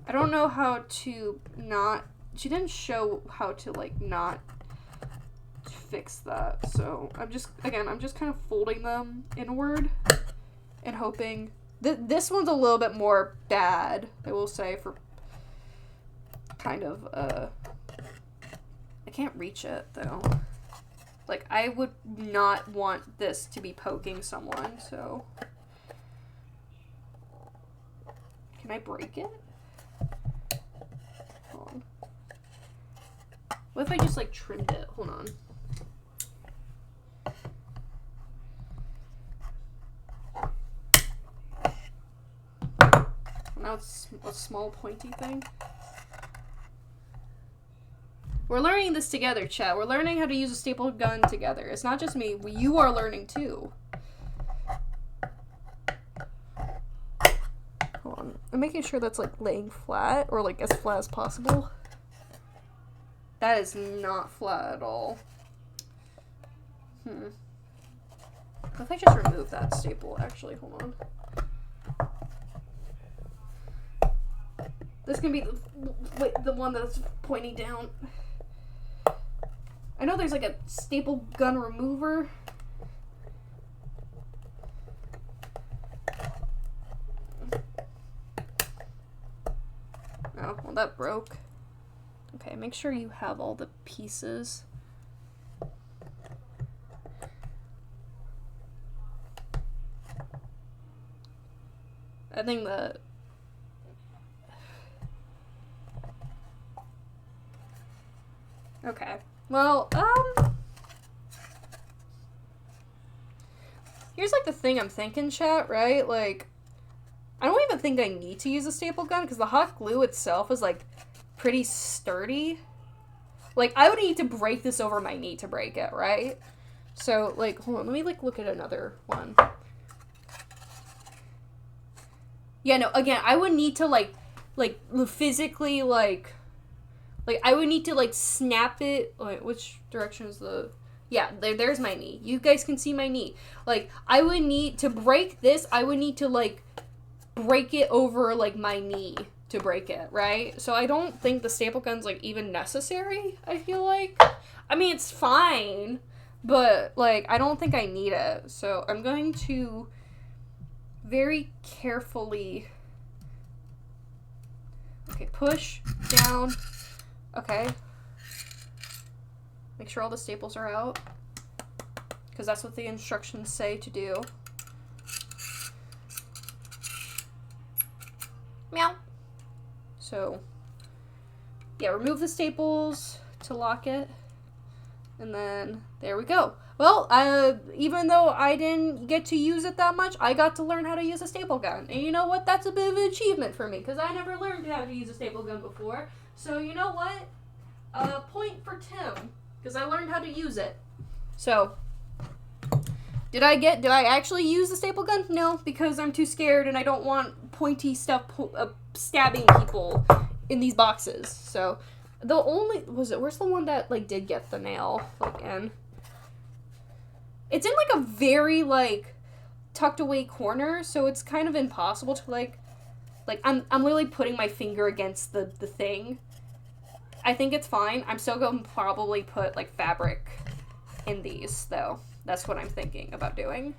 I don't know how to not... She didn't show how to, like, not fix that. So, I'm just kind of folding them inward and hoping... This one's a little bit more bad, I will say, for kind of, I can't reach it, though. Like, I would not want this to be poking someone, so... Can I break it? What if I just, like, trimmed it? Hold on. Now it's a small pointy thing. We're learning this together, chat. We're learning how to use a staple gun together. It's not just me. You are learning too. Hold on. I'm making sure that's like laying flat or like as flat as possible. That is not flat at all. What if I just remove that staple? Actually, hold on. This can be the one that's pointing down. I know there's like a staple gun remover. Oh, well that broke. Okay, make sure you have all the pieces. I think that... Okay. Well, here's like the thing I'm thinking, chat, right? Like, I don't even think I need to use a staple gun because the hot glue itself is like pretty sturdy. Like, I would need to break this over my knee to break it, right? So, like, hold on, let me like look at another one. Yeah, no, again, I would need to like physically I would need to like snap it. Wait, which direction is the... Yeah, there's my knee. You guys can see my knee. Like, I would need to break this. I would need to like break it over like my knee to break it, right? So I don't think the staple gun's like even necessary, I feel like. I mean, it's fine, but like I don't think I need it. So I'm going to very carefully... Okay, push down. Okay. Make sure all the staples are out, because that's what the instructions say to do. Meow. So, yeah, remove the staples to lock it, and then there we go. Well, even though I didn't get to use it that much, I got to learn how to use a staple gun. And you know what? That's a bit of an achievement for me, because I never learned how to use a staple gun before. So, you know what? Point for Tim, because I learned how to use it. So, did I actually use the staple gun? No, because I'm too scared and I don't want pointy stuff stabbing people in these boxes. So, where's the one that, like, did get the nail, like, in? It's in, like, a very, like, tucked away corner, so it's kind of impossible to, like, I'm literally putting my finger against the thing. I think it's fine. I'm still going to probably put, like, fabric in these, though. That's what I'm thinking about doing.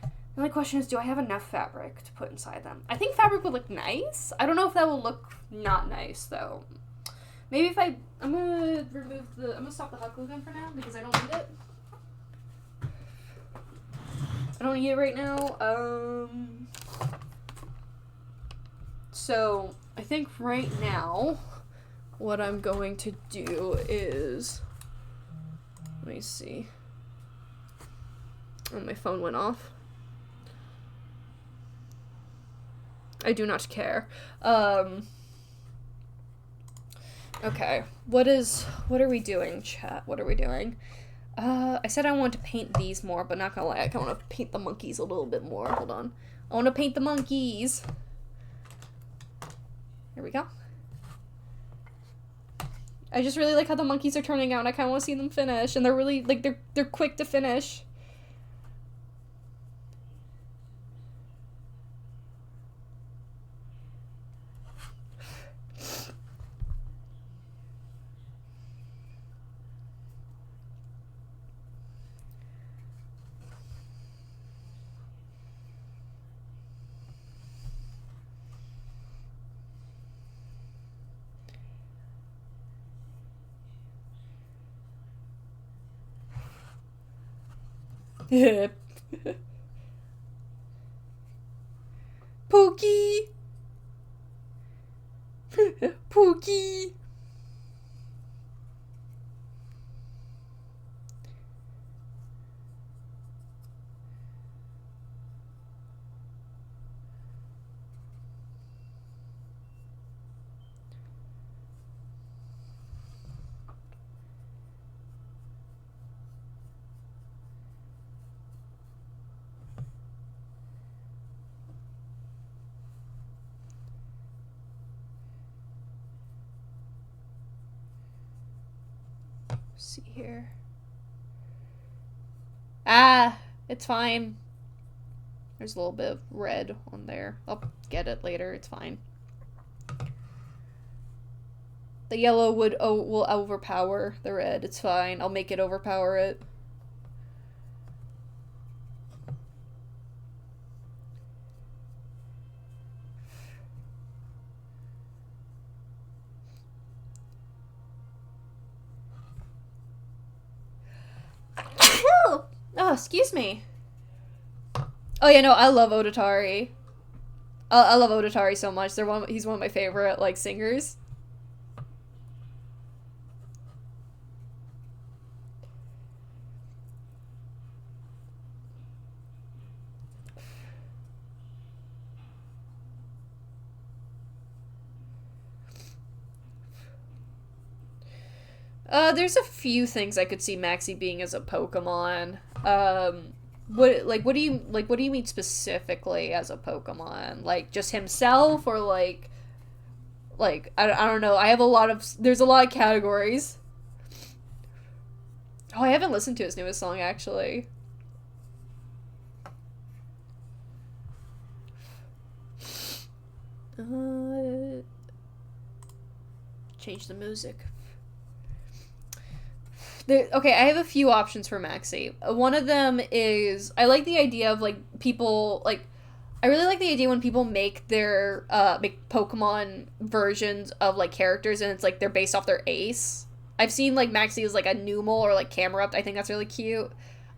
The only question is, do I have enough fabric to put inside them? I think fabric would look nice. I don't know if that will look not nice, though. Maybe if I'm going to stop the hot glue gun for now, because I don't need it. I don't need it right now. So, I think right now, what I'm going to do is... Let me see. Oh, my phone went off. I do not care. Okay. What are we doing, chat? What are we doing? I said I want to paint these more, but not gonna lie, I kind of want to paint the monkeys a little bit more. Hold on. I want to paint the monkeys. Here we go. I just really like how the monkeys are turning out. I kind of want to see them finish, and they're really, like, they're quick to finish. Pookie! Pookie! Let's see here. Ah, it's fine. There's a little bit of red on there. I'll get it later. It's fine. The yellow will overpower the red. It's fine. I'll make it overpower it. Oh, excuse me. Oh yeah, no, I love Otatari. I love Otatari so much. He's one of my favorite like singers. There's a few things I could see Maxie being as a Pokemon. What do you mean specifically as a Pokemon? Like just himself or I don't know. There's a lot of categories. Oh, I haven't listened to his newest song actually. Change the music. Okay, I have a few options for Maxie. One of them is I like the idea of like people like I really like the idea when people make their make Pokemon versions of like characters and it's like they're based off their ace. I've seen like Maxie as like a Numel or like Camerupt. I think that's really cute.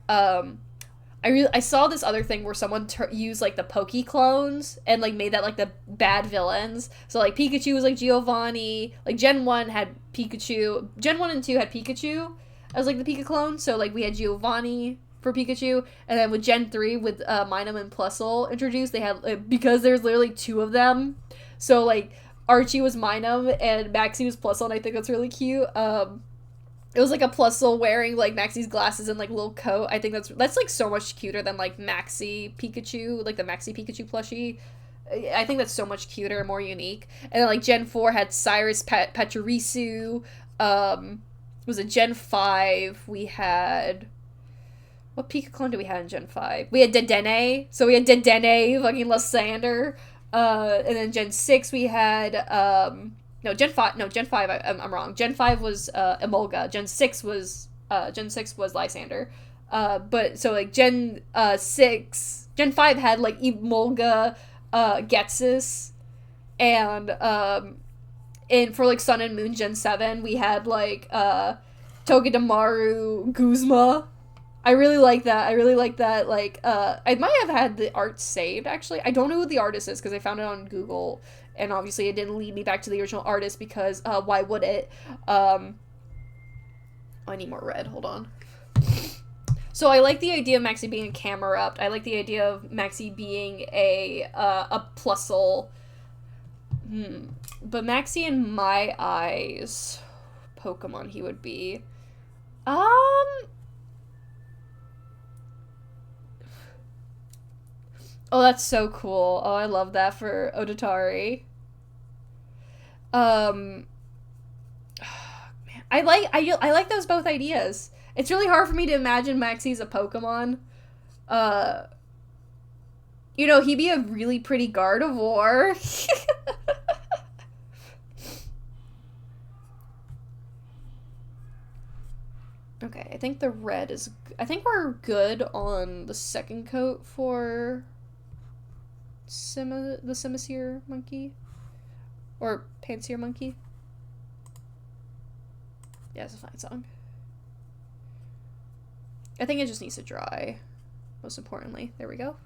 I saw this other thing where someone used like the Poke clones and like made that like the bad villains. So like Pikachu was like Giovanni. Like Gen 1 had Pikachu. Gen 1 and 2 had Pikachu as like the Pika clone. So like we had Giovanni for Pikachu, and then with Gen 3 with Minun and Plusle introduced, they had because there's literally two of them. So like Archie was Minun and Maxie was Plusle, and I think that's really cute. It was like a Plusle wearing like Maxie's glasses and like little coat. I think that's like so much cuter than like Maxie Pikachu, like the Maxie Pikachu plushie. I think that's so much cuter and more unique. And then like Gen 4 had Cyrus Pachirisu. Was it Gen 5? We had what Pika clone did we have in Gen 5? We had Dedenne. So we had Dedenne, fucking Lysander. And then Gen 6 we had Gen 5 I'm wrong. Gen 5 was Emolga. Gen 6 was Lysander. But so like Gen 5 had like Emolga, Ghetsis, and for like Sun and Moon Gen 7 we had like Togedemaru, Guzma. I really like that. Like, I might have had the art saved, actually. I don't know who the artist is, because I found it on Google, and obviously it didn't lead me back to the original artist, because, why would it? I need more red, hold on. So I like the idea of Maxie being a Camerupt. I like the idea of Maxie being a Plusle. But Maxie, in my eyes, Pokemon he would be. Oh, that's so cool. Oh, I love that for Otatari. Man, I like those both ideas. It's really hard for me to imagine Maxie's a Pokemon. He'd be a really pretty Gardevoir. Okay, I think the red is... I think we're good on the second coat for... the Simisear monkey? Or Pansear monkey? Yeah, it's a fine song. I think it just needs to dry. Most importantly. There we go.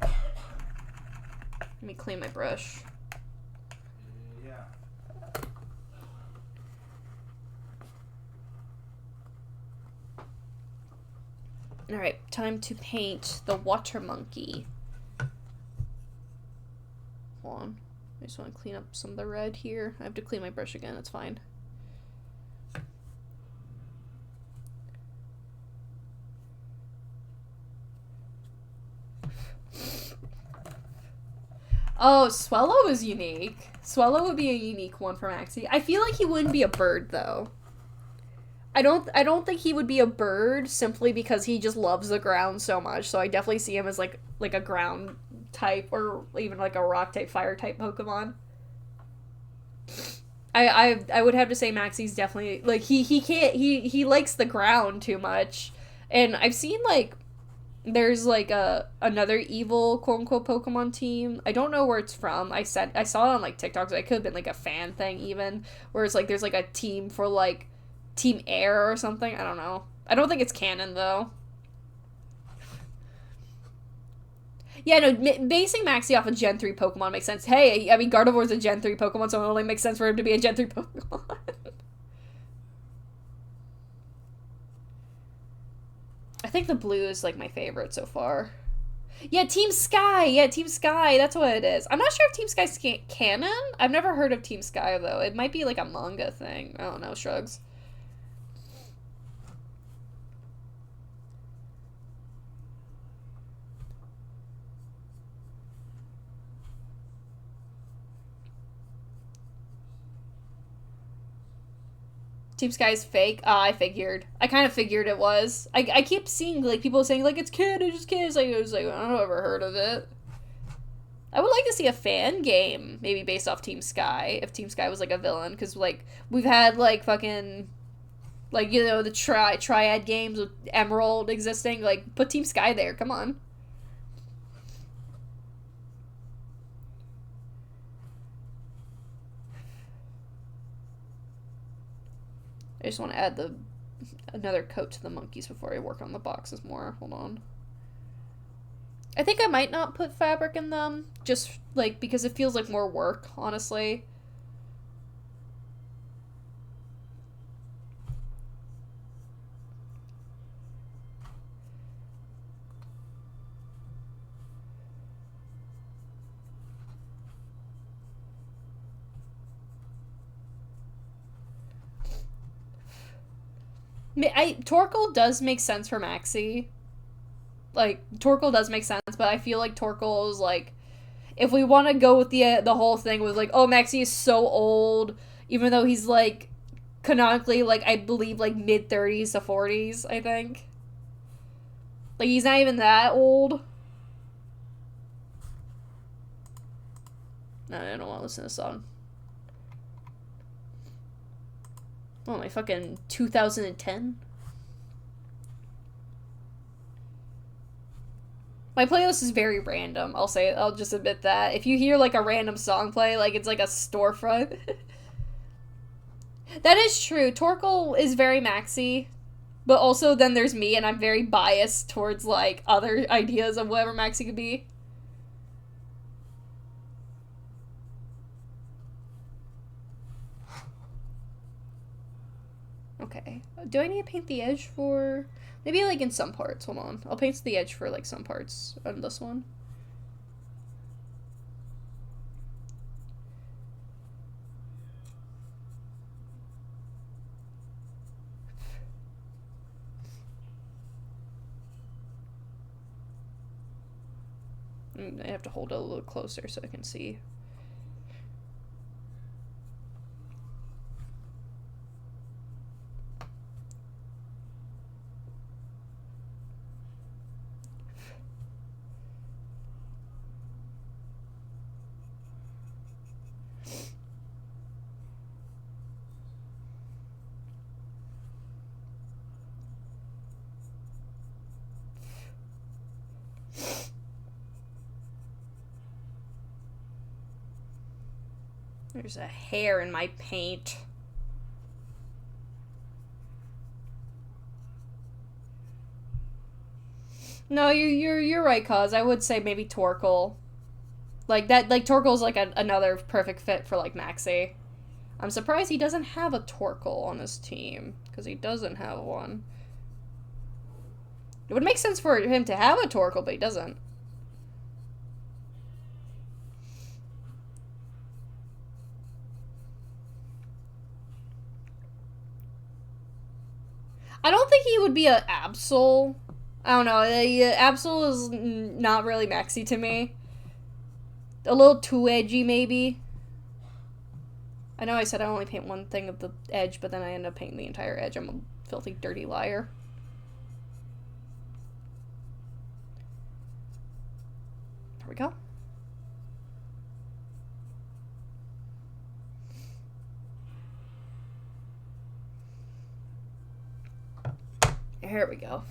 Let me clean my brush. Alright, time to paint the water monkey. Hold on. I just want to clean up some of the red here. I have to clean my brush again, it's fine. Oh, Swellow is unique. Swallow would be a unique one for Maxie. I feel like he wouldn't be a bird though. I don't think he would be a bird simply because he just loves the ground so much. So I definitely see him as like a ground type or even like a rock type, fire type Pokemon. I would have to say Maxie's definitely like he likes the ground too much. And I've seen like there's like another evil quote unquote Pokemon team. I don't know where it's from. I saw it on like TikTok, so it could have been like a fan thing even, where it's like there's like a team for like Team Air or something. I don't know. I don't think it's canon though. Yeah, no, basing Maxie off a Gen 3 Pokemon makes sense. Hey, I mean, Gardevoir's a Gen 3 Pokemon, so it only makes sense for him to be a Gen 3 Pokemon. I think the blue is, like, my favorite so far. Yeah, Team Sky! Yeah, Team Sky, that's what it is. I'm not sure if Team Sky's canon. I've never heard of Team Sky, though. It might be, like, a manga thing. I don't know, shrugs. Team Sky's fake. I figured. I kind of figured it was. I keep seeing like people saying like it's kid, it's just kids. Like I was like I don't ever heard of it. I would like to see a fan game maybe based off Team Sky if Team Sky was like a villain because like we've had like fucking like you know the triad games with Emerald existing. Like put Team Sky there. Come on. I just want to add another coat to the monkeys before I work on the boxes more. Hold on. I think I might not put fabric in them, just, like, because it feels like more work, honestly. Torkoal does make sense for Maxie. Like, Torkoal does make sense, but I feel like Torkoal is, like, if we want to go with the whole thing with, like, oh, Maxie is so old, even though he's, like, canonically, like, I believe, like, mid-30s to 40s, I think. Like, he's not even that old. No, I don't want to listen to this song. Oh, my fucking 2010? My playlist is very random, I'll just admit that. If you hear, like, a random song play, like, it's like a storefront. That is true. Torkoal is very Maxie, but also then there's me, and I'm very biased towards, like, other ideas of whatever Maxie could be. Okay. Do I need to paint the edge for... Maybe, like, in some parts. Hold on. I'll paint the edge for, like, some parts on this one. I have to hold it a little closer so I can see. There's a hair in my paint. No, you're right, cause I would say maybe Torkoal. Like that, like Torkoal's like another perfect fit for like Maxie. I'm surprised he doesn't have a Torkoal on his team because he doesn't have one. It would make sense for him to have a Torkoal, but he doesn't. I don't think he would be a Absol. I don't know. Absol is not really Maxie to me. A little too edgy, maybe. I know I said I only paint one thing of the edge, but then I end up painting the entire edge. I'm a filthy, dirty liar. There we go. Here we go.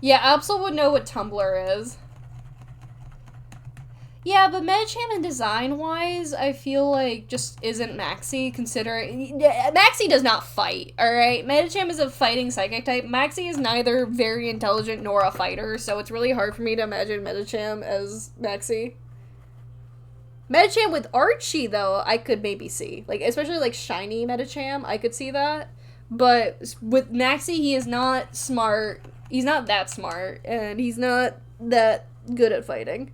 Yeah, Absol would know what Tumblr is. Yeah, but Medicham and design-wise, I feel like just isn't Maxie, considering... Maxie does not fight, alright? Medicham is a fighting psychic type. Maxie is neither very intelligent nor a fighter, so it's really hard for me to imagine Medicham as Maxie. Medicham with Archie, though, I could maybe see. Like, especially, like, shiny Medicham, I could see that. But with Maxie, he is not smart. He's not that smart, and he's not that good at fighting.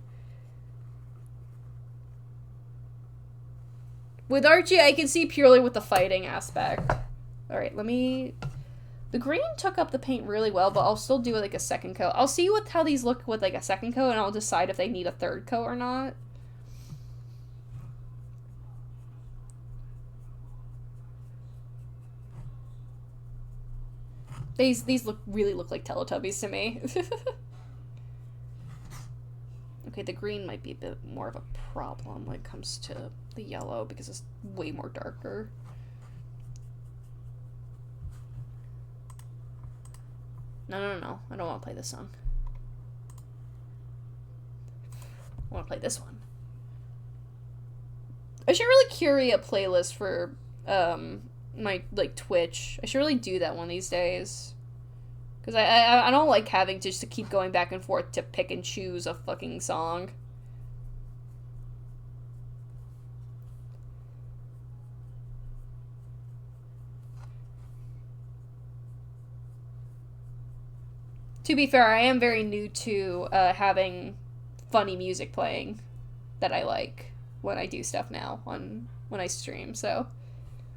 With Archie, I can see purely with the fighting aspect. Alright, let me... The green took up the paint really well, but I'll still do, like, a second coat. I'll see how these look with, like, a second coat, and I'll decide if they need a third coat or not. These really look like Teletubbies to me. Okay, the green might be a bit more of a problem when it comes to the yellow because it's way more darker. No. I don't want to play this song. I want to play this one. I should really curate a playlist for my, like, Twitch. I should really do that one these days. Because I don't like having to just keep going back and forth to pick and choose a fucking song. To be fair, I am very new to having funny music playing that I like when I do stuff now when I stream, so...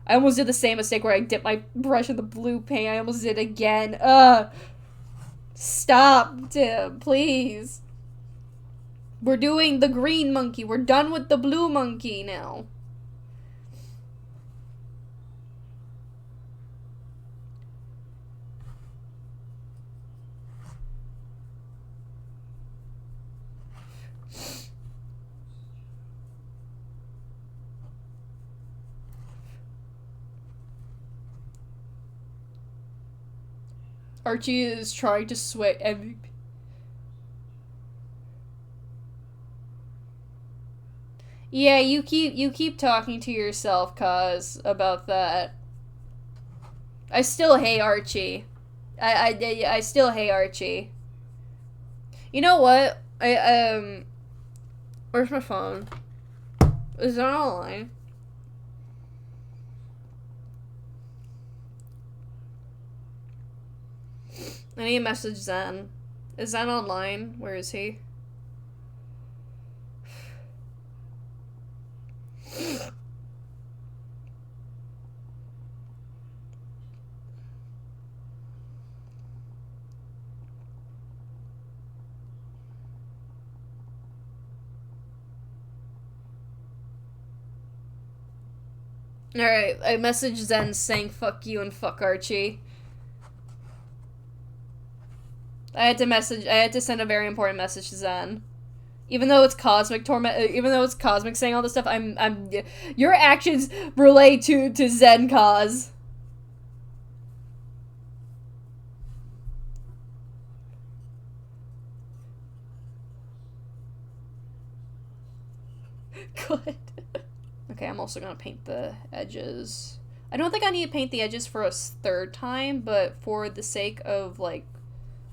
I almost did the same mistake where I dipped my brush in the blue paint. I almost did it again. Stop, Tim, please. We're doing the green monkey. We're done with the blue monkey now. Archie is trying to sway MVP. Yeah, you keep talking to yourself, cause about that. I still hate Archie. I still hate Archie. You know what? Where's my phone? Is it online? I need to message Zen. Is Zen online? Where is he? Alright, I messaged Zen saying fuck you and fuck Archie. I had to send a very important message to Zen. Even though it's Cosmic Torment, even though it's Cosmic saying all this stuff, your actions relate to Zen cause. Good. Okay, I'm also gonna paint the edges. I don't think I need to paint the edges for a third time, but for the sake of, like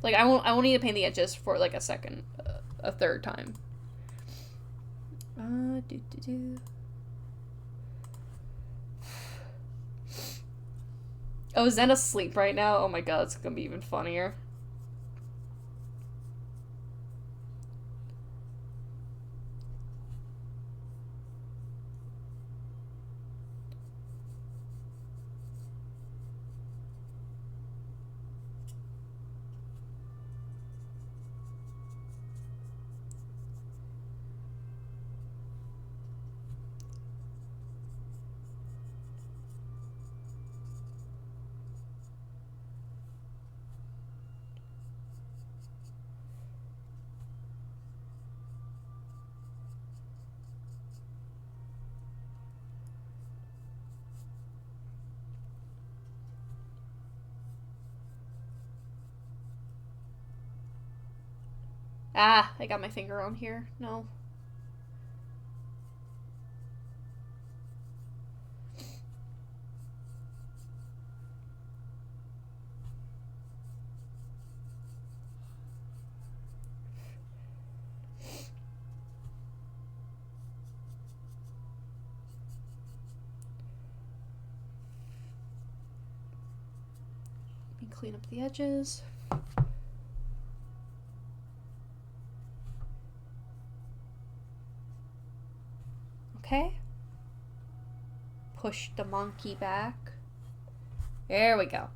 I won't need to paint the edges for, like, a third time. Oh, is Zen asleep right now? Oh my god, it's gonna be even funnier. Ah, I got my finger on here. No. Let me clean up the edges. Okay. Push the monkey back. There we go.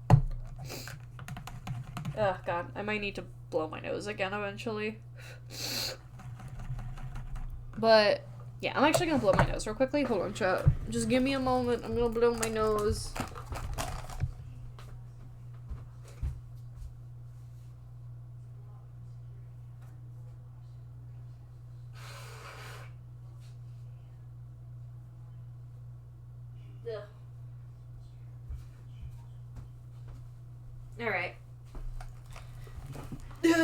Oh god, I might need to blow my nose again eventually. But yeah, I'm actually gonna blow my nose real quickly. Hold on, chat. Just give me a moment. I'm gonna blow my nose. Alright.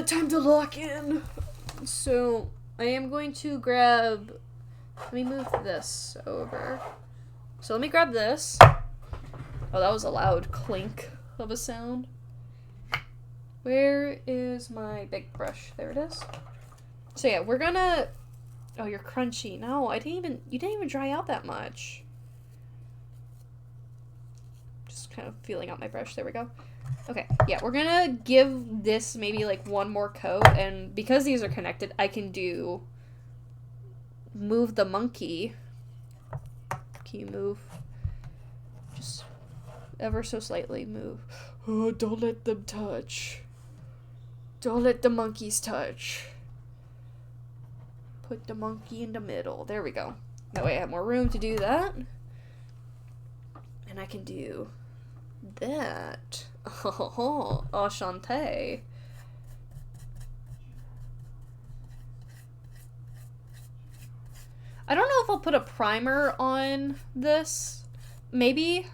Time to lock in. So, I am going to grab... Let me move this over. So let me grab this. Oh, that was a loud clink of a sound. Where is my big brush? There it is. So yeah, we're gonna... Oh, you're crunchy. No, you didn't even dry out that much. Just kind of feeling out my brush. There we go. Okay, yeah, we're gonna give this maybe like one more coat, and because these are connected, I can do move the monkey. Can you move? Just ever so slightly move. Oh, don't let them touch. Don't let the monkeys touch. Put the monkey in the middle. There we go. That way I have more room to do that. And I can do that. Oh, enchanté. I don't know if I'll put a primer on this. Maybe.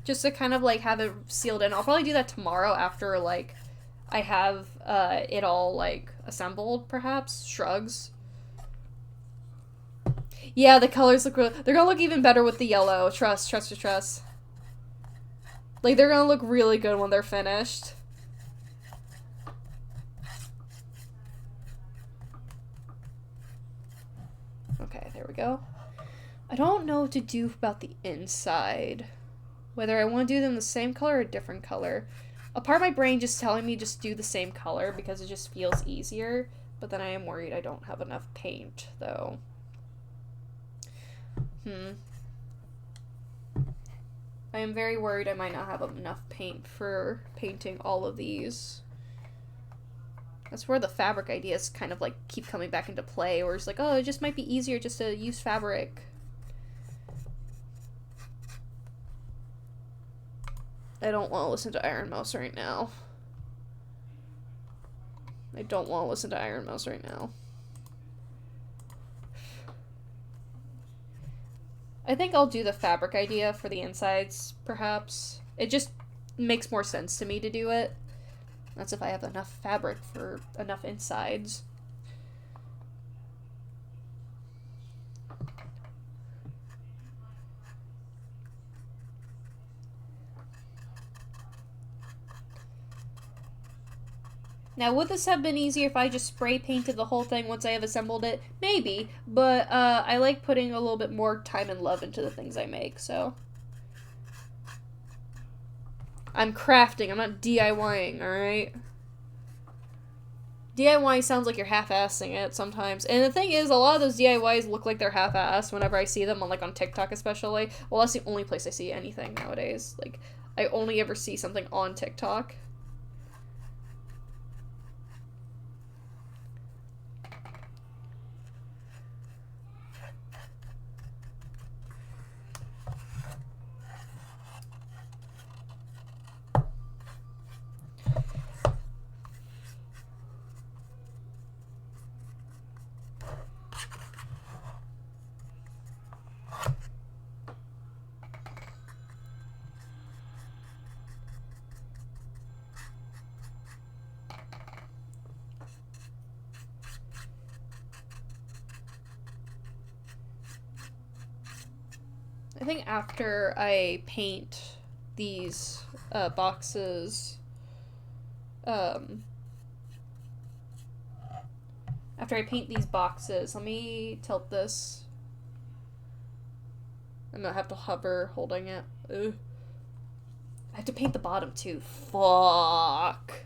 Just to kind of like have it sealed in. I'll probably do that tomorrow after like I have it all like assembled, perhaps. Shrugs. Yeah, the colors look real. They're gonna look even better with the yellow. Trust. Like, they're gonna look really good when they're finished. Okay, there we go. I don't know what to do about the inside. Whether I want to do them the same color or a different color. A part of my brain just telling me just do the same color because it just feels easier. But then I am worried I don't have enough paint, though. I am very worried I might not have enough paint for painting all of these. That's where the fabric ideas kind of like keep coming back into play, or it's like, oh, it just might be easier just to use fabric. I don't want to listen to Iron Mouse right now. I don't want to listen to Iron Mouse right now. I think I'll do the fabric idea for the insides, perhaps. It just makes more sense to me to do it. That's if I have enough fabric for enough insides. Now, would this have been easier if I just spray painted the whole thing once I have assembled it? Maybe, but I like putting a little bit more time and love into the things I make, so. I'm crafting, I'm not DIYing, alright? DIY sounds like you're half-assing it sometimes. And the thing is, a lot of those DIYs look like they're half-assed whenever I see them on, like, on TikTok especially. Well, that's the only place I see anything nowadays. Like, I only ever see something on TikTok. I think after I paint these boxes, after I paint these boxes, let me tilt this. I'm gonna have to hover holding it. Ugh. I have to paint the bottom too. Fuck.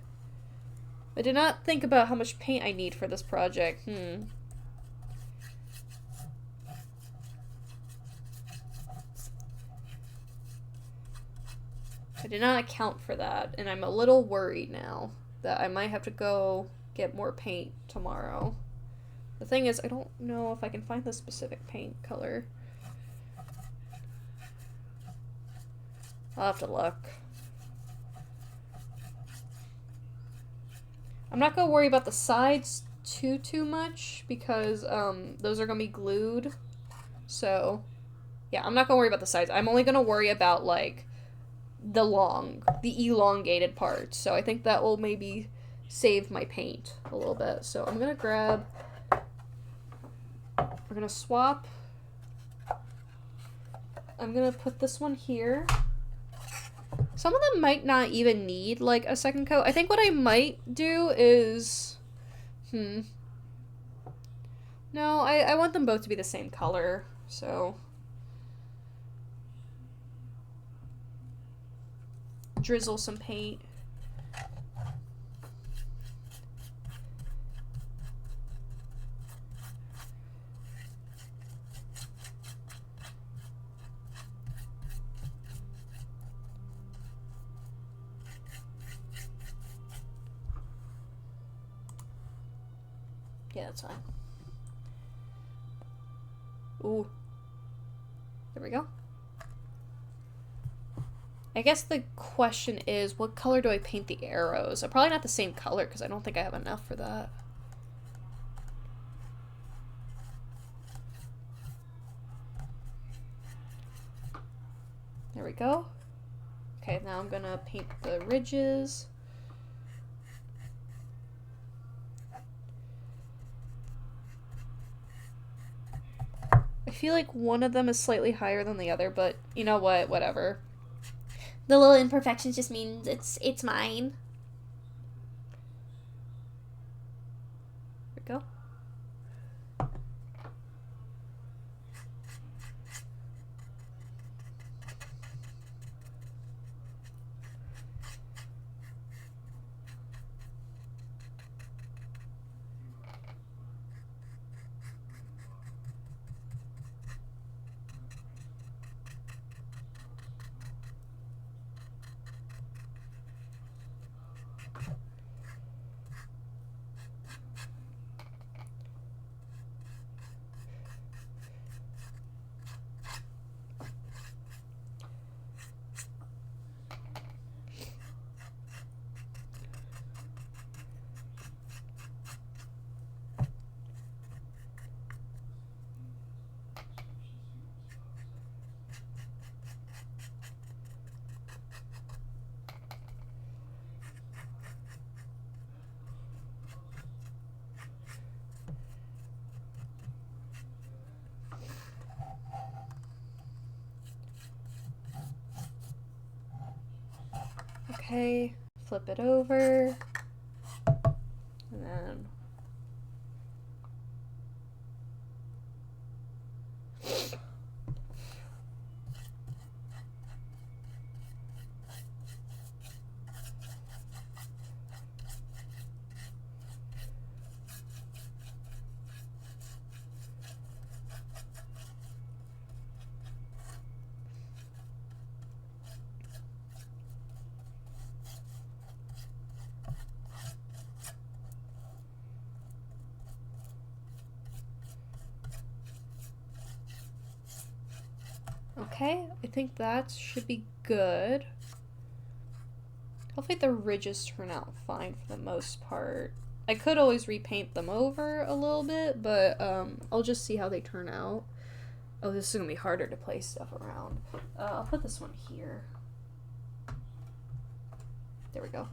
I did not think about how much paint I need for this project. I did not account for that, and I'm a little worried now that I might have to go get more paint tomorrow. The thing is, I don't know if I can find the specific paint color. I'll have to look. I'm not gonna worry about the sides too much because those are gonna be glued. So yeah, I'm not gonna worry about the sides. I'm only gonna worry about like the elongated parts. So I think that will maybe save my paint a little bit. So I'm gonna grab, we're gonna swap. I'm gonna put this one here. Some of them might not even need like a second coat. I think what I might do is, no, I want them both to be the same color, so drizzle some paint. Yeah, that's fine. Ooh. There we go. I guess the question is, what color do I paint the arrows? Probably not the same color, because I don't think I have enough for that. There we go. Okay, now I'm gonna paint the ridges. I feel like one of them is slightly higher than the other, but you know what? Whatever. The little imperfections just means it's mine. There we go. Okay, flip it over, and then okay, I think that should be good. Hopefully the ridges turn out fine for the most part. I could always repaint them over a little bit, but I'll just see how they turn out. Oh, this is gonna be harder to place stuff around. I'll put this one here. There we go.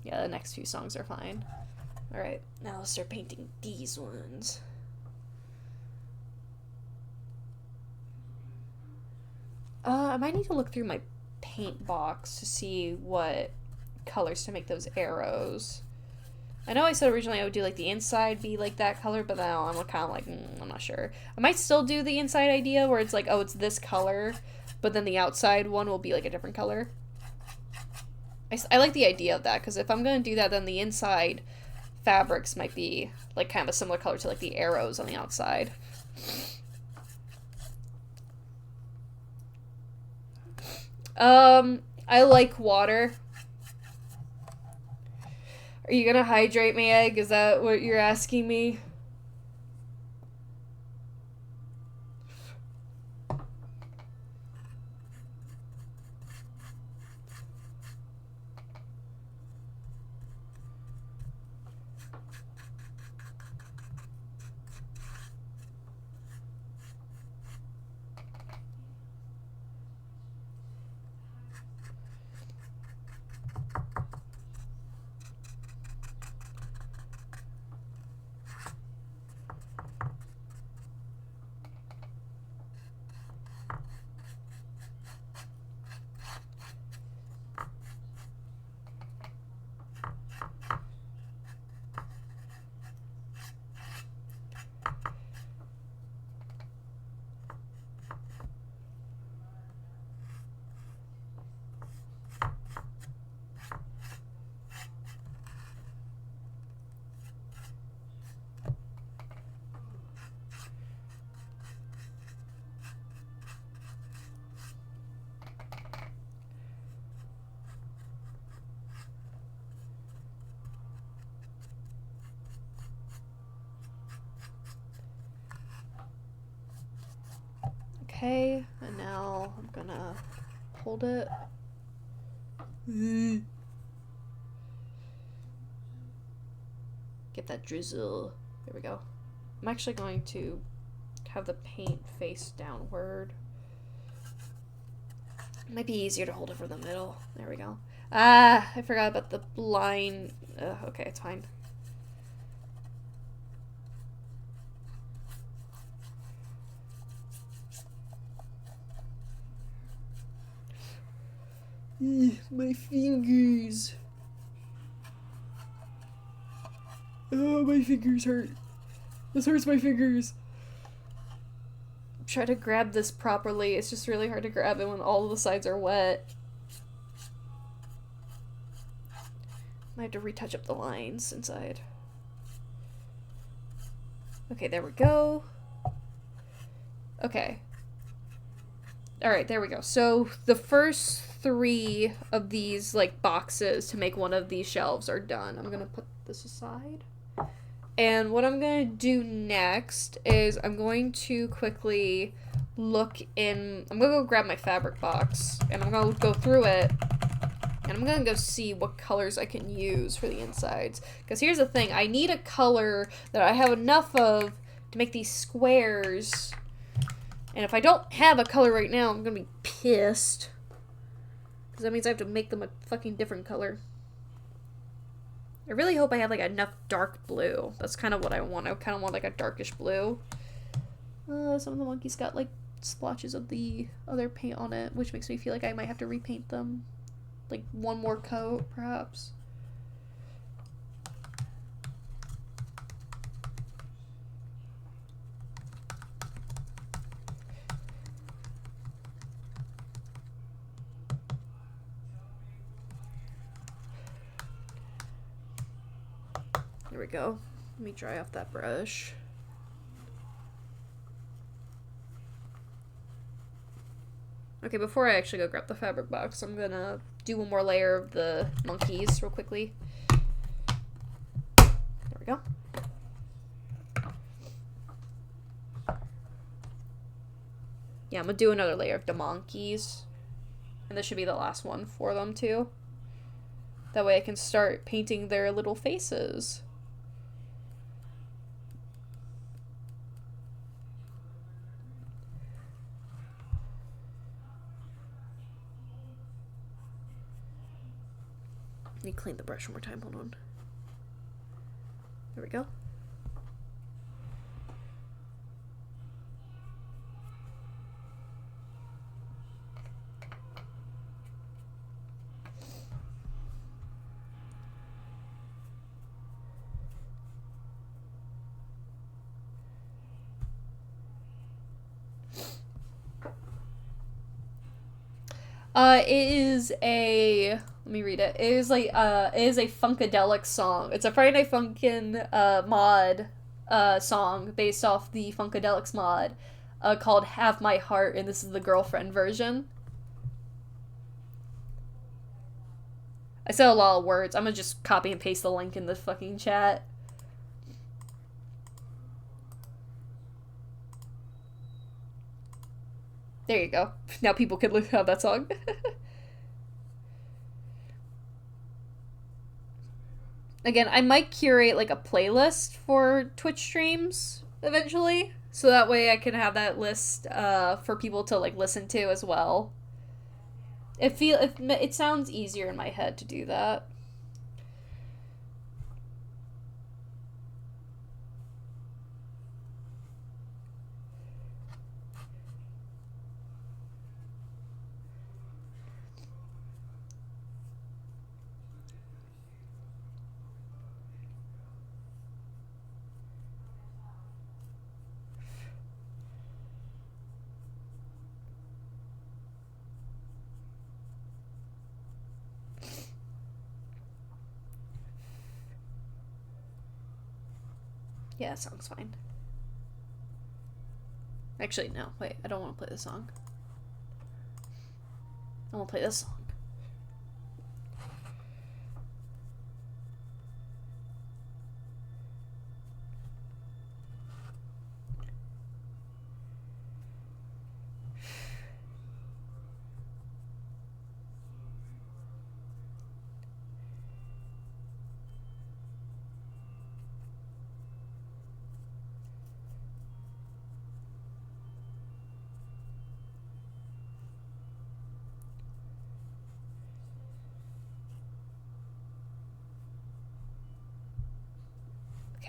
Yeah, the next few songs are fine. Alright, now let's start painting these ones. I might need to look through my paint box to see what colors to make those arrows. I know I said originally I would do like the inside be like that color, but now I'm kind of like, I'm not sure. I might still do the inside idea where it's like, oh, it's this color, but then the outside one will be like a different color. I like the idea of that, because if I'm going to do that, then the inside fabrics might be like kind of a similar color to like the arrows on the outside. I like water. Are you gonna hydrate me, Egg? Is that what you're asking me? Okay, and now I'm gonna hold it. Get that drizzle. There we go. I'm actually going to have the paint face downward. It might be easier to hold it from the middle. There we go. Ah, I forgot about the line. Okay, it's fine. My fingers. Oh, my fingers hurt. This hurts my fingers. Try to grab this properly. It's just really hard to grab it when all the sides are wet. I have to retouch up the lines inside. Okay, there we go. Okay. Alright, there we go. So the first 3 of these like boxes to make one of these shelves are done. I'm gonna put this aside. And what I'm gonna do next is I'm going to quickly look in. I'm gonna go grab my fabric box and I'm gonna go through it. And I'm gonna go see what colors I can use for the insides. Because here's the thing, I need a color that I have enough of to make these squares. And if I don't have a color right now, I'm gonna be pissed. Because that means I have to make them a fucking different color. I really hope I have like enough dark blue. That's kind of what I want. I kind of want like a darkish blue. Some of the monkeys got like splotches of the other paint on it, which makes me feel like I might have to repaint them. Like one more coat, perhaps. There we go. Let me dry off that brush. Okay, before I actually go grab the fabric box, I'm gonna do one more layer of the monkeys real quickly. There we go. Yeah, I'm gonna do another layer of the monkeys. And this should be the last one for them too. That way I can start painting their little faces. Let me clean the brush one more time, hold on. There we go. It is a, let me read it. It is like it is a funkadelic song. It's a Friday Night Funkin' mod song based off the Funkadelics mod called Have My Heart, and this is the girlfriend version. I said a lot of words. I'm gonna just copy and paste the link in the fucking chat. There you go. Now people can look at that song. Again, I might curate like a playlist for Twitch streams eventually, so that way I can have that list for people to like listen to as well. It sounds easier in my head to do that. Yeah, that song's fine. Actually, no. Wait, I don't want to play this song. I want to play this song.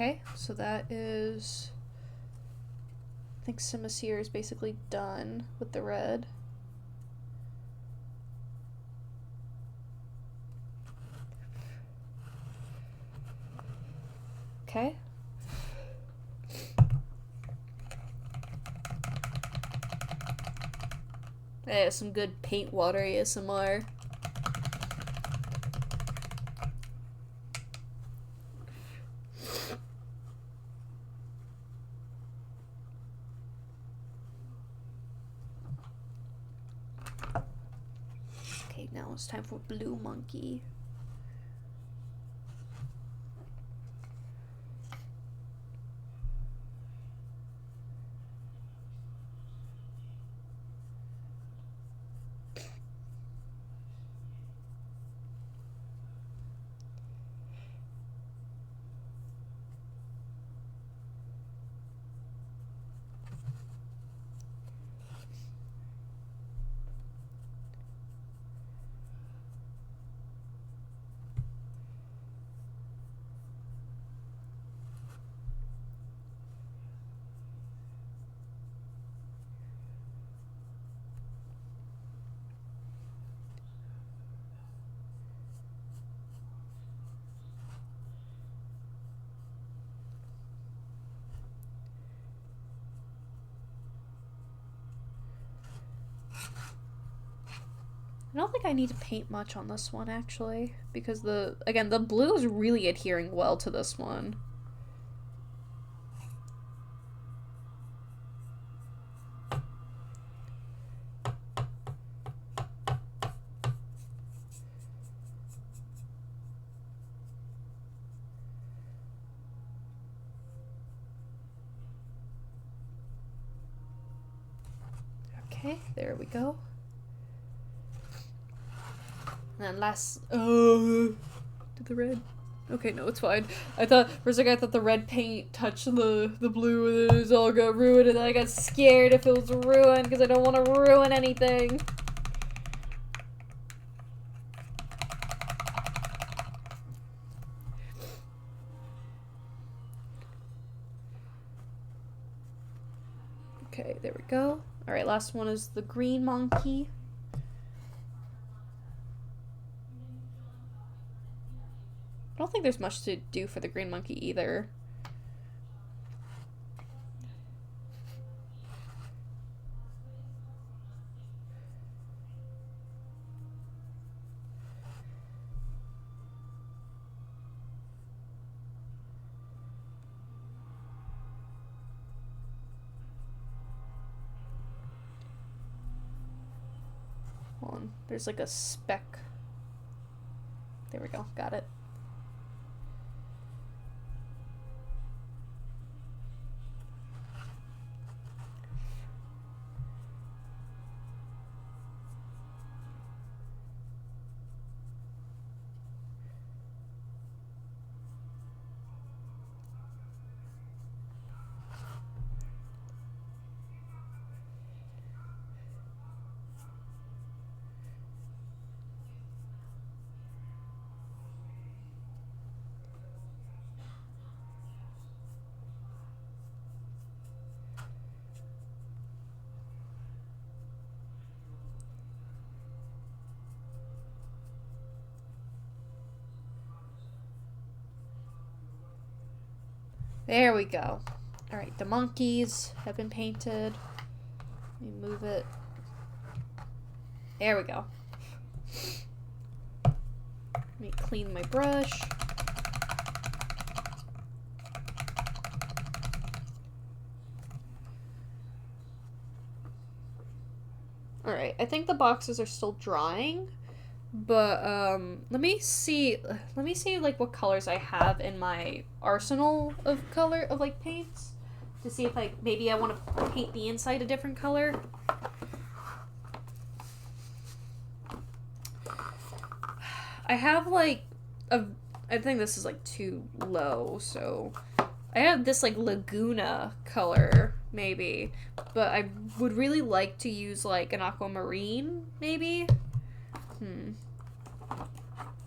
Okay, so that is, I think Simus here is basically done with the red. Okay. Yeah, some good paint water ASMR. Okay, now it's time for Blue Monkey. I don't think I need to paint much on this one, actually, because the blue is really adhering well to this one. Okay, there we go. And then last, did the red? Okay, no, it's fine. I thought, for a second, I thought the red paint touched the blue and it was all got ruined, and then I got scared if it was ruined, because I don't want to ruin anything. Okay, there we go. Alright, last one is the green monkey. I don't think there's much to do for the green monkey either. Hold on. There's like a speck. There we go. Got it. There we go. Alright, the monkeys have been painted. Let me move it. There we go. Let me clean my brush. Alright, I think the boxes are still drying. But let me see like what colors I have in my arsenal of like paints to see if maybe I want to paint the inside a different color. I have like I think this is like too low, so I have this like Laguna color maybe, but I would really like to use like an aquamarine maybe.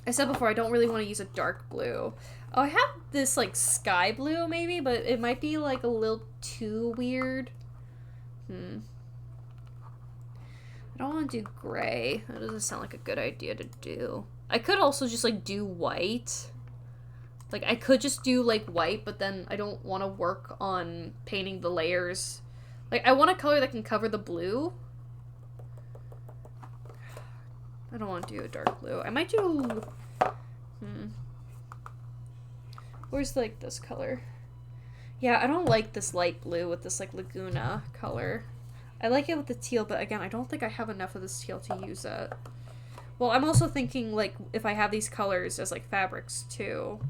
I said before I don't really want to use a dark blue. Oh, I have this like sky blue maybe, but it might be like a little too weird. I don't want to do gray. That doesn't sound like a good idea to do. I could also just like do white. Like I could just do like white, but then I don't want to work on painting the layers. Like I want a color that can cover the blue. I don't want to do a dark blue. I might do... Where's, like, this color? Yeah, I don't like this light blue with this, like, Laguna color. I like it with the teal, but again, I don't think I have enough of this teal to use it. Well, I'm also thinking, like, if I have these colors as, like, fabrics, too.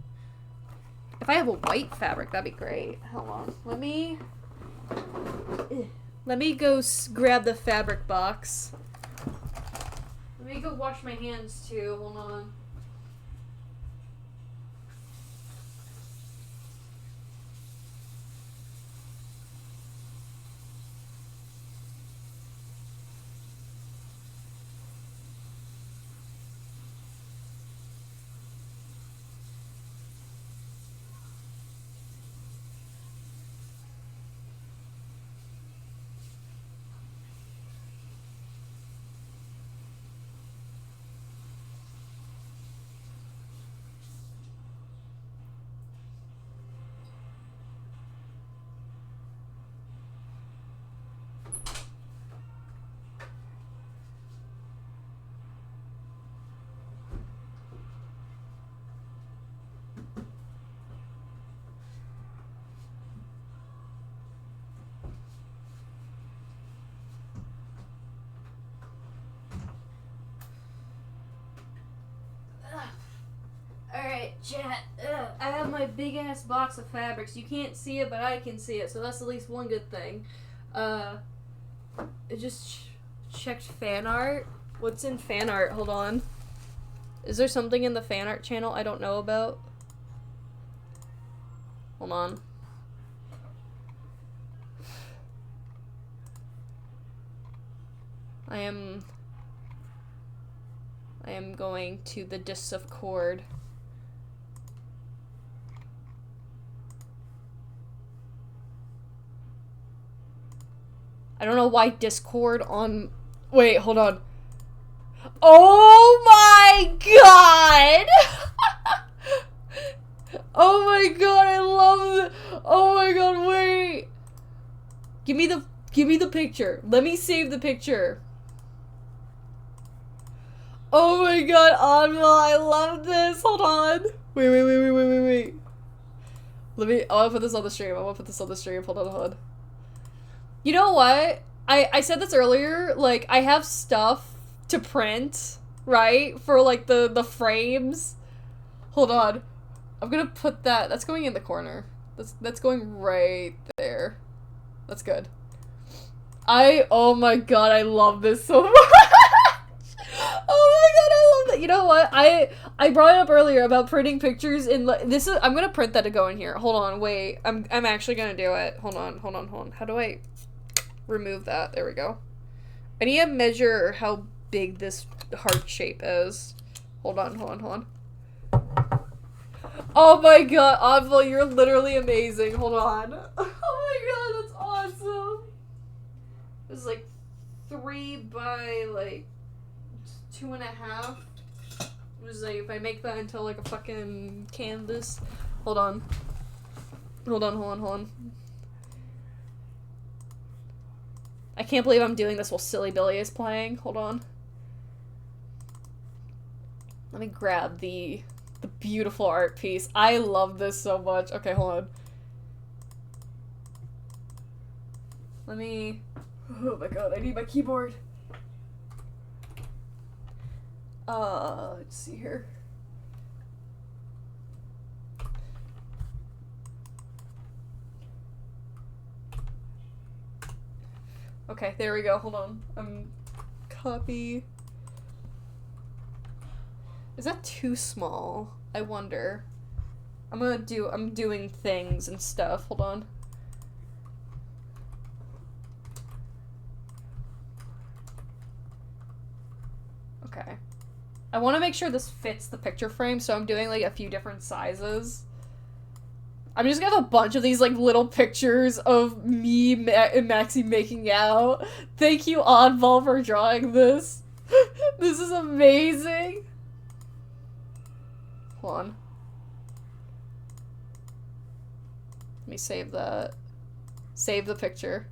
If I have a white fabric, that'd be great. Hold on. Let me go grab the fabric box. Let me go wash my hands too. Hold on. Alright, chat. I have my big ass box of fabrics. You can't see it, but I can see it, so that's at least one good thing. I just checked fan art. What's in fan art? Hold on. Is there something in the fan art channel I don't know about? Hold on. I am going to the Discs of Cord. I don't know why Discord on... Wait, hold on. Oh my god! Oh my god, I love it. Oh my god, wait. Give me the picture. Let me save the picture. Oh my god, Anma, I love this. Hold on. Wait. Let me, I wanna put this on the stream. Hold on. You know what? I said this earlier, like, I have stuff to print, right? For, like, the frames. Hold on. I'm gonna put that, that's going in the corner. That's going right there. That's good. Oh my god, I love this so much! Oh my god, I love that. You know what? I brought it up earlier about printing pictures in this is, I'm gonna print that to go in here. Hold on, wait. I'm actually gonna do it. Hold on. How do I remove that? There we go. I need to measure how big this heart shape is. Hold on. Oh my god, Anvil, you're literally amazing. Hold on. Oh my god, that's awesome. This is like 3 by like 2.5. It was like, if I make that into like a fucking canvas. Hold on. I can't believe I'm doing this while Silly Billy is playing. Hold on. Let me grab the beautiful art piece. I love this so much. Okay, hold on. Let me... Oh my god, I need my keyboard. Let's see here. Okay, there we go. Hold on. Copy. Is that too small? I wonder. I'm doing things and stuff. Hold on. Okay. I want to make sure this fits the picture frame, so I'm doing like a few different sizes. I'm just gonna have a bunch of these like little pictures of me and Maxie making out. Thank you, Oddball, for drawing this. This is amazing. Hold on. Let me save that. Save the picture.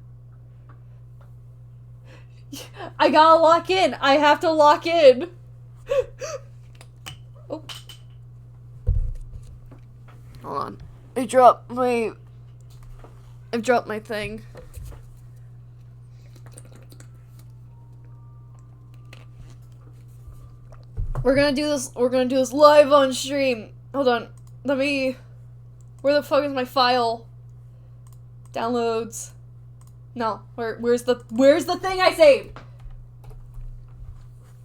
I gotta lock in. I have to lock in. Oh. Hold on. I dropped my thing. We're gonna do this live on stream. Hold on. Where the fuck is my file? Downloads. No. Where's the thing I saved?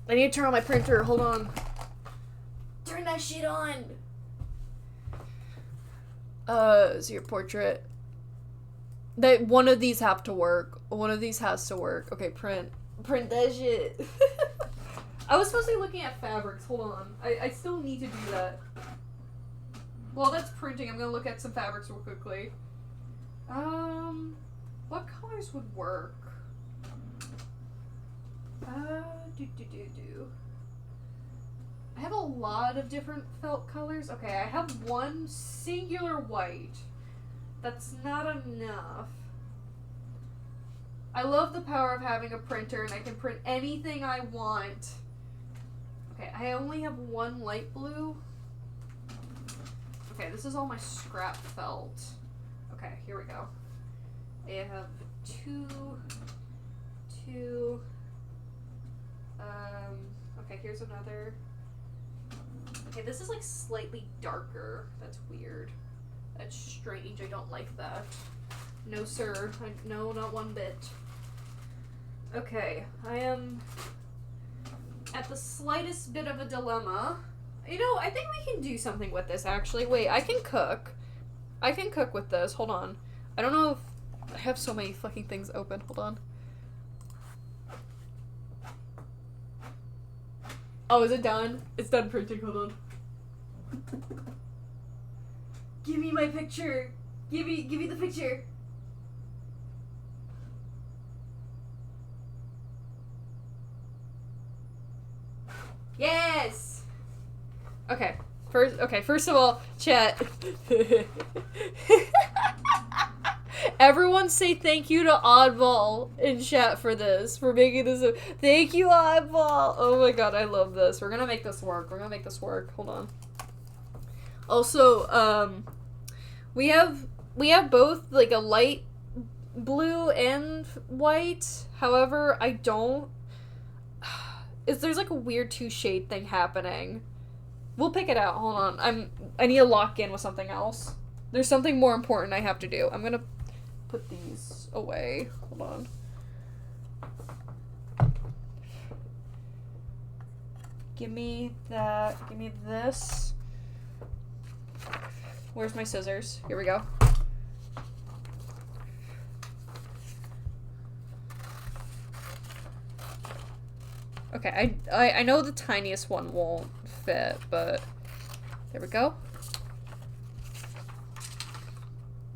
I need to turn on my printer. Hold on. Turn that shit on. Is your portrait? One of these have to work. One of these has to work. Okay, print that shit. I was supposed to be looking at fabrics. Hold on. I still need to do that. While that's printing, I'm gonna look at some fabrics real quickly. What colors would work? I have a lot of different felt colors. Okay, I have one singular white. That's not enough. I love the power of having a printer, and I can print anything I want. Okay, I only have one light blue. Okay, this is all my scrap felt. Okay, here we go. I have two. Okay, here's another. Okay, this is like slightly darker. That's weird. That's strange. I don't like that. No, sir. No, not one bit. Okay, I am at the slightest bit of a dilemma. You know, I think we can do something with this, actually. Wait, I can cook. I can cook with this. Hold on. I don't know if... I have so many fucking things open. Hold on. Oh, is it done? It's done printing. Hold on. Give me my picture. Give me the picture. Yes! Okay. First of all, chat. Everyone say thank you to Oddball in chat for this, for making this. Thank you, Oddball! Oh my god, I love this. We're gonna make this work. Hold on. Also, we have both, like, a light blue and white. However, I don't... There's, like, a weird two-shade thing happening. We'll pick it out. Hold on. I need to lock in with something else. There's something more important I have to do. I'm gonna put these away. Hold on. Give me that. Give me this. Where's my scissors? Here we go. Okay, I know the tiniest one won't fit, but there we go.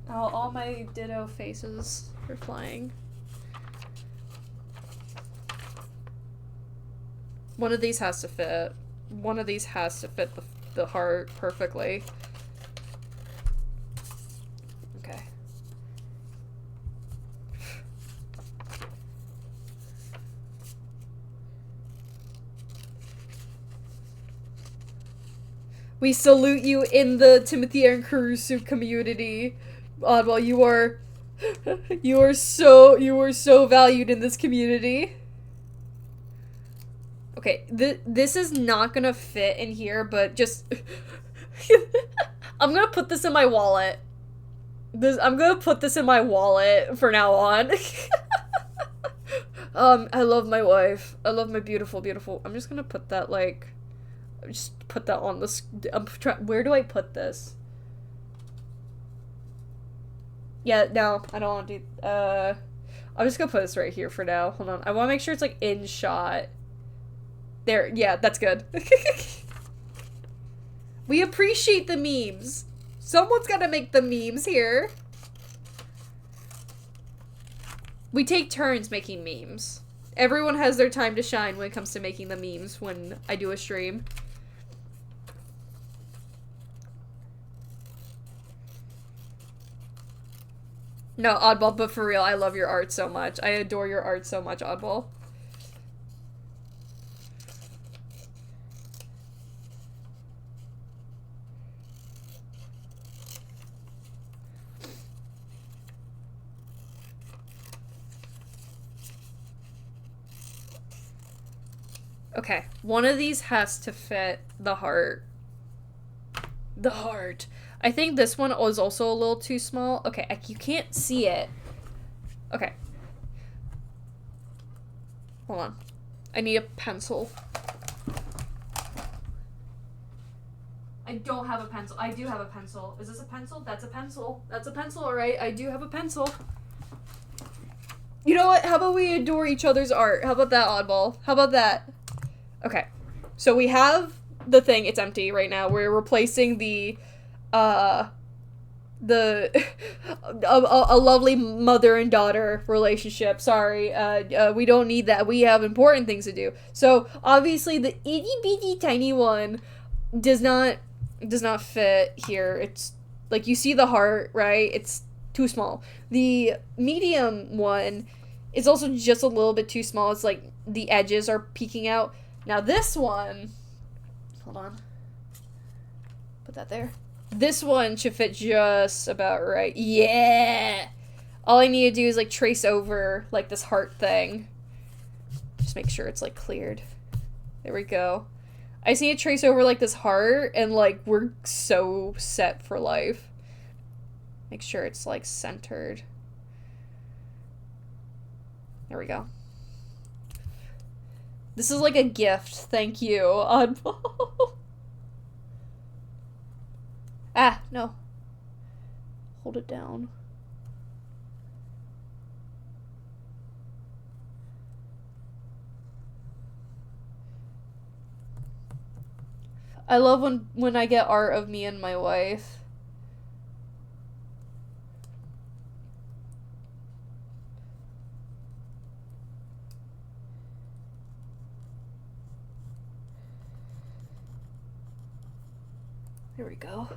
Oh, all my Ditto faces are flying. One of these has to fit. One of these has to fit the heart perfectly. Okay. We salute you in the Timothy and Kurusu community. Oddball, you are so valued in this community. Okay, this is not gonna fit in here, but just I'm gonna put this in my wallet. I'm gonna put this in my wallet for now on. I love my wife. I love my beautiful, beautiful. I'm just gonna put that, like, just put that on this. Where do I put this? Yeah, no, I don't want to do. I'm just gonna put this right here for now. Hold on. I want to make sure it's, like, in shot. There. Yeah, that's good. We appreciate the memes. Someone's gotta make the memes here. We take turns making memes. Everyone has their time to shine when it comes to making the memes when I do a stream. No, Oddball, but for real, I love your art so much. I adore your art so much, Oddball. Okay, one of these has to fit the heart. The heart. I think this one was also a little too small. Okay, you can't see it. Okay. Hold on. I need a pencil. I don't have a pencil. I do have a pencil. Is this a pencil? That's a pencil. That's a pencil, alright. I do have a pencil. You know what? How about we adore each other's art? How about that, Oddball? How about that? Okay. So we have the thing. It's empty right now. We're replacing a lovely mother and daughter relationship. Sorry, we don't need that. We have important things to do. So obviously the itty bitty tiny one does not fit here. It's like, you see the heart, right? It's too small. The medium one is also just a little bit too small. It's like the edges are peeking out. Now this one, hold on. Put that there. This one should fit just about right. Yeah! All I need to do is, like, trace over, like, this heart thing. Just make sure it's, like, cleared. There we go. I just need to trace over, like, this heart, and, like, we're so set for life. Make sure it's, like, centered. There we go. This is like a gift. Thank you, Oddball. Ah, no. Hold it down. I love when I get art of me and my wife. There we go.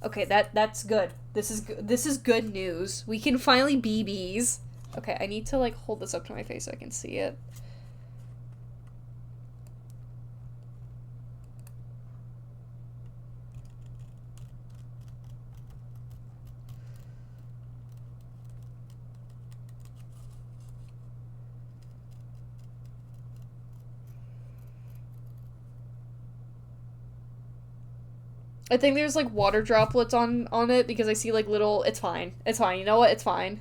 Okay, that's good. This is good news. We can finally be bees. Okay, I need to like hold this up to my face so I can see it. I think there's like water droplets on it because I see like little. It's fine. It's fine. You know what? It's fine.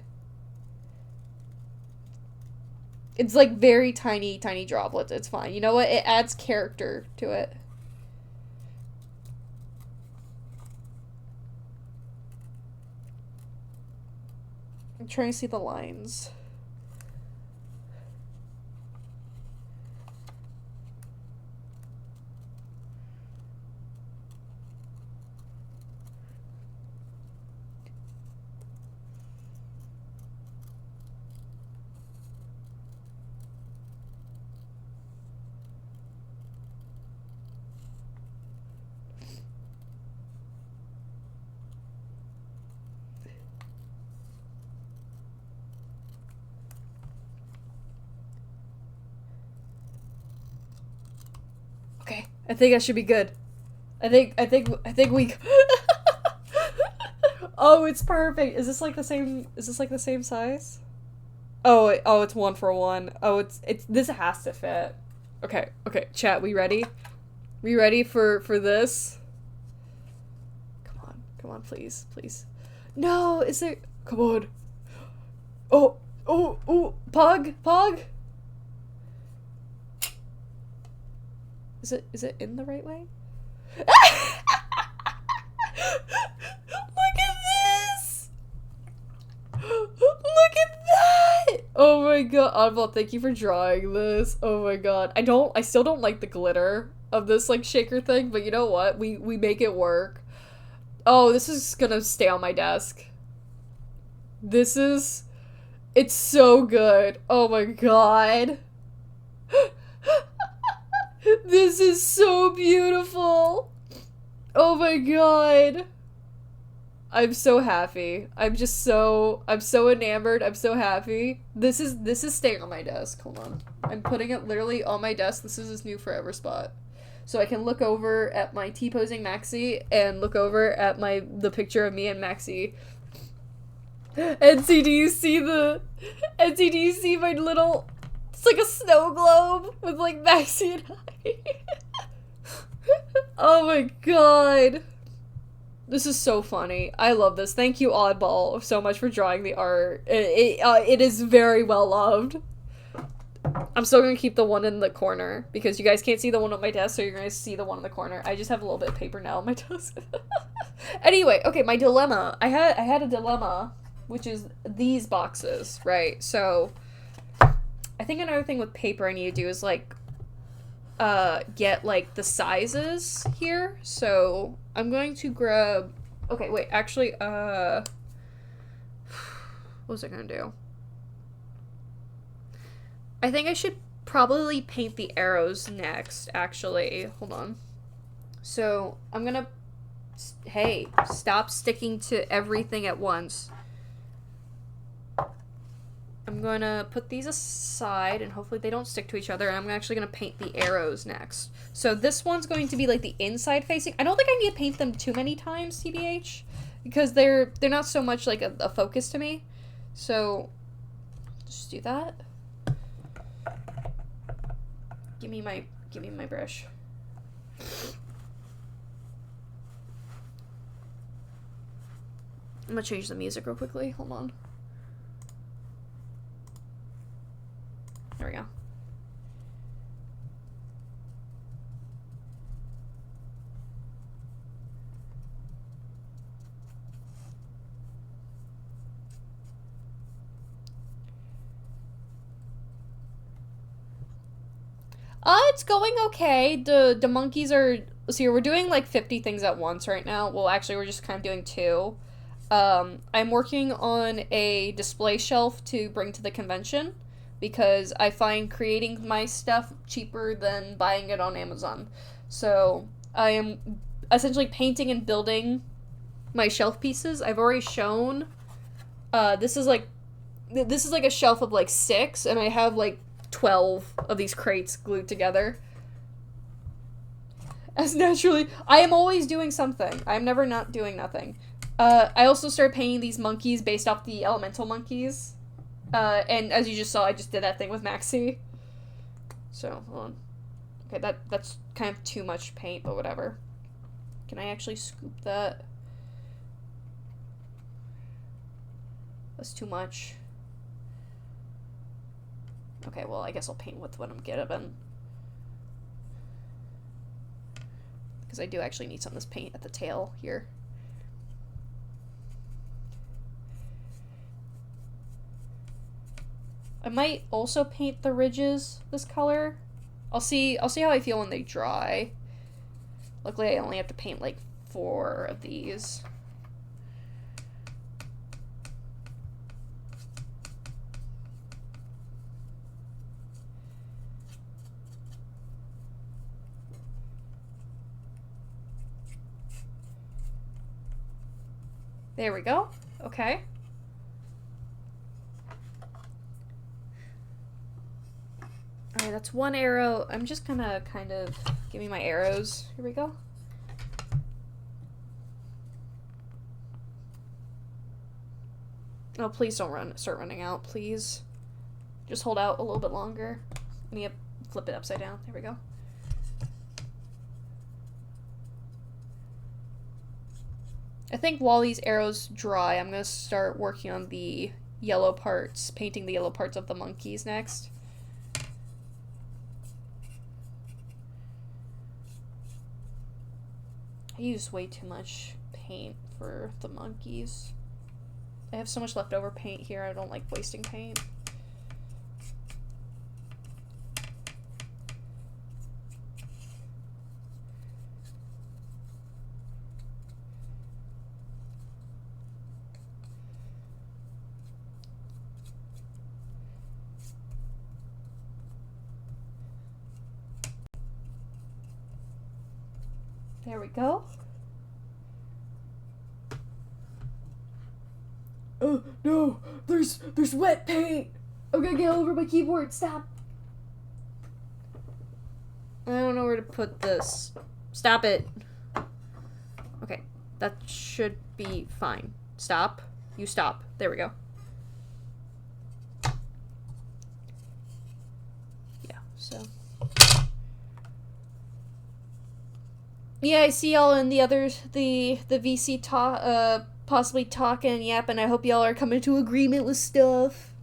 It's like very tiny, tiny droplets. It's fine. You know what? It adds character to it. I'm trying to see the lines. Okay, I think I should be good. I think we. Oh, it's perfect. Is this like the same? Is this like the same size? Oh, it's 1-for-1. Oh, it's this has to fit. Okay, chat. We ready? We ready for this? Come on, please. No, is there? Come on. Oh, Pog. Is it in the right way? Look at this! Look at that! Oh my god, Oddball, thank you for drawing this. Oh my god. I still don't like the glitter of this like shaker thing, but you know what? We make it work. Oh, this is gonna stay on my desk. It's so good. Oh my god. This is so beautiful. Oh my god. I'm so happy. I'm so enamored. I'm so happy. This is staying on my desk. Hold on. I'm putting it literally on my desk. This is his new forever spot. So I can look over at my T-posing Maxie and look over at the picture of me and Maxie. NC, do you see my little... It's like a snow globe with like Maxie and I. Oh my god. This is so funny. I love this. Thank you, Oddball, so much for drawing the art. It is very well loved. I'm still gonna keep the one in the corner because you guys can't see the one on my desk, so you're gonna see the one in the corner. I just have a little bit of paper now on my desk. Anyway, okay, my dilemma. I had a dilemma, which is these boxes, right? So I think another thing with paper I need to do is like get like the sizes here. So I'm going to grab, okay, wait, actually, what was I gonna do? I think I should probably paint the arrows next, actually. Hold on. So I'm gonna, hey, stop sticking to everything at once. I'm gonna put these aside and hopefully they don't stick to each other, and I'm actually gonna paint the arrows next. So this one's going to be like the inside facing. I don't think I need to paint them too many times, TBH, because they're not so much like a focus to me. So just do that. Give me my brush. I'm gonna change the music real quickly. Hold on. There we go. It's going okay. The monkeys are... See, we're doing like 50 things at once right now. Well, actually, we're just kind of doing 2. I'm working on a display shelf to bring to the convention, because I find creating my stuff cheaper than buying it on Amazon. So I am essentially painting and building my shelf pieces. I've already shown. This is like a shelf of like 6, and I have like 12 of these crates glued together. As naturally, I am always doing something. I'm never not doing nothing. I also started painting these monkeys based off the elemental monkeys. And as you just saw, I just did that thing with Maxie. So, hold on. Okay, that's kind of too much paint, but whatever. Can I actually scoop that? That's too much. Okay, well, I guess I'll paint with what I'm given. Because I do actually need some of this paint at the tail here. I might also paint the ridges this color. I'll see how I feel when they dry. Luckily, I only have to paint like 4 of these. There we go. Okay. Alright, that's one arrow. I'm just gonna kind of give me my arrows. Here we go. Oh, please don't start running out, please. Just hold out a little bit longer. I need to flip it upside down. There we go. I think while these arrows dry, I'm gonna start working on the yellow parts, painting the yellow parts of the monkeys next. I use way too much paint for the monkeys. I have so much leftover paint here, I don't like wasting paint. There we go. Oh no, there's wet paint. I'm gonna get over my keyboard. Stop. I don't know where to put this. Stop it. Okay, that should be fine. Stop. You stop. There we go. Yeah, so. Yeah, I see y'all in the others, the VC talk, possibly talking and yapping. I hope y'all are coming to agreement with stuff.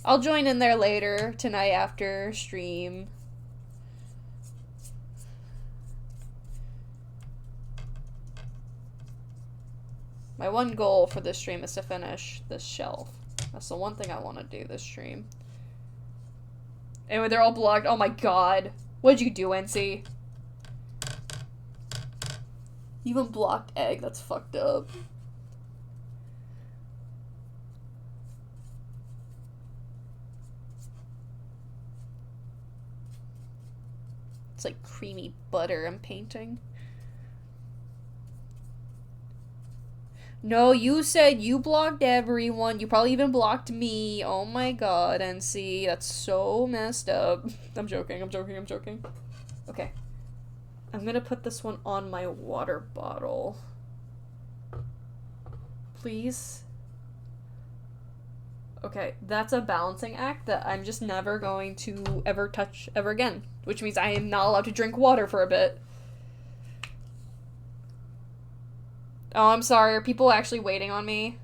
I'll join in there later, tonight after stream. My one goal for this stream is to finish this shelf. That's the one thing I want to do this stream. Anyway, they're all blocked. Oh my god. What'd you do, NC? You even blocked egg. That's fucked up. It's like creamy butter I'm painting. No, you said you blocked everyone. You probably even blocked me. Oh my god, NC. That's so messed up. I'm joking. Okay. I'm gonna put this one on my water bottle. Please. Okay, that's a balancing act that I'm just never going to ever touch ever again. Which means I am not allowed to drink water for a bit. Oh, I'm sorry. Are people actually waiting on me?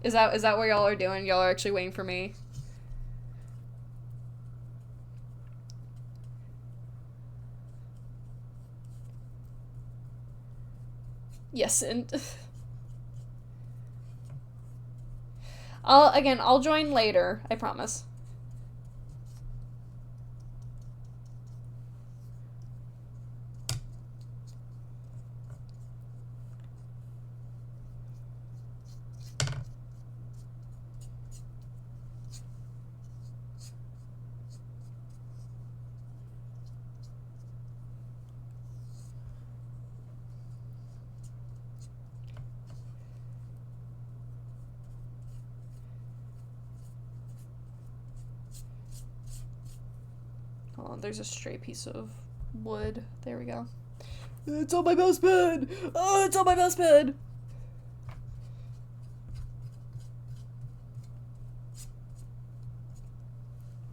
Is that what y'all are doing? Y'all are actually waiting for me? Yes, and I'll join later, I promise. Hold on, there's a stray piece of wood. There we go. It's on my mouse pad! Oh, it's on my mouse pad!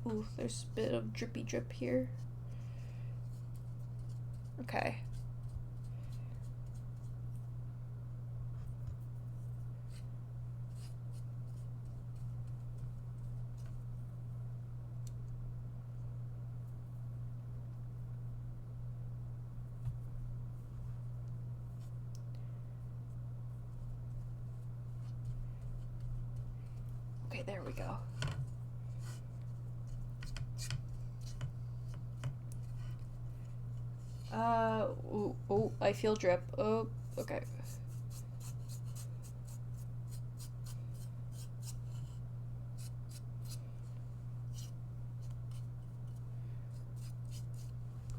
Ooh, there's a bit of drippy drip here. Okay. Okay, there we go. Oh, I feel drip. Oh, okay.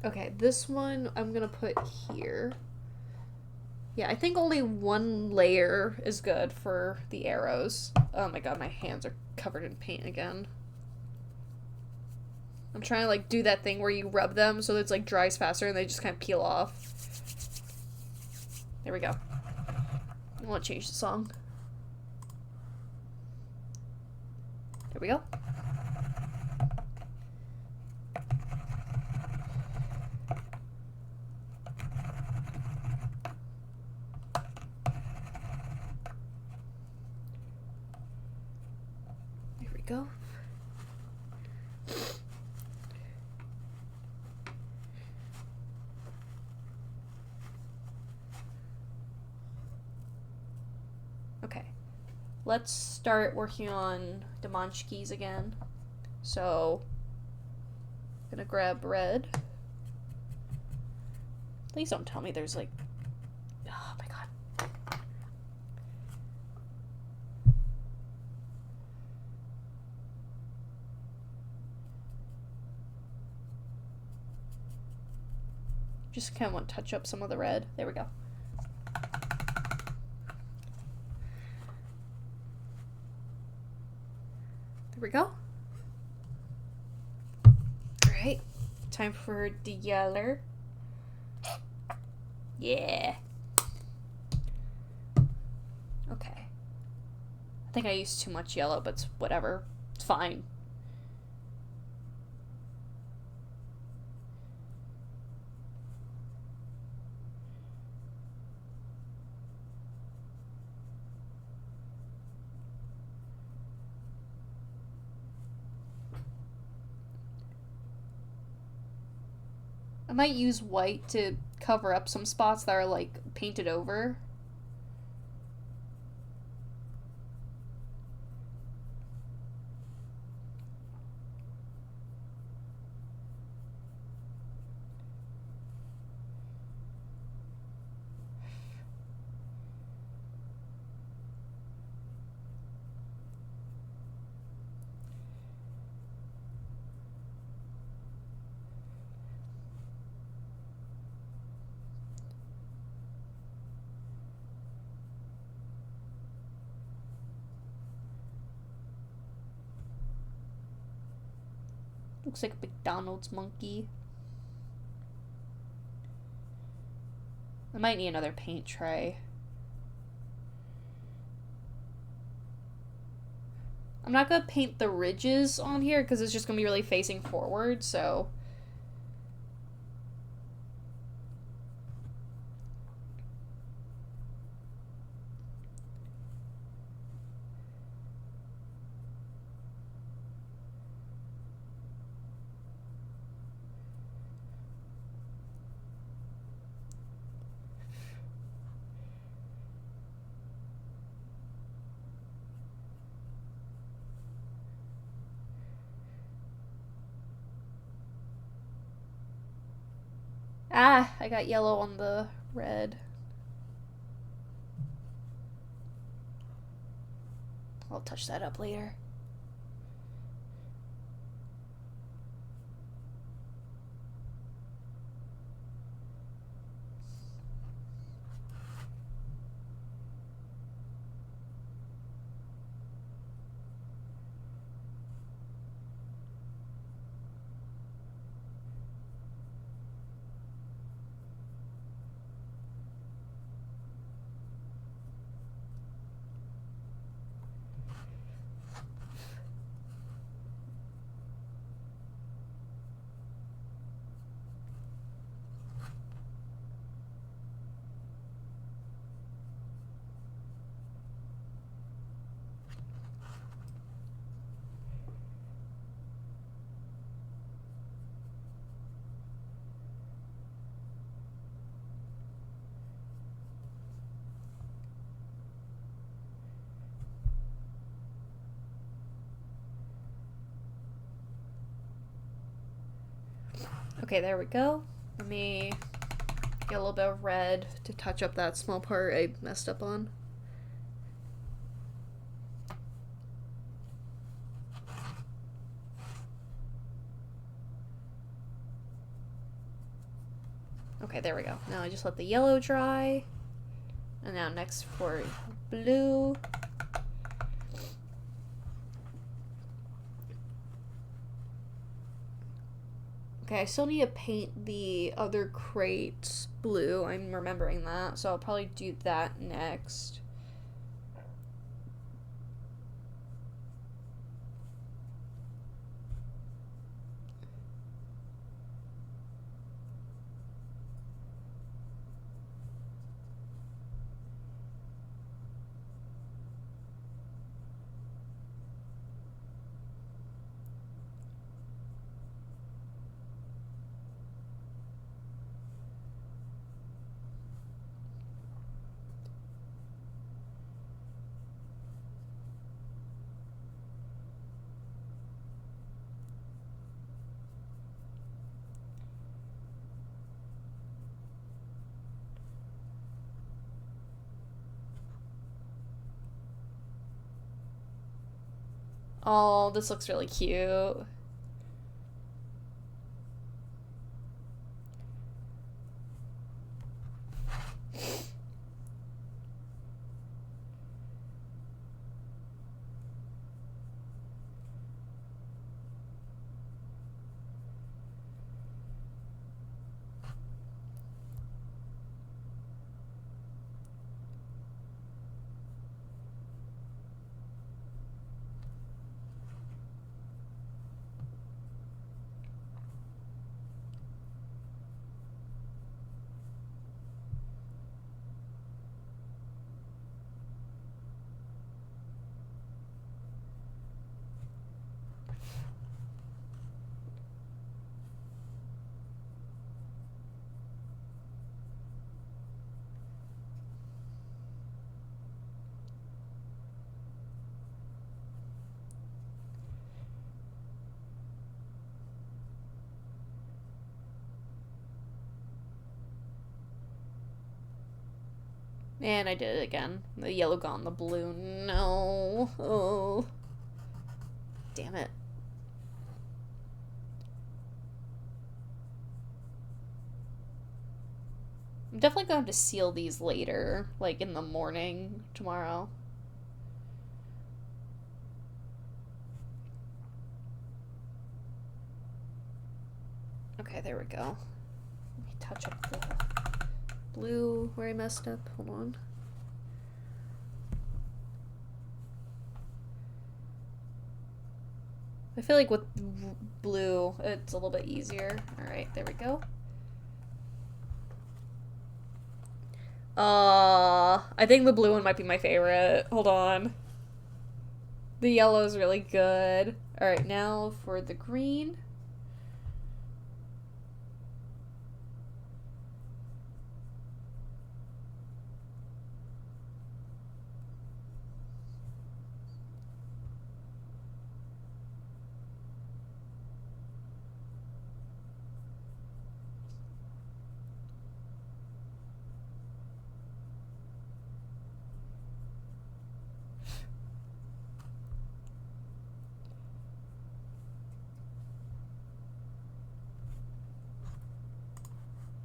Okay, this one I'm gonna put here. Yeah, I think only one layer is good for the arrows. Oh my god, my hands are covered in paint again. I'm trying to like do that thing where you rub them so that it's like dries faster and they just kind of peel off. There we go. I want to change the song. There we go. There we go. Okay, let's start working on the munchkins again. So, I'm gonna grab red. Please don't tell me there's like, oh my god. Just kind of want to touch up some of the red. There we go. There we go. Alright, time for the yellow. Yeah. Okay. I think I used too much yellow, but it's whatever. It's fine. I might use white to cover up some spots that are like painted over. Looks like a McDonald's monkey. I might need another paint tray. I'm not gonna paint the ridges on here because it's just gonna be really facing forward, so. Ah, I got yellow on the red. I'll touch that up later. Okay, there we go. Let me get a little bit of red to touch up that small part I messed up on. Okay, there we go. Now I just let the yellow dry. And now next for blue. Okay, I still need to paint the other crates blue. I'm remembering that, so I'll probably do that next. Oh, this looks really cute. And I did it again. The yellow got on the blue. No. Oh. Damn it. I'm definitely going to have to seal these later, like in the morning tomorrow. Okay, there we go. Let me touch up the blue where I messed up. Hold on. I feel like with blue, it's a little bit easier. Alright, there we go. I think the blue one might be my favorite. Hold on. The yellow is really good. Alright, now for the green.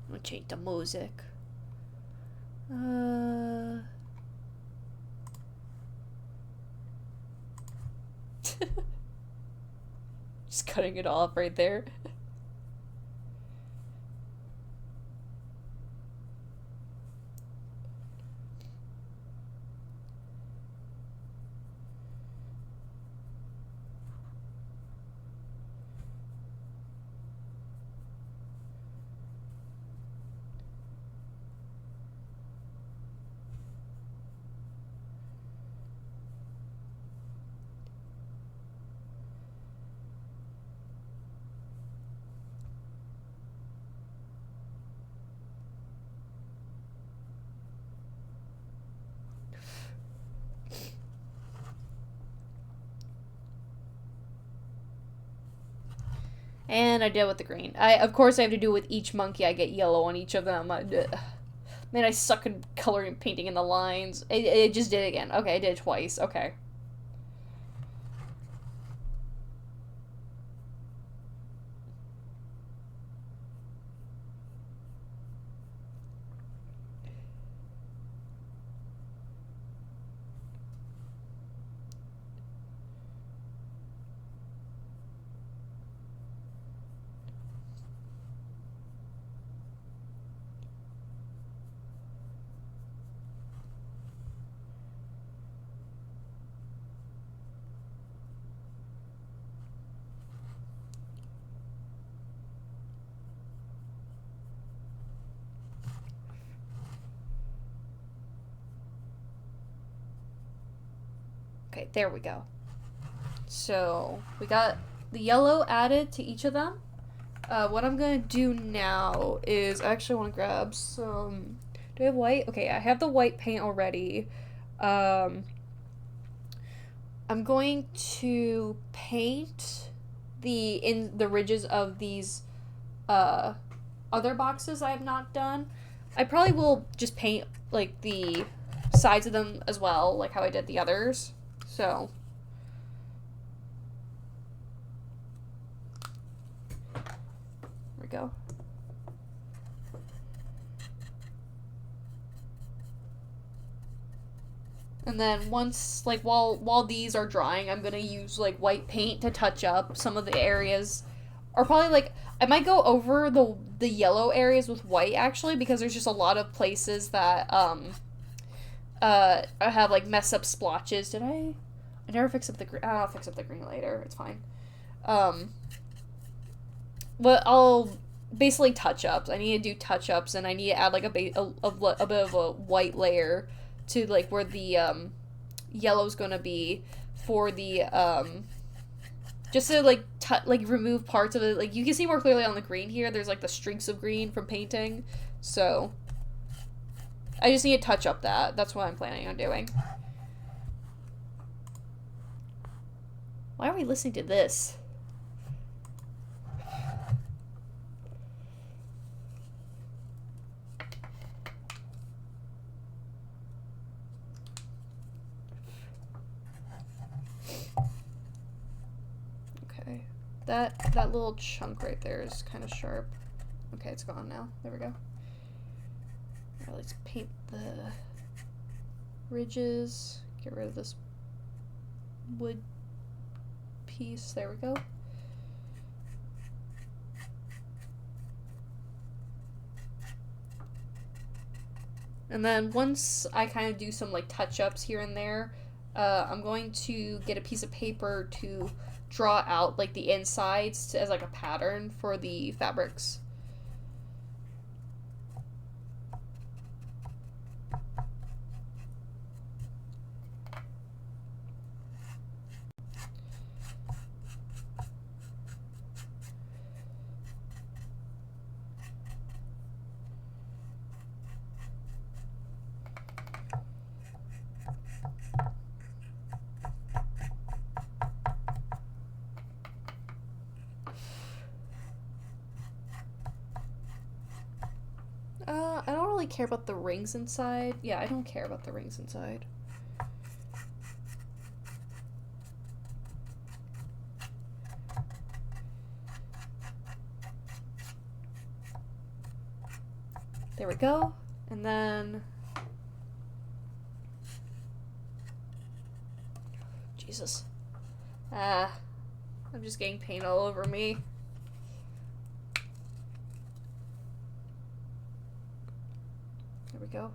I'm gonna change the music. Just cutting it off right there. And I did with the green. Of course, I have to do with each monkey. I get yellow on each of them. Man, I suck at coloring and painting in the lines. It just did it again. Okay, I did it twice. Okay. Okay, there we go. So, we got the yellow added to each of them. What I'm gonna do now is, I actually want to grab some, do I have white? Okay, I have the white paint already. I'm going to paint in the ridges of these, other boxes I have not done. I probably will just paint, like, the sides of them as well, like how I did the others. So, there we go. And then once, like, while these are drying, I'm gonna use, like, white paint to touch up some of the areas. Or probably, like, I might go over the yellow areas with white, actually, because there's just a lot of places that, I have, like, mess up splotches. Did I never fix up the green. I'll fix up the green later. It's fine. But I'll basically touch-ups. I need to do touch-ups, and I need to add, like, a bit of a white layer to, like, where the, yellow's gonna be for the, just to, like, remove parts of it. Like, you can see more clearly on the green here. There's, like, the streaks of green from painting. So, I just need to touch up that. That's what I'm planning on doing. Why are we listening to this? Okay. That little chunk right there is kind of sharp. Okay, it's gone now. There we go. Alright, let's paint the ridges. Get rid of this wood piece. There we go. And then once I kind of do some, like, touch-ups here and there, I'm going to get a piece of paper to draw out, like, the insides as, like, a pattern for the fabrics. I don't really care about the rings inside. Yeah, I don't care about the rings inside. There we go. And then... Jesus. I'm just getting paint all over me. There we go.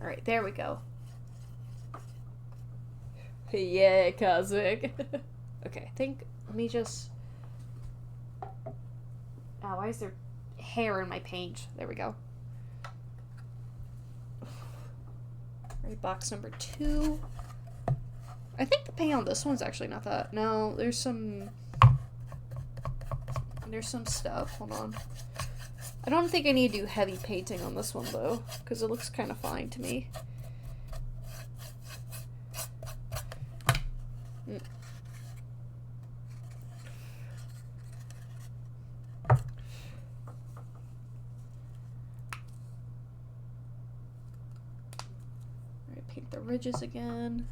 Alright, there we go. Yeah, Cosmic. Okay, I think, let me just... Oh, why is there hair in my paint. There we go. Alright, box number 2. I think the paint on this one's actually not that. No, there's some stuff. Hold on. I don't think I need to do heavy painting on this one, though, because it looks kind of fine to me. Alright, paint the ridges again.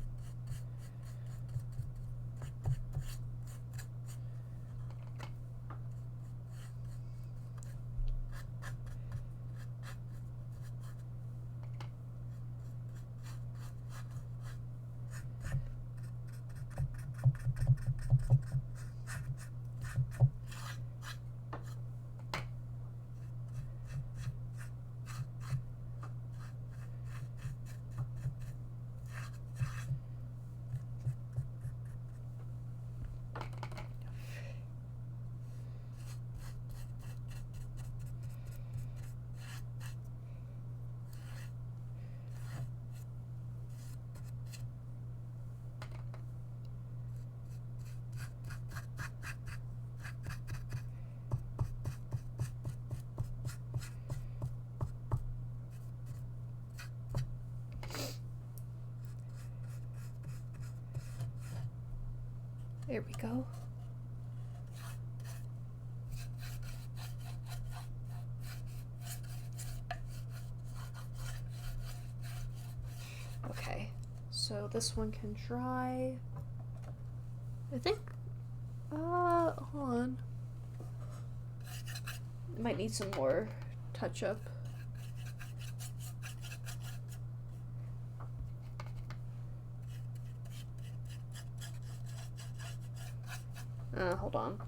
There we go. Okay, so this one can dry. I think, hold on. It might need some more touch up. Hold on.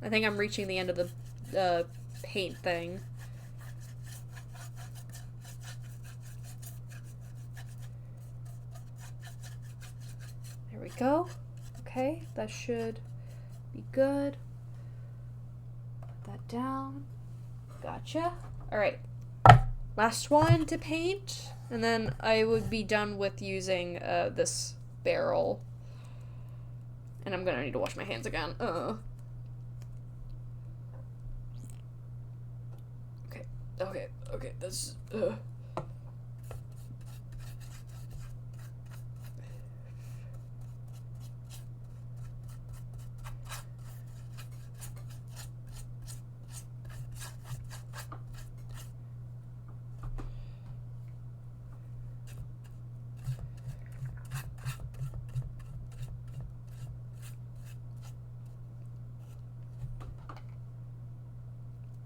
I think I'm reaching the end of the paint thing. There we go. Okay, that should be good. Put that down. Gotcha. Alright. Last one to paint, and then I would be done with using this barrel. And I'm gonna need to wash my hands again. Okay, that's...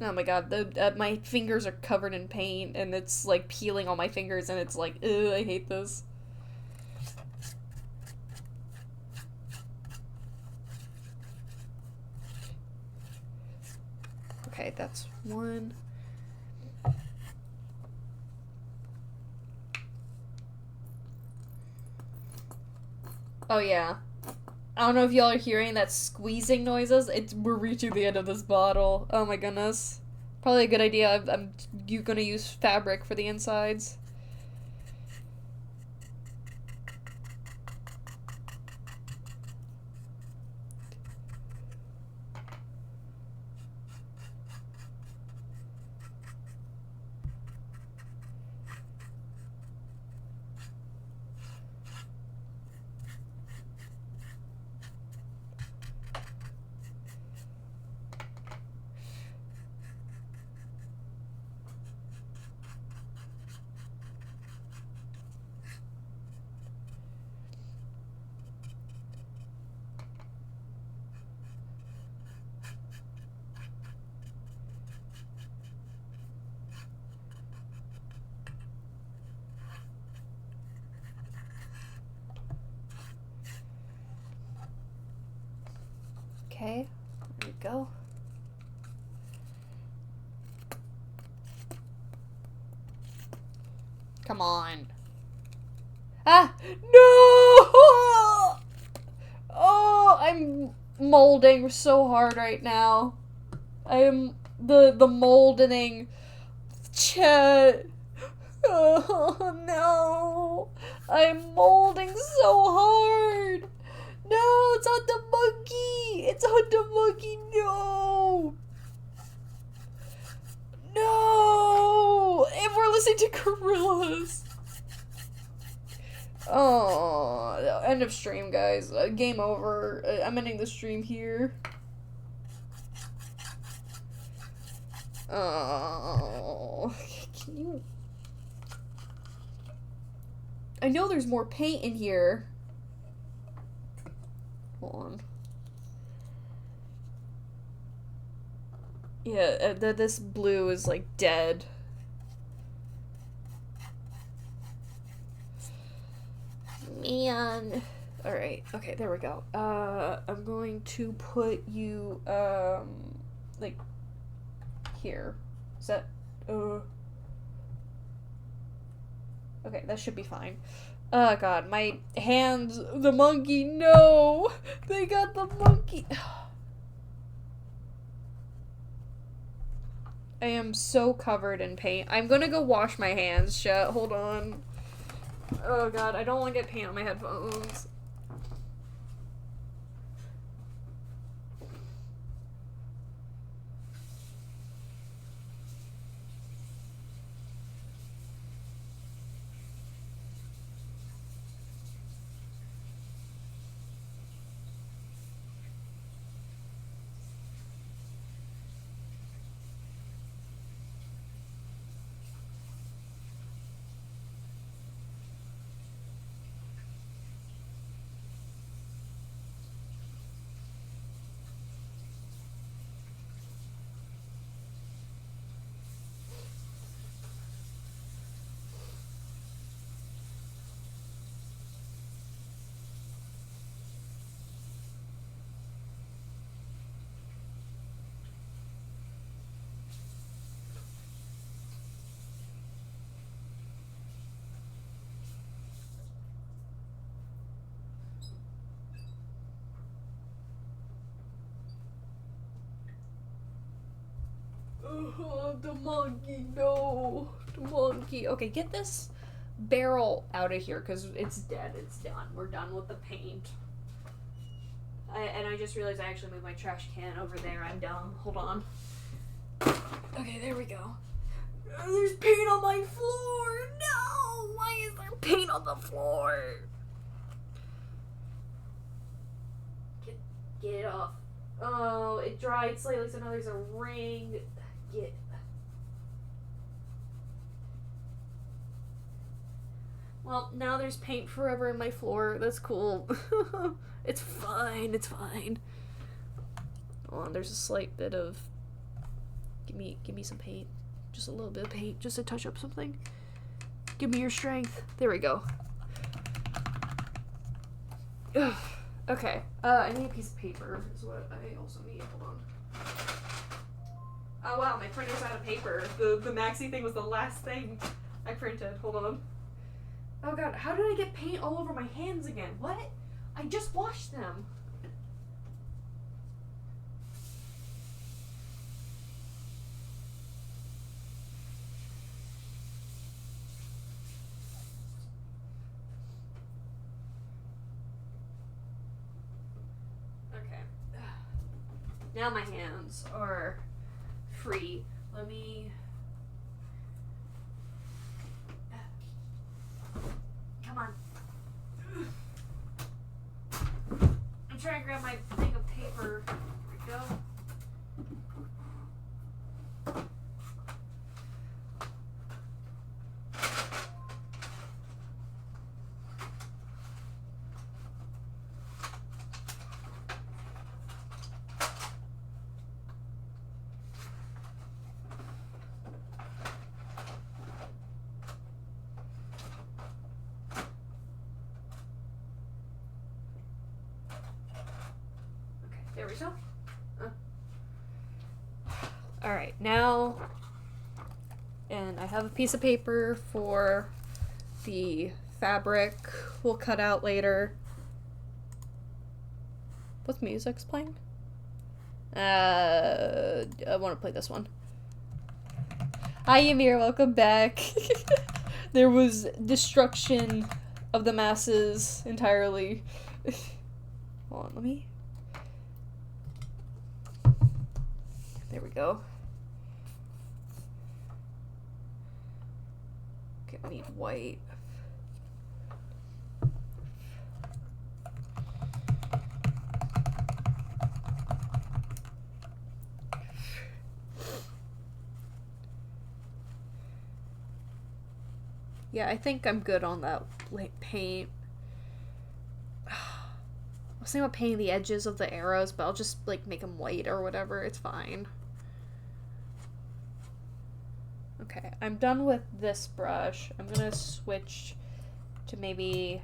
Oh my god, my fingers are covered in paint, and it's, like, peeling on my fingers, and it's like, ugh, I hate this. Okay, that's one. Oh yeah. I don't know if y'all are hearing that squeezing noises. We're reaching the end of this bottle. Oh my goodness. Probably a good idea. I'm gonna use fabric for the insides. Okay, there we go. Come on. Ah! No! Oh, I'm molding so hard right now. I am the moldening. Chet. Oh no! I'm molding so hard! No, it's on the monkey! It's on the monkey! No! No! And we're listening to Gorillaz! Oh, end of stream, guys. Game over. I'm ending the stream here. Oh, can you... I know there's more paint in here. Hold on. Yeah, this blue is, like, dead. Man. Alright, okay, there we go. I'm going to put you, like, here. Is that, okay, that should be fine. Oh god, my hands, the monkey, no! They got the monkey. I am so covered in paint. I'm gonna go wash my hands, chat. Hold on. Oh god, I don't want to get paint on my headphones. Oh, the monkey, no. The monkey. Okay, get this barrel out of here because it's dead. It's done. We're done with the paint. And I just realized I actually moved my trash can over there. I'm dumb. Hold on. Okay, there we go. There's paint on my floor. No! Why is there paint on the floor? Get it off. Oh, it dried slightly, so now there's a ring. Get. Well, now there's paint forever in my floor. That's cool. It's fine. It's fine. Hold on, there's a slight bit of. Give me some paint. Just a little bit of paint, just to touch up something. Give me your strength. There we go. Ugh. Okay. I need a piece of paper. Is what I also need. Hold on. Oh wow, my printer's out of paper. The Maxi thing was the last thing I printed. Hold on. Oh god, how did I get paint all over my hands again? What? I just washed them. Okay. Now my hands are free. Let me... Come on. I'm trying to grab my thing of paper. There we go. There we go. Alright, now, and I have a piece of paper for the fabric we'll cut out later. What music's playing? I want to play this one. Hi Ymir, welcome back. There was destruction of the masses entirely. Hold on, let me... There we go. Okay, we need white. Yeah, I think I'm good on that paint. I was thinking about painting the edges of the arrows, but I'll just, like, make them white or whatever. It's fine. Okay, I'm done with this brush. I'm gonna switch to maybe...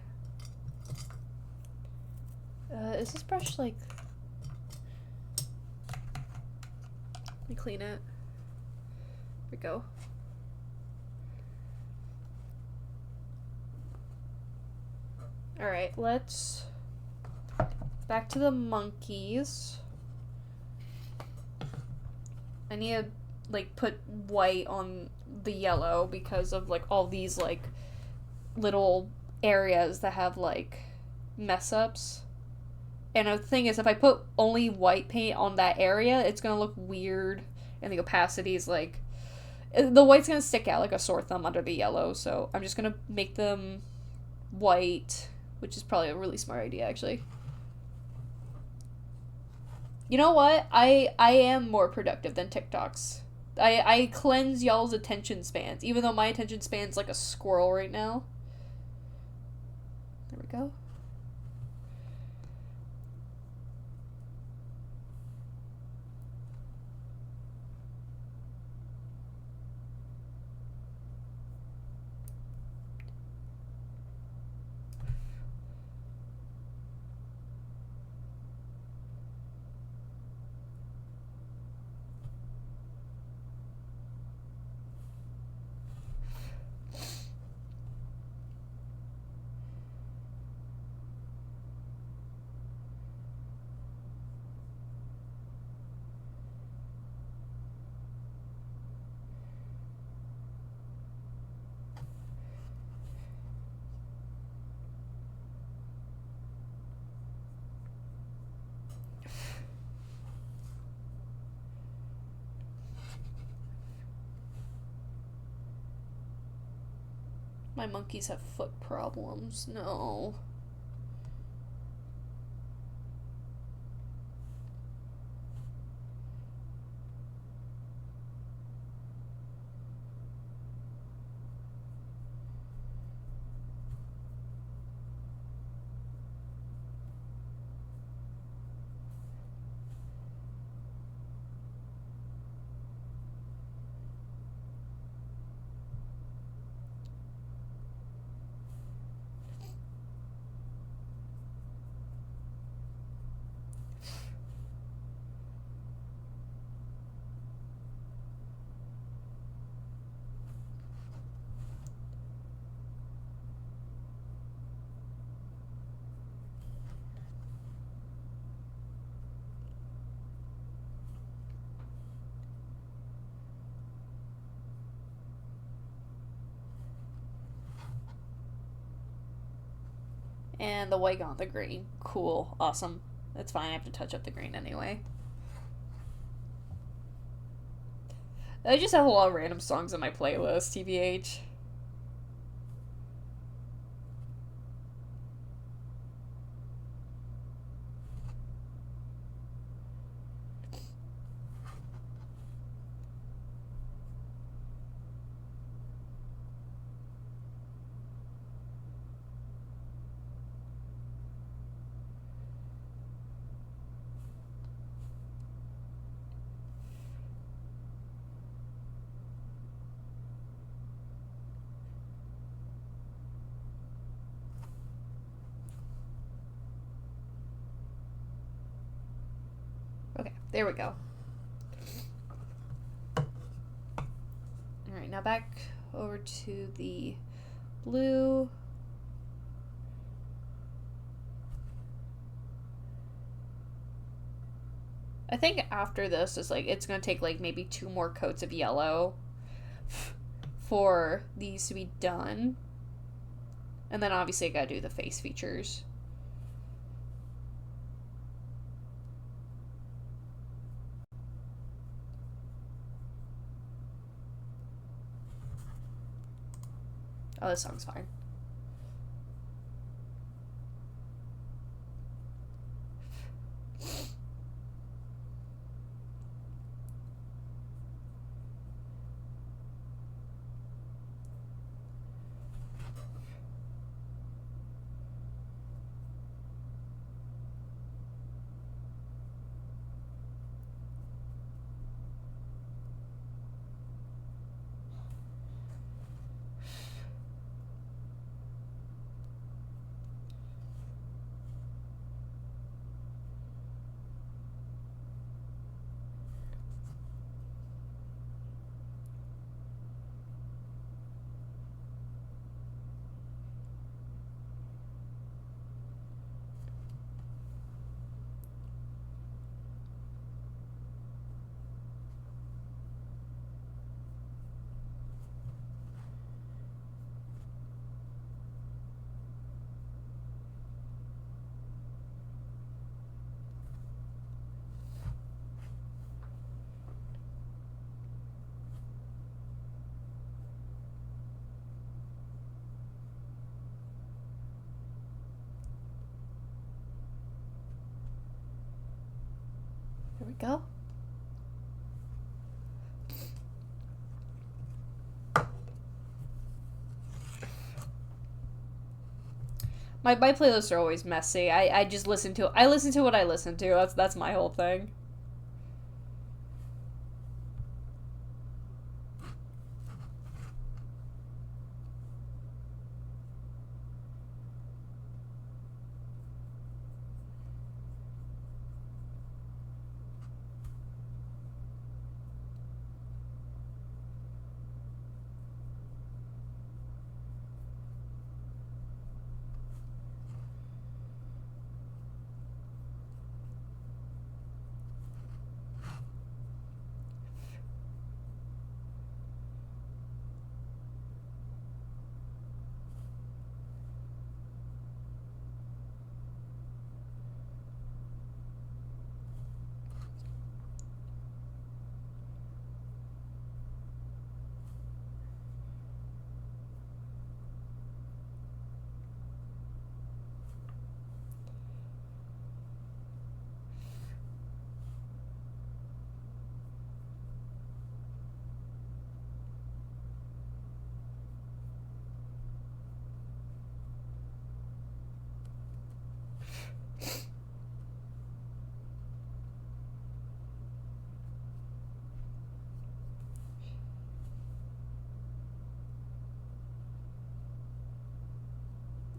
is this brush, like... Let me clean it. There we go. Alright, let's... Back to the monkeys. I need to, like, put white on the yellow because of, like, all these, like, little areas that have, like, mess-ups. And the thing is, if I put only white paint on that area, it's gonna look weird, and the opacity is, like... The white's gonna stick out like a sore thumb under the yellow, so I'm just gonna make them white, which is probably a really smart idea, actually. You know what? I am more productive than TikToks. I cleanse y'all's attention spans, even though my attention span's like a squirrel right now. There we go. My monkeys have foot problems. No. And the white on the green. Cool. Awesome. That's fine. I have to touch up the green anyway. I just have a lot of random songs on my playlist, TBH. Okay, there we go. Alright, now back over to the blue. I think after this is like, it's gonna take like maybe 2 more coats of yellow for these to be done. And then obviously I gotta do the face features. Oh, this song's fine. There we go. My playlists are always messy. I just listen to what I listen to. That's my whole thing.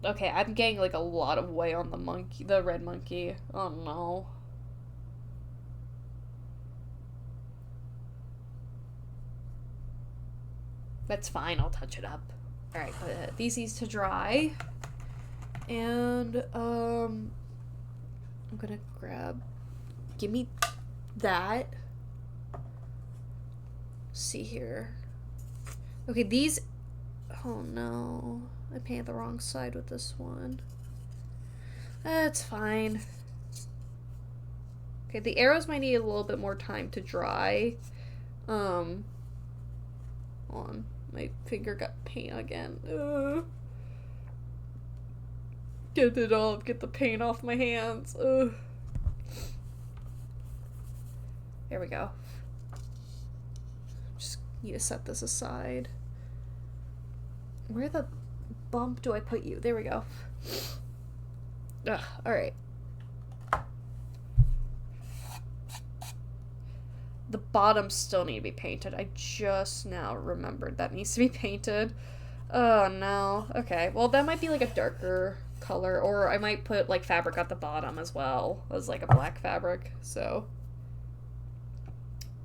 Okay, I'm getting like a lot of weight on the red monkey. Oh no. That's fine, I'll touch it up. Alright, put these to dry. And, I'm gonna give me that. Let's see here. Okay, these, oh no. I painted the wrong side with this one. That's fine. Okay, the arrows might need a little bit more time to dry. Hold on. My finger got paint again. Get it off. Get the paint off my hands. Ugh. There we go. Just need to set this aside. Where the bump do I put you? There we go. Ugh, alright. The bottoms still need to be painted. I just now remembered that needs to be painted. Oh no. Okay, well that might be like a darker color, or I might put like fabric at the bottom as well as like a black fabric. So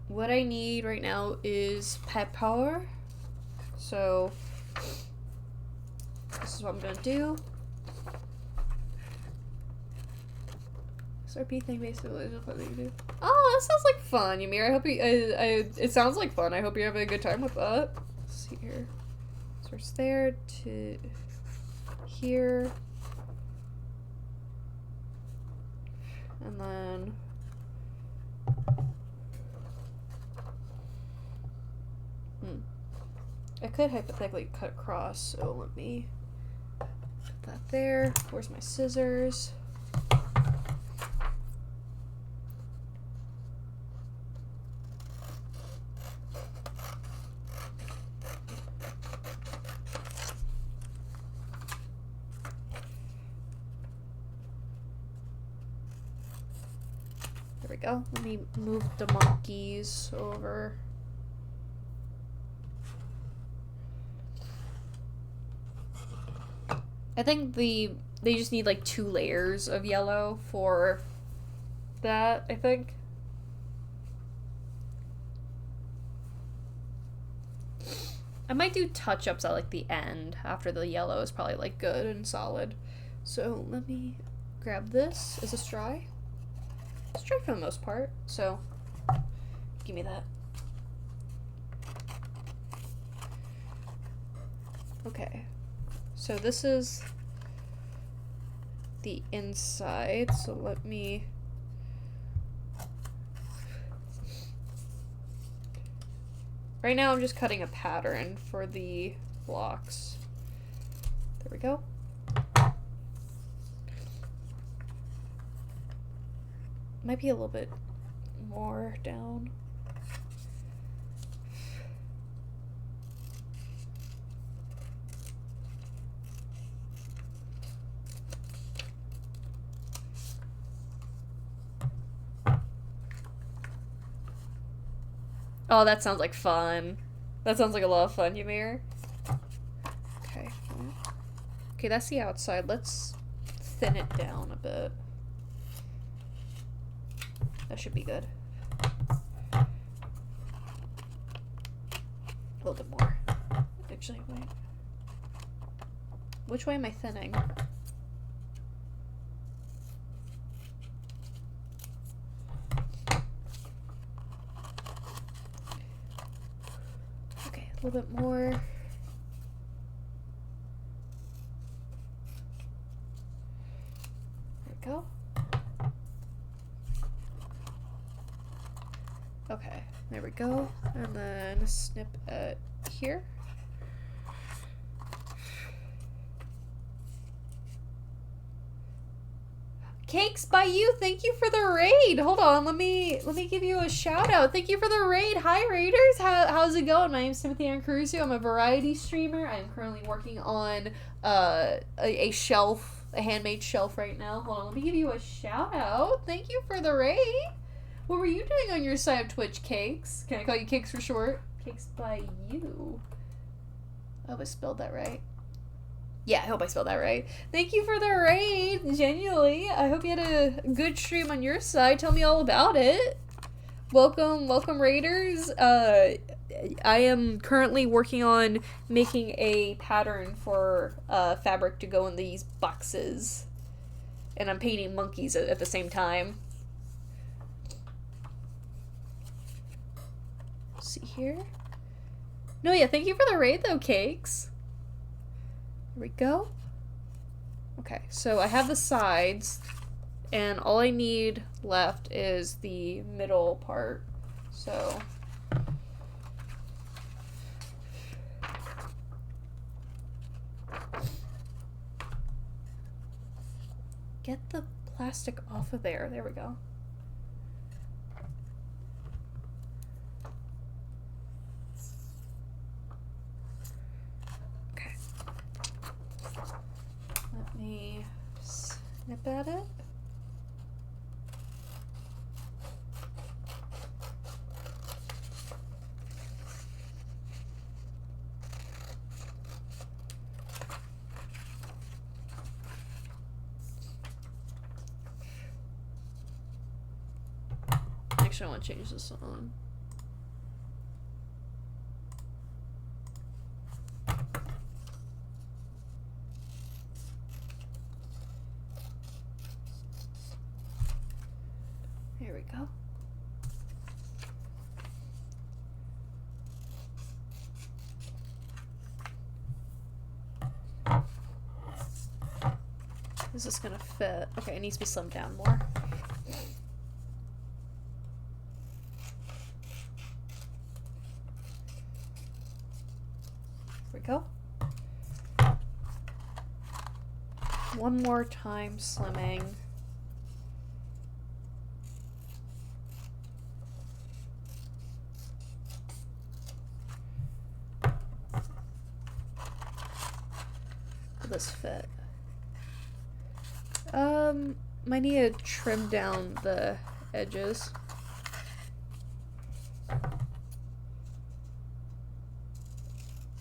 what I need right now is pepper. So this is what I'm gonna do. XRP thing basically is what you do. Oh, that sounds like fun, Ymir. I hope you. It sounds like fun. I hope you're having a good time with that. Let's see here. So it's there to here, and then. I could hypothetically cut across, so let me put that there. Where's my scissors? There we go. Let me move the monkeys over. I think they just need like 2 layers of yellow for that, I think. I might do touch-ups at like the end after the yellow is probably like good and solid. So let me grab this. Is this dry? It's dry for the most part, so give me that. Okay. So this is the inside, so let me... Right now I'm just cutting a pattern for the blocks. There we go. Might be a little bit more down. Oh, that sounds like fun. That sounds like a lot of fun, Ymir. Okay. Okay, that's the outside. Let's thin it down a bit. That should be good. A little bit more. Actually, wait. Which way am I thinning? Okay, a little bit more. There we go. Okay, there we go. And then snip at here. Cakes by you, thank you for the raid. Hold on, let me give you a shout out. Thank you for the raid. Hi raiders, how's it going? My name's Timothy Ancaruso. I'm a variety streamer. I'm currently working on a shelf, a handmade shelf right now. Hold on, let me give you a shout out. Thank you for the raid. What were you doing on your side of Twitch, Cakes? Can I call you Cakes for short? Cakes by you. I hope I spelled that right. Yeah, I hope I spelled that right. Thank you for the raid, genuinely. I hope you had a good stream on your side. Tell me all about it. Welcome, welcome raiders. I am currently working on making a pattern for fabric to go in these boxes. And I'm painting monkeys at the same time. See here. No, yeah, thank you for the raid though, Cakes. There we go. Okay, so I have the sides, and all I need left is the middle part. So get the plastic off of there. There we go. Let me snip at it. Actually, I want to change this on. Is this gonna fit? Okay, it needs to be slimmed down more. Here we go. One more time slimming. Will this fit? Might need to trim down the edges.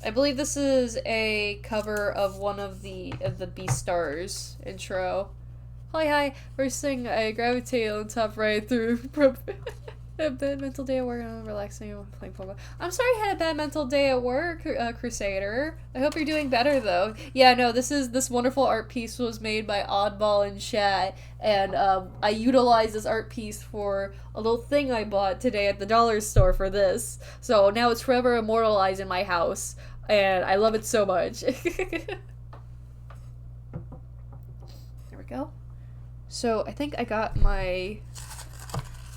I believe this is a cover of one of the Beastars intro. Hi. First thing I gravitate on top right through a bad mental day at work. I'm relaxing and playing Pokemon. I'm sorry you had a bad mental day at work, Crusader. I hope you're doing better though. Yeah, no, this wonderful art piece was made by Oddball and Chat, and I utilized this art piece for a little thing I bought today at the dollar store for this. So now it's forever immortalized in my house, and I love it so much. There we go. So I think I got my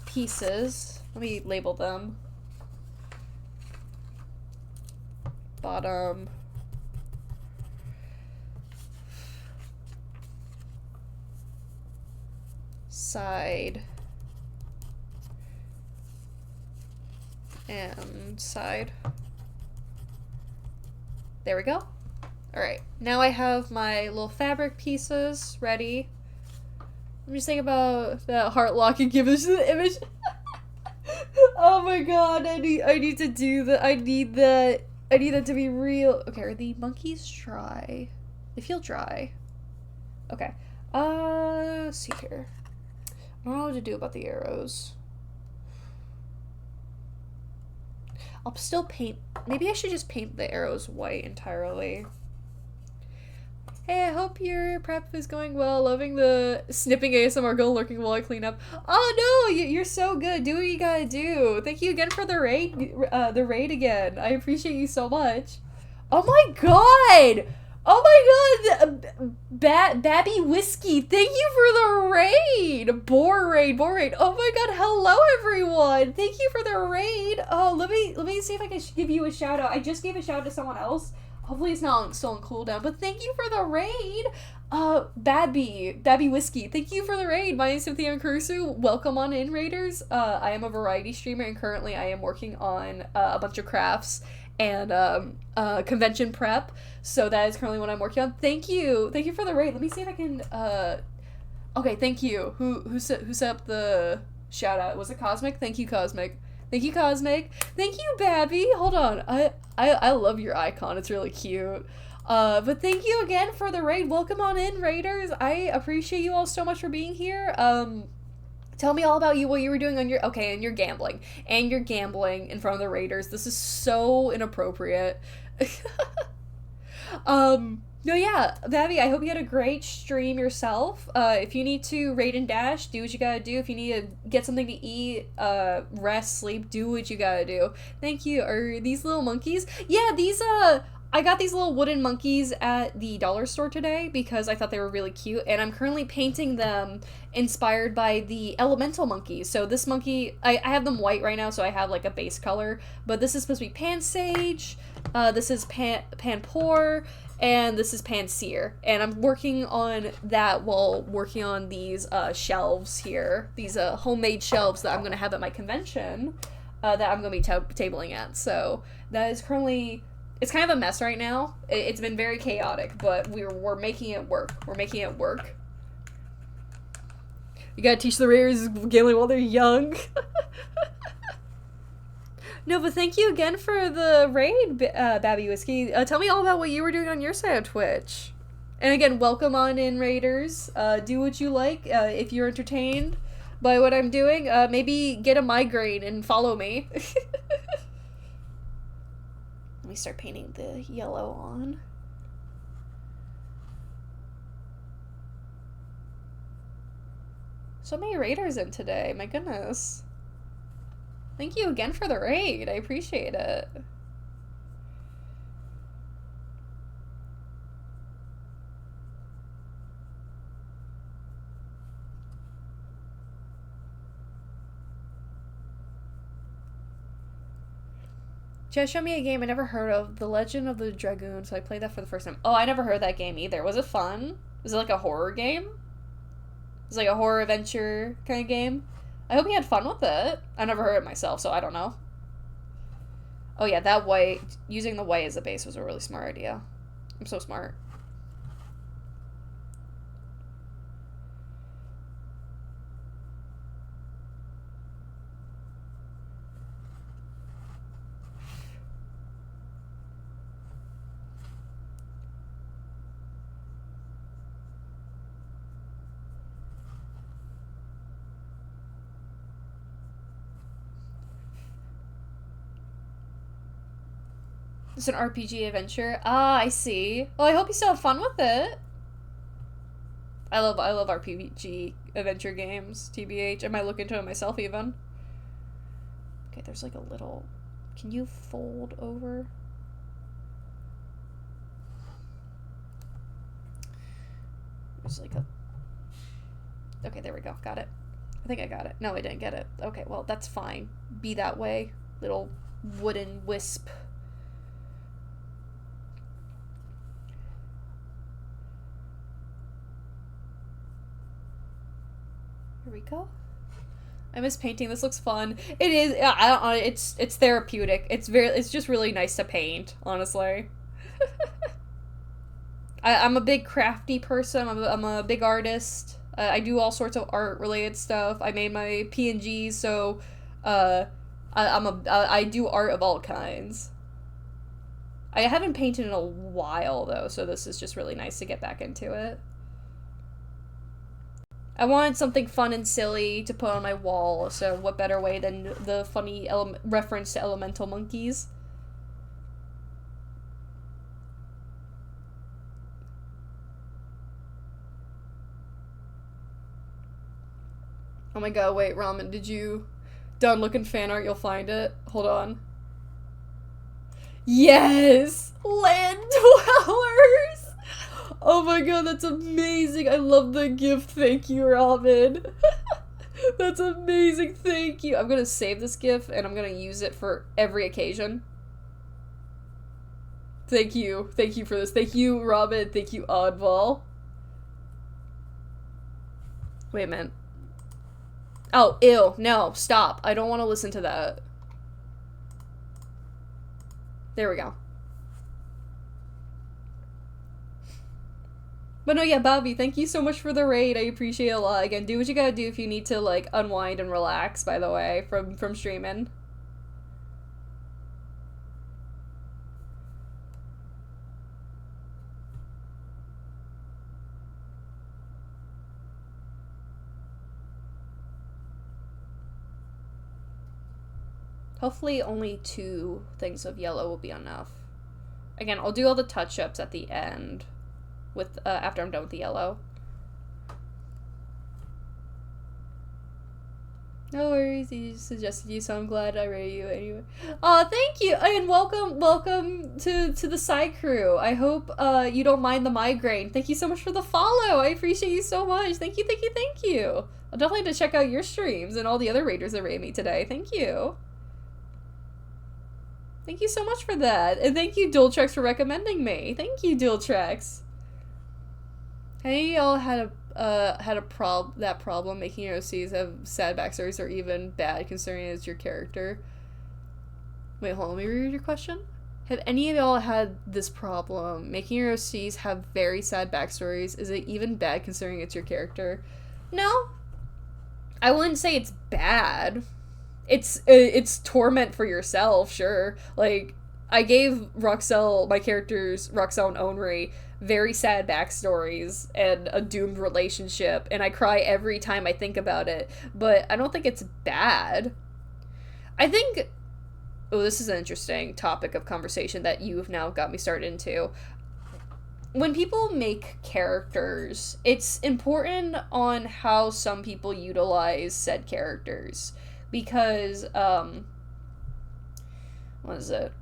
pieces. Let me label them. Bottom. Side. And side. There we go. Alright, now I have my little fabric pieces ready. I'm just thinking about that heart lock and give us the image. Oh my god, I need to do that. I need that to be real. Okay, are the monkeys dry? They feel dry. Okay. Let's see here. I don't know what to do about the arrows. I'll still paint. Maybe I should just paint the arrows white entirely. Hey, I hope your prep is going well. Loving the snipping ASMR go lurking while I clean up. Oh no, you're so good. Do what you gotta do. Thank you again for the raid again. I appreciate you so much. Oh my god! Oh my god! Babby Whiskey, thank you for the raid! Boar raid. Oh my god, hello everyone! Thank you for the raid! Oh, let me see if I can give you a shout out. I just gave a shout out to someone else. Hopefully it's not still on cooldown, but thank you for the raid! Babby Whiskey, thank you for the raid! My name is Cynthia Nkurusu. Welcome on in, raiders. I am a variety streamer, and currently I am working on a bunch of crafts and convention prep, so that is currently what I'm working on. Thank you for the raid. Let me see if I can, okay, thank you. Who set up the shout out? Was it Cosmic? Thank you, Cosmic. Thank you, Cosmic. Thank you, Babby. Hold on. I love your icon. It's really cute. But thank you again for the raid. Welcome on in, raiders. I appreciate you all so much for being here. Tell me all about what you were doing on your, okay, and you're gambling. And you're gambling in front of the raiders. This is so inappropriate. No, yeah, Babby, I hope you had a great stream yourself. If you need to raid and dash, do what you gotta do. If you need to get something to eat, rest, sleep, do what you gotta do. Thank you. Are these little monkeys? Yeah, these, I got these little wooden monkeys at the dollar store today because I thought they were really cute, and I'm currently painting them inspired by the elemental monkeys. So this monkey, I have them white right now, so I have like a base color, but this is supposed to be Pansage, this is Panpour, and this is Panseer, and I'm working on that while working on these shelves here, these homemade shelves that I'm going to have at my convention that I'm going to be tabling at. So that is currently, it's kind of a mess right now. It's been very chaotic, but we're making it work. We're making it work. You gotta teach the raiders gambling while they're young. No, but thank you again for the raid, Babby Whiskey. Tell me all about what you were doing on your side of Twitch. And again, welcome on in, raiders. Do what you like. If you're entertained by what I'm doing, maybe get a migraine and follow me. Let me start painting the yellow on. So many raiders in today, my goodness. Thank you again for the raid. I appreciate it. Just show me a game I never heard of, The Legend of the Dragoon, so I played that for the first time. Oh, I never heard that game either. Was it fun? Was it like a horror game? It was like a horror adventure kind of game? I hope you had fun with it. I never heard it myself, so I don't know. Oh yeah, that white, using the white as a base was a really smart idea. I'm so smart. It's an RPG adventure. Ah, I see. Well, I hope you still have fun with it. I love RPG adventure games, TBH. I might look into it myself even. Okay, there's like a little... Can you fold over? There's like a... Okay, there we go. Got it. I think I got it. No, I didn't get it. Okay, well, that's fine. Be that way. Little wooden wisp. Here we go. I miss painting. This looks fun. It is. It's therapeutic. It's just really nice to paint. Honestly. I'm a big crafty person. I'm a big artist. I do all sorts of art related stuff. I made my PNGs, so I do art of all kinds. I haven't painted in a while though, so this is just really nice to get back into it. I wanted something fun and silly to put on my wall, so what better way than the funny reference to elemental monkeys? Oh my god, wait, Ramen, did you... Done looking fan art, you'll find it. Hold on. Yes! Land Dwellers! Oh my god, that's amazing. I love the gift. Thank you, Robin. That's amazing. Thank you. I'm gonna save this gift and I'm gonna use it for every occasion. Thank you. Thank you for this. Thank you, Robin. Thank you, Oddball. Wait a minute. Oh, ew. No, stop. I don't want to listen to that. There we go. But no, yeah, Bobby, thank you so much for the raid. I appreciate it a lot. Again, do what you gotta do if you need to, like, unwind and relax, by the way, from streaming. Hopefully only 2 things of yellow will be enough. Again, I'll do all the touch-ups at the end. With after I'm done with the yellow. No worries, he suggested you, so I'm glad I rated you anyway. Oh, thank you, and welcome to the side crew. I hope you don't mind the migraine. Thank you so much for the follow. I appreciate you so much. Thank you, thank you, thank you. I'll definitely have to check out your streams and all the other raiders that raid me today. Thank you. Thank you so much for that, and thank you, Dualtrex, for recommending me. Thank you, Dualtrex. Hey, y'all had a problem making your OCs have sad backstories or even bad considering it's your character. Wait, hold on, let me reread your question. Have any of y'all had this problem making your OCs have very sad backstories? Is it even bad considering it's your character? No, I wouldn't say it's bad. It's torment for yourself, sure. Like, I gave Roxelle, my characters, Roxelle and Onry, very sad backstories and a doomed relationship, and I cry every time I think about it, but I don't think it's bad. I think... Oh, this is an interesting topic of conversation that you've now got me started into. When people make characters, it's important on how some people utilize said characters. Because, what is it?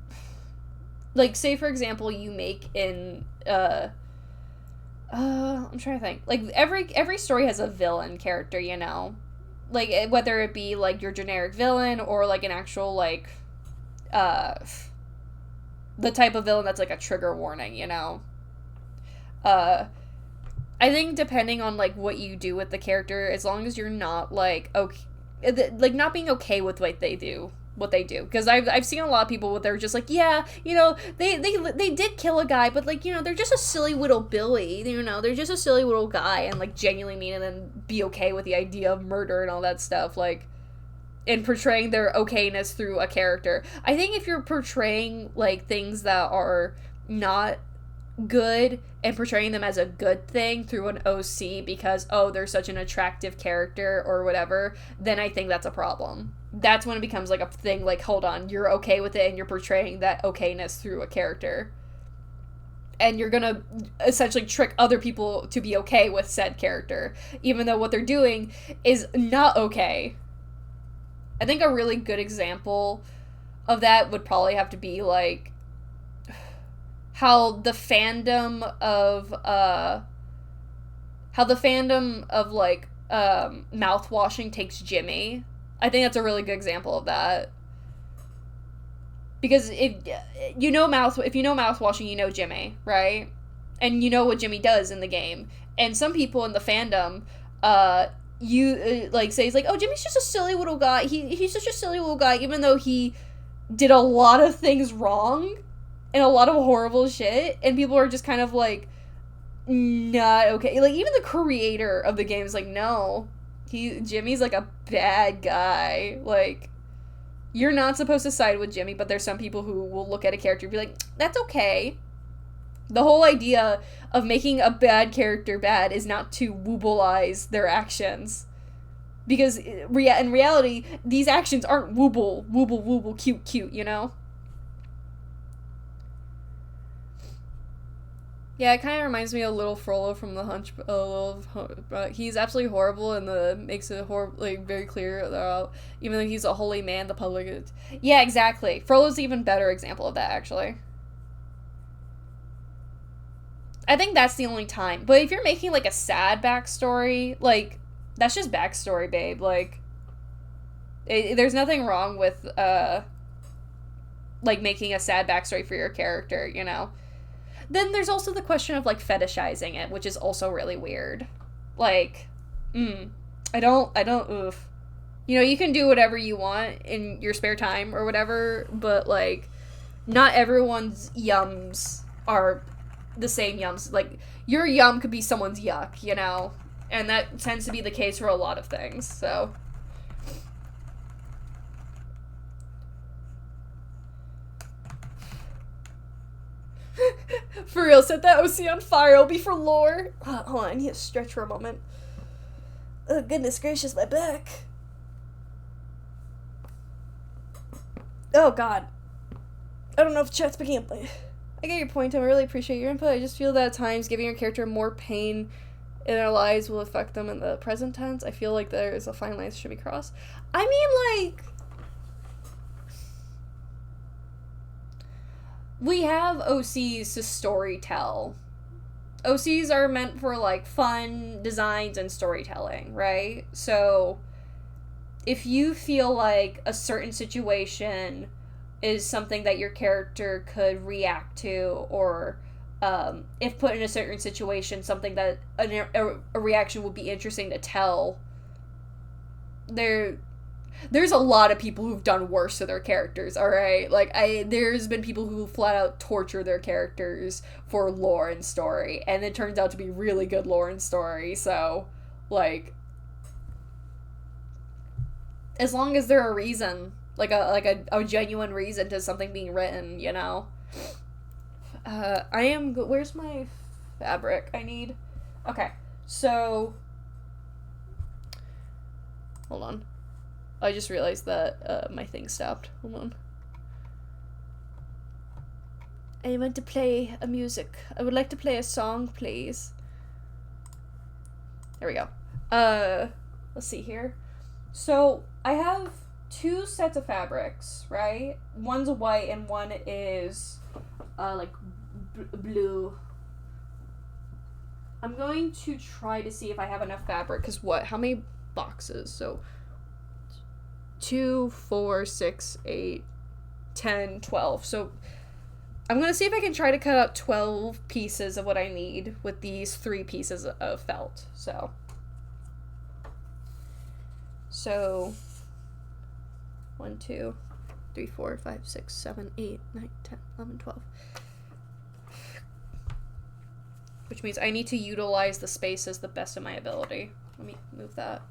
Like, say, for example, you make in, I'm trying to think. Like, every story has a villain character, you know? Like, whether it be, like, your generic villain or, like, an actual, like, the type of villain that's like a trigger warning, you know? I think depending on like what you do with the character, as long as you're not like okay, like not being okay with what they do, because I've seen a lot of people where they're just like, yeah, you know, they did kill a guy, but like, you know, they're just a silly little Billy, you know, they're just a silly little guy, and like genuinely mean and then be okay with the idea of murder and all that stuff, like, in portraying their okayness through a character. I think if you're portraying like things that are not good and portraying them as a good thing through an OC because, oh, they're such an attractive character or whatever, then I think that's a problem. That's when it becomes like a thing like, hold on, you're okay with it and you're portraying that okayness through a character. And you're gonna essentially trick other people to be okay with said character, even though what they're doing is not okay. I think a really good example of that would probably have to be like how the fandom of like mouthwashing takes Jimmy. I think that's a really good example of that. Because if you know mouthwashing, you know Jimmy, right? And you know what Jimmy does in the game. And some people in the fandom like say he's like, oh, Jimmy's just a silly little guy. He's such a silly little guy, even though he did a lot of things wrong and a lot of horrible shit, and people are just kind of like not okay. Like even the creator of the game is like, no, Jimmy's like a bad guy. Like, you're not supposed to side with Jimmy, but there's some people who will look at a character and be like, that's okay. The whole idea of making a bad character bad is not to wooblize their actions. Because in reality, these actions aren't wooble, cute, you know? Yeah, it kind of reminds me of Little Frollo from The Hunch. He's absolutely horrible, and makes it like very clear that even though he's a holy man, the public is... Yeah, exactly. Frollo's an even better example of that, actually. I think that's the only time. But if you're making like a sad backstory, like, that's just backstory, babe. Like, there's nothing wrong with like making a sad backstory for your character, you know. Then there's also the question of, like, fetishizing it, which is also really weird. Like, I don't, oof. You know, you can do whatever you want in your spare time or whatever, but, like, not everyone's yums are the same yums. Like, your yum could be someone's yuck, you know? And that tends to be the case for a lot of things, so... For real, set that OC on fire. It'll be for lore. Hold on, I need to stretch for a moment. Oh, goodness gracious, my back. Oh, God. I don't know if chat's picking up. I get your point, Tim. I really appreciate your input. I just feel that at times giving your character more pain in their lives will affect them in the present tense. I feel like there is a fine line that should be crossed. I mean, like... We have OCs to storytell. OCs are meant for, like, fun designs and storytelling, right? So, if you feel like a certain situation is something that your character could react to, or if put in a certain situation, something that a reaction would be interesting to tell, there's a lot of people who've done worse to their characters, alright? Like, there's been people who flat out torture their characters for lore and story, and it turns out to be really good lore and story, so, like, as long as there's a reason, like a genuine reason to something being written, you know? Where's my fabric I need? Okay, so, hold on. I just realized that my thing stopped. Hold on. I want to play a music. I would like to play a song, please. There we go. Let's see here. So, I have 2 sets of fabrics, right? One's white and one is, like, blue. I'm going to try to see if I have enough fabric, because how many boxes? So... 2, 4, 6, 8, 10, 12. So I'm gonna see if I can try to cut out 12 pieces of what I need with these 3 pieces of felt. So 1, 2, 3, 4, 5, 6, 7, 8, 9, 10, 11, 12. Which means I need to utilize the spaces the best of my ability. Let me move that.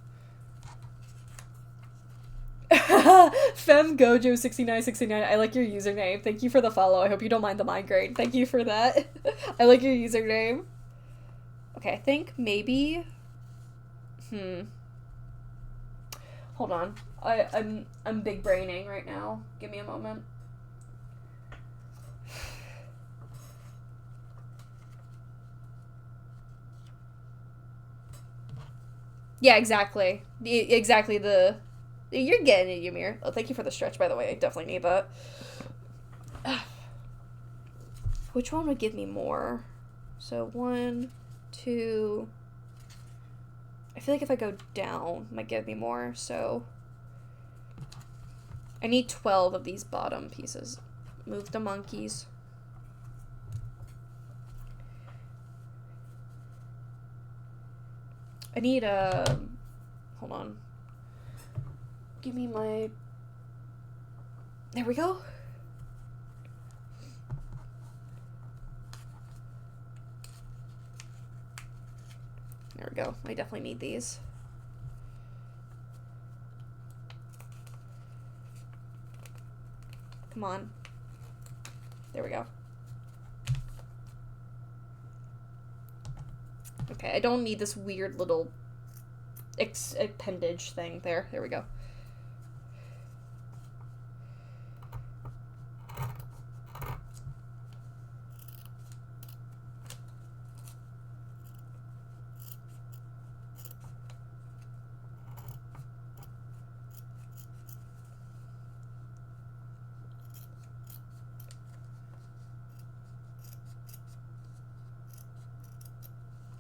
FemGojo6969, I like your username. Thank you for the follow. I hope you don't mind the migraine. Thank you for that. I like your username. Okay, I think maybe... Hold on. I'm big braining right now. Give me a moment. Yeah, exactly. Exactly the... You're getting it, Ymir. Oh, thank you for the stretch, by the way. I definitely need that. Which one would give me more? So 1, 2... I feel like if I go down, it might give me more, so... I need 12 of these bottom pieces. Move the monkeys. I need a... Hold on. Give me my... There we go. There we go. I definitely need these. Come on. There we go. Okay, I don't need this weird little appendage thing there. There we go.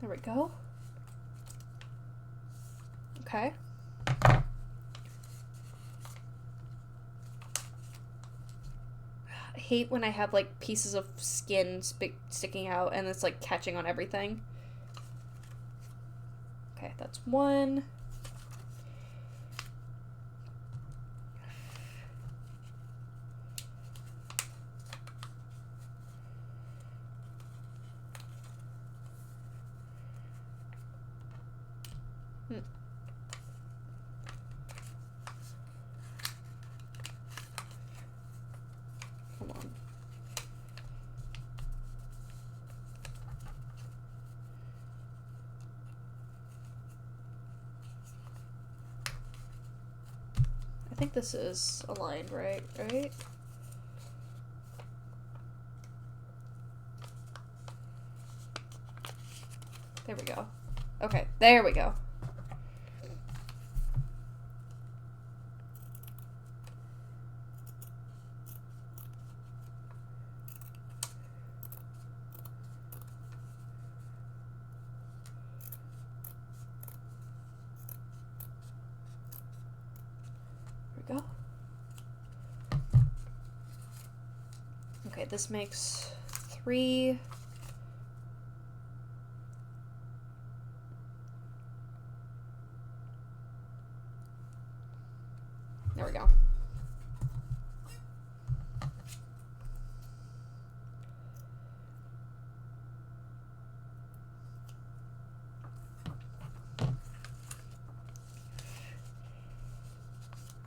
There we go. Okay. I hate when I have like pieces of skin sticking out and it's like catching on everything. Okay, that's 1. Hold on. I think this is aligned, right? Right? There we go. Okay, there we go. There we go. Okay, this makes 3. There we go.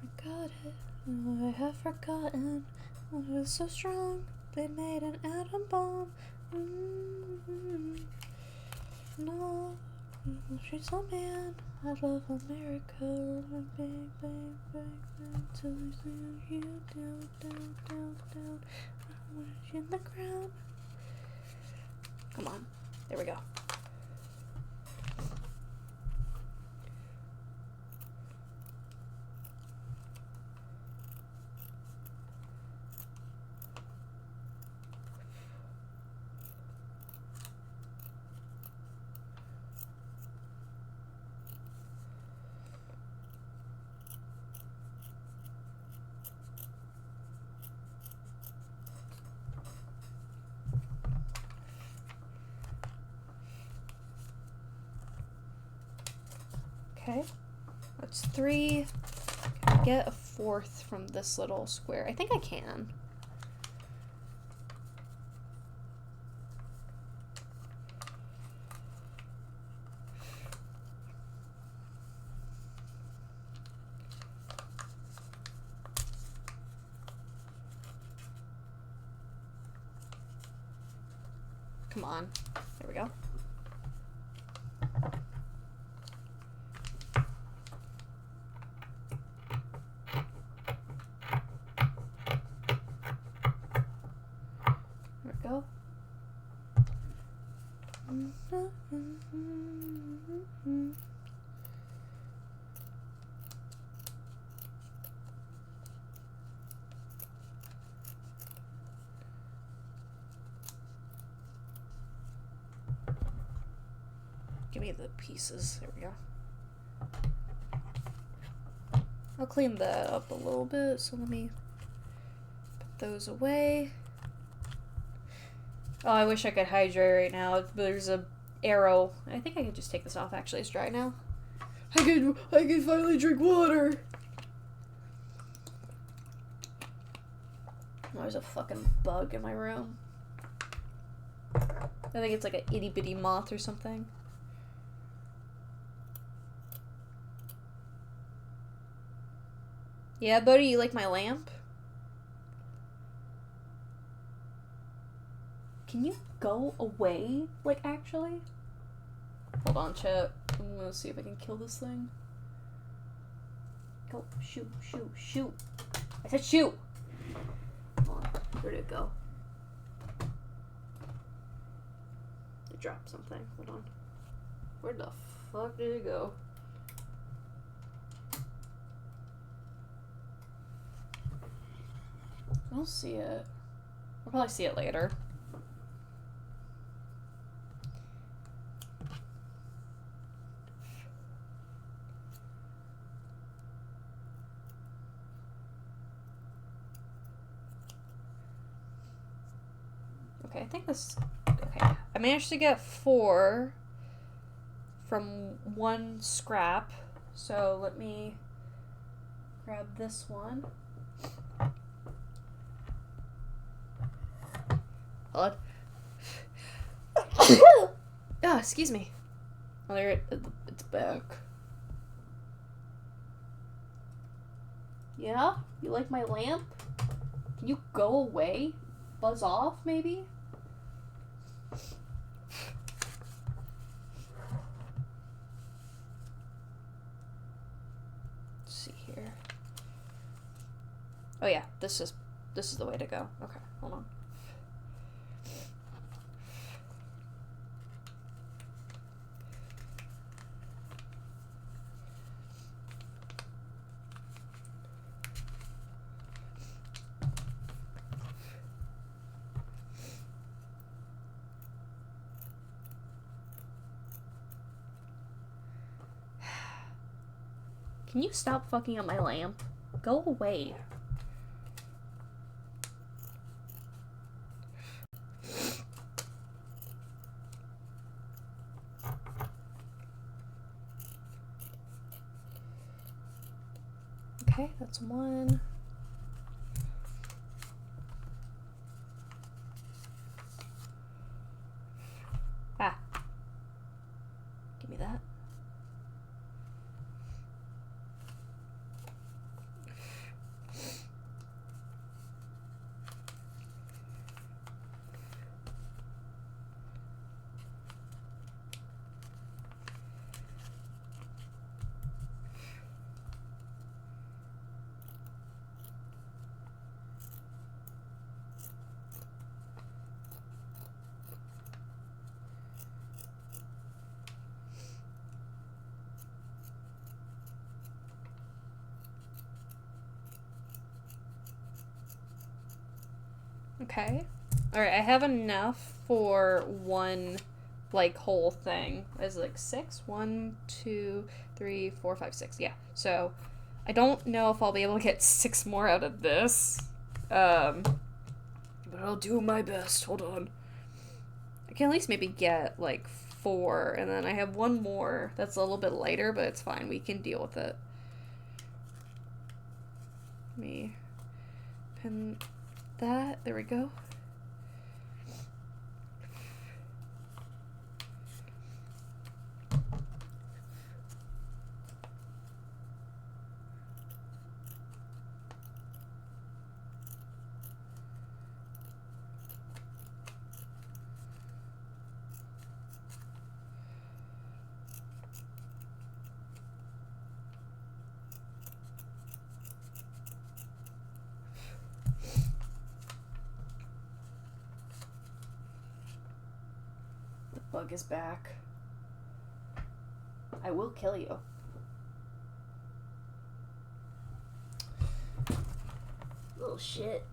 I got it. I have forgotten. It was so strong. They made an atom bomb. No, she's a man. I love America. Bang, bang, bang, bang. Till you down, down, down, down. I want you in the ground. Come on. There we go. Okay. That's 3. Can I get a 4th from this little square? I think I can. Come on. There we go. There we go. Give me the pieces. There we go. I'll clean that up a little bit, so let me put those away. Oh, I wish I could hydrate right now. There's a arrow. I think I could just take this off. Actually, it's dry now. I can finally drink water. Oh, there's a fucking bug in my room. I think it's like an itty bitty moth or something. Yeah, buddy, you like my lamp? Can you go away? Like, actually? Hold on, chat. I'm gonna see if I can kill this thing. Go. Shoot, shoot, shoot. I said shoot! Come on. Where'd it go? It dropped something. Hold on. Where the fuck did it go? I don't see it. I'll probably see it later. Okay, I think this... Okay. I managed to get 4 from 1 scrap. So let me grab this one. Hold on. Ah, excuse me. Oh, there it's back. Yeah? You like my lamp? Can you go away? Buzz off, maybe? Let's see here. Oh yeah, this is the way to go. Okay, hold on. Can you stop fucking up my lamp? Go away. Okay, that's 1. Ah. Give me that. Okay. Alright, I have enough for 1, like, whole thing. Is it like 6? 1, 2, 3, 4, 5, 6. Yeah. So, I don't know if I'll be able to get 6 more out of this. But I'll do my best. Hold on. I can at least maybe get, like, 4, and then I have one more that's a little bit lighter, but it's fine. We can deal with it. Let me pin that. There we go. Bug is back. I will kill you. Little shit.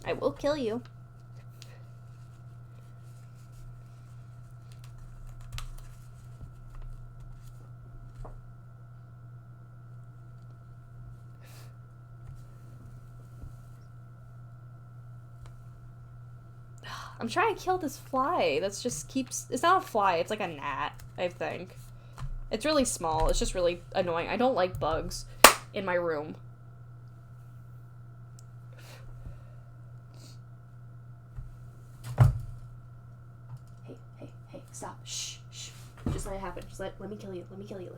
I will kill you. I'm trying to kill this fly. That's just keeps... It's not a fly. It's like a gnat, I think. It's really small. It's just really annoying. I don't like bugs in my room. Hey, stop. Shh. Just let it happen. Let me kill you. Let me kill you.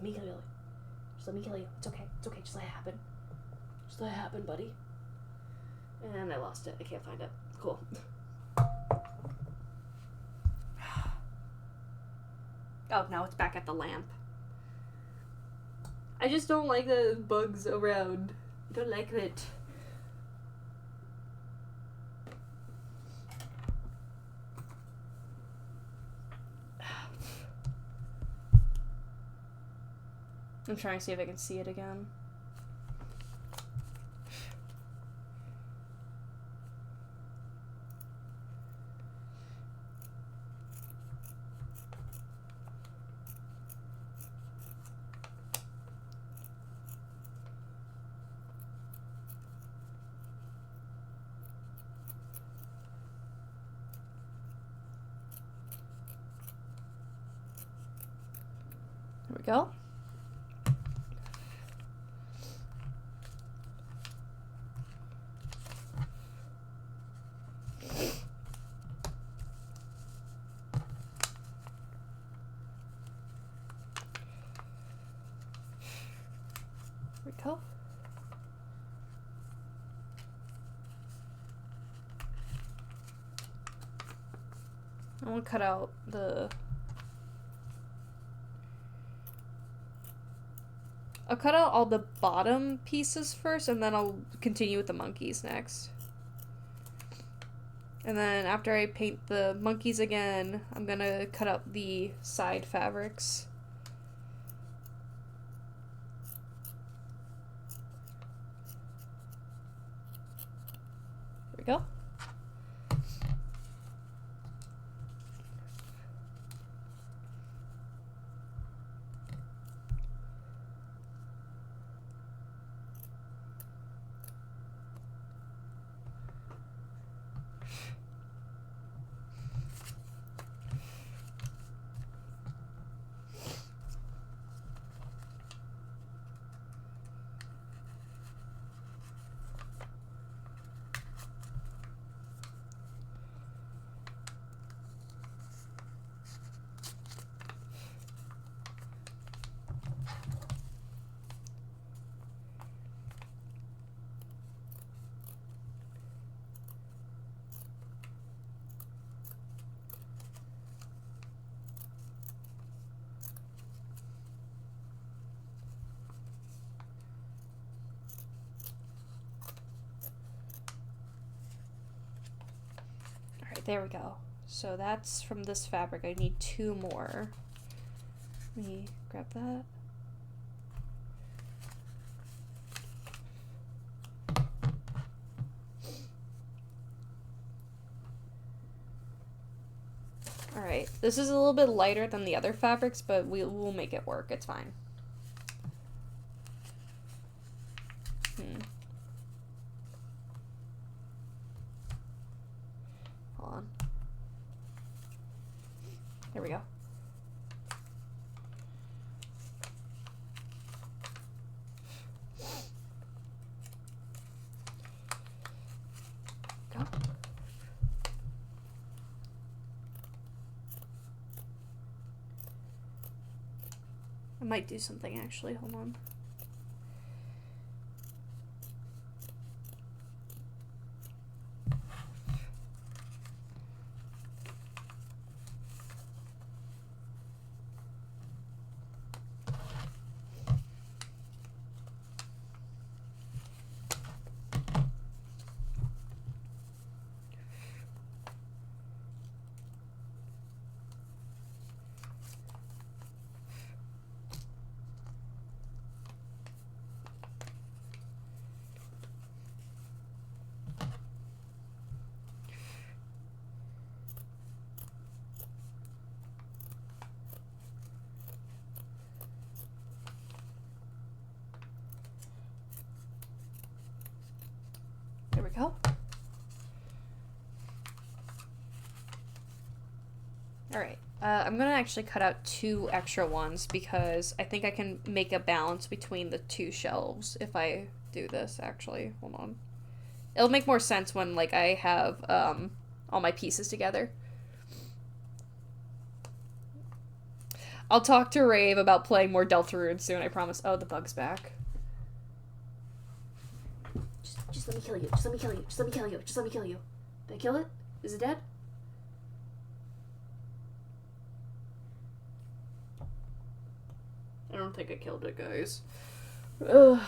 Just let me kill you. It's okay. Just let it happen. Just let it happen, buddy. And I lost it. I can't find it. Cool. Oh, now it's back at the lamp. I just don't like the bugs around. I don't like it. I'm trying to see if I can see it again. There we go. There we go. I want to cut out the... I'll cut out all the bottom pieces first, and then I'll continue with the monkeys next. And then after I paint the monkeys again, I'm gonna cut out the side fabrics. There we go. There we go. So that's from this fabric. I need 2 more. Let me grab that. Alright, this is a little bit lighter than the other fabrics, but we'll make it work. It's fine. There we go. Go. I might do something actually, hold on. There we go. Alright, I'm gonna actually cut out 2 extra ones because I think I can make a balance between the 2 shelves if I do this, actually. Hold on. It'll make more sense when, like, I have, all my pieces together. I'll talk to Rave about playing more Deltarune soon, I promise. Oh, the bug's back. Just let me kill you. Just let me kill you. Just let me kill you. Just let me kill you. Did I kill it? Is it dead? I don't think I killed it, guys. Ugh.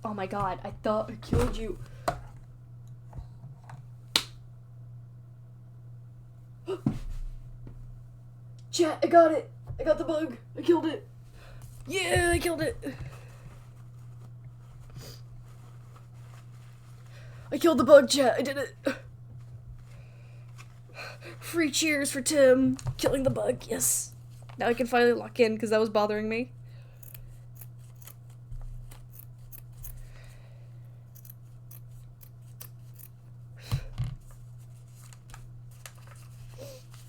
Oh my god, I thought I killed you. Chat, I got it. I got the bug. I killed it. Yeah, I killed it. I killed the bug, chat. I did it. Free cheers for Tim killing the bug. Yes. Now I can finally lock in because that was bothering me.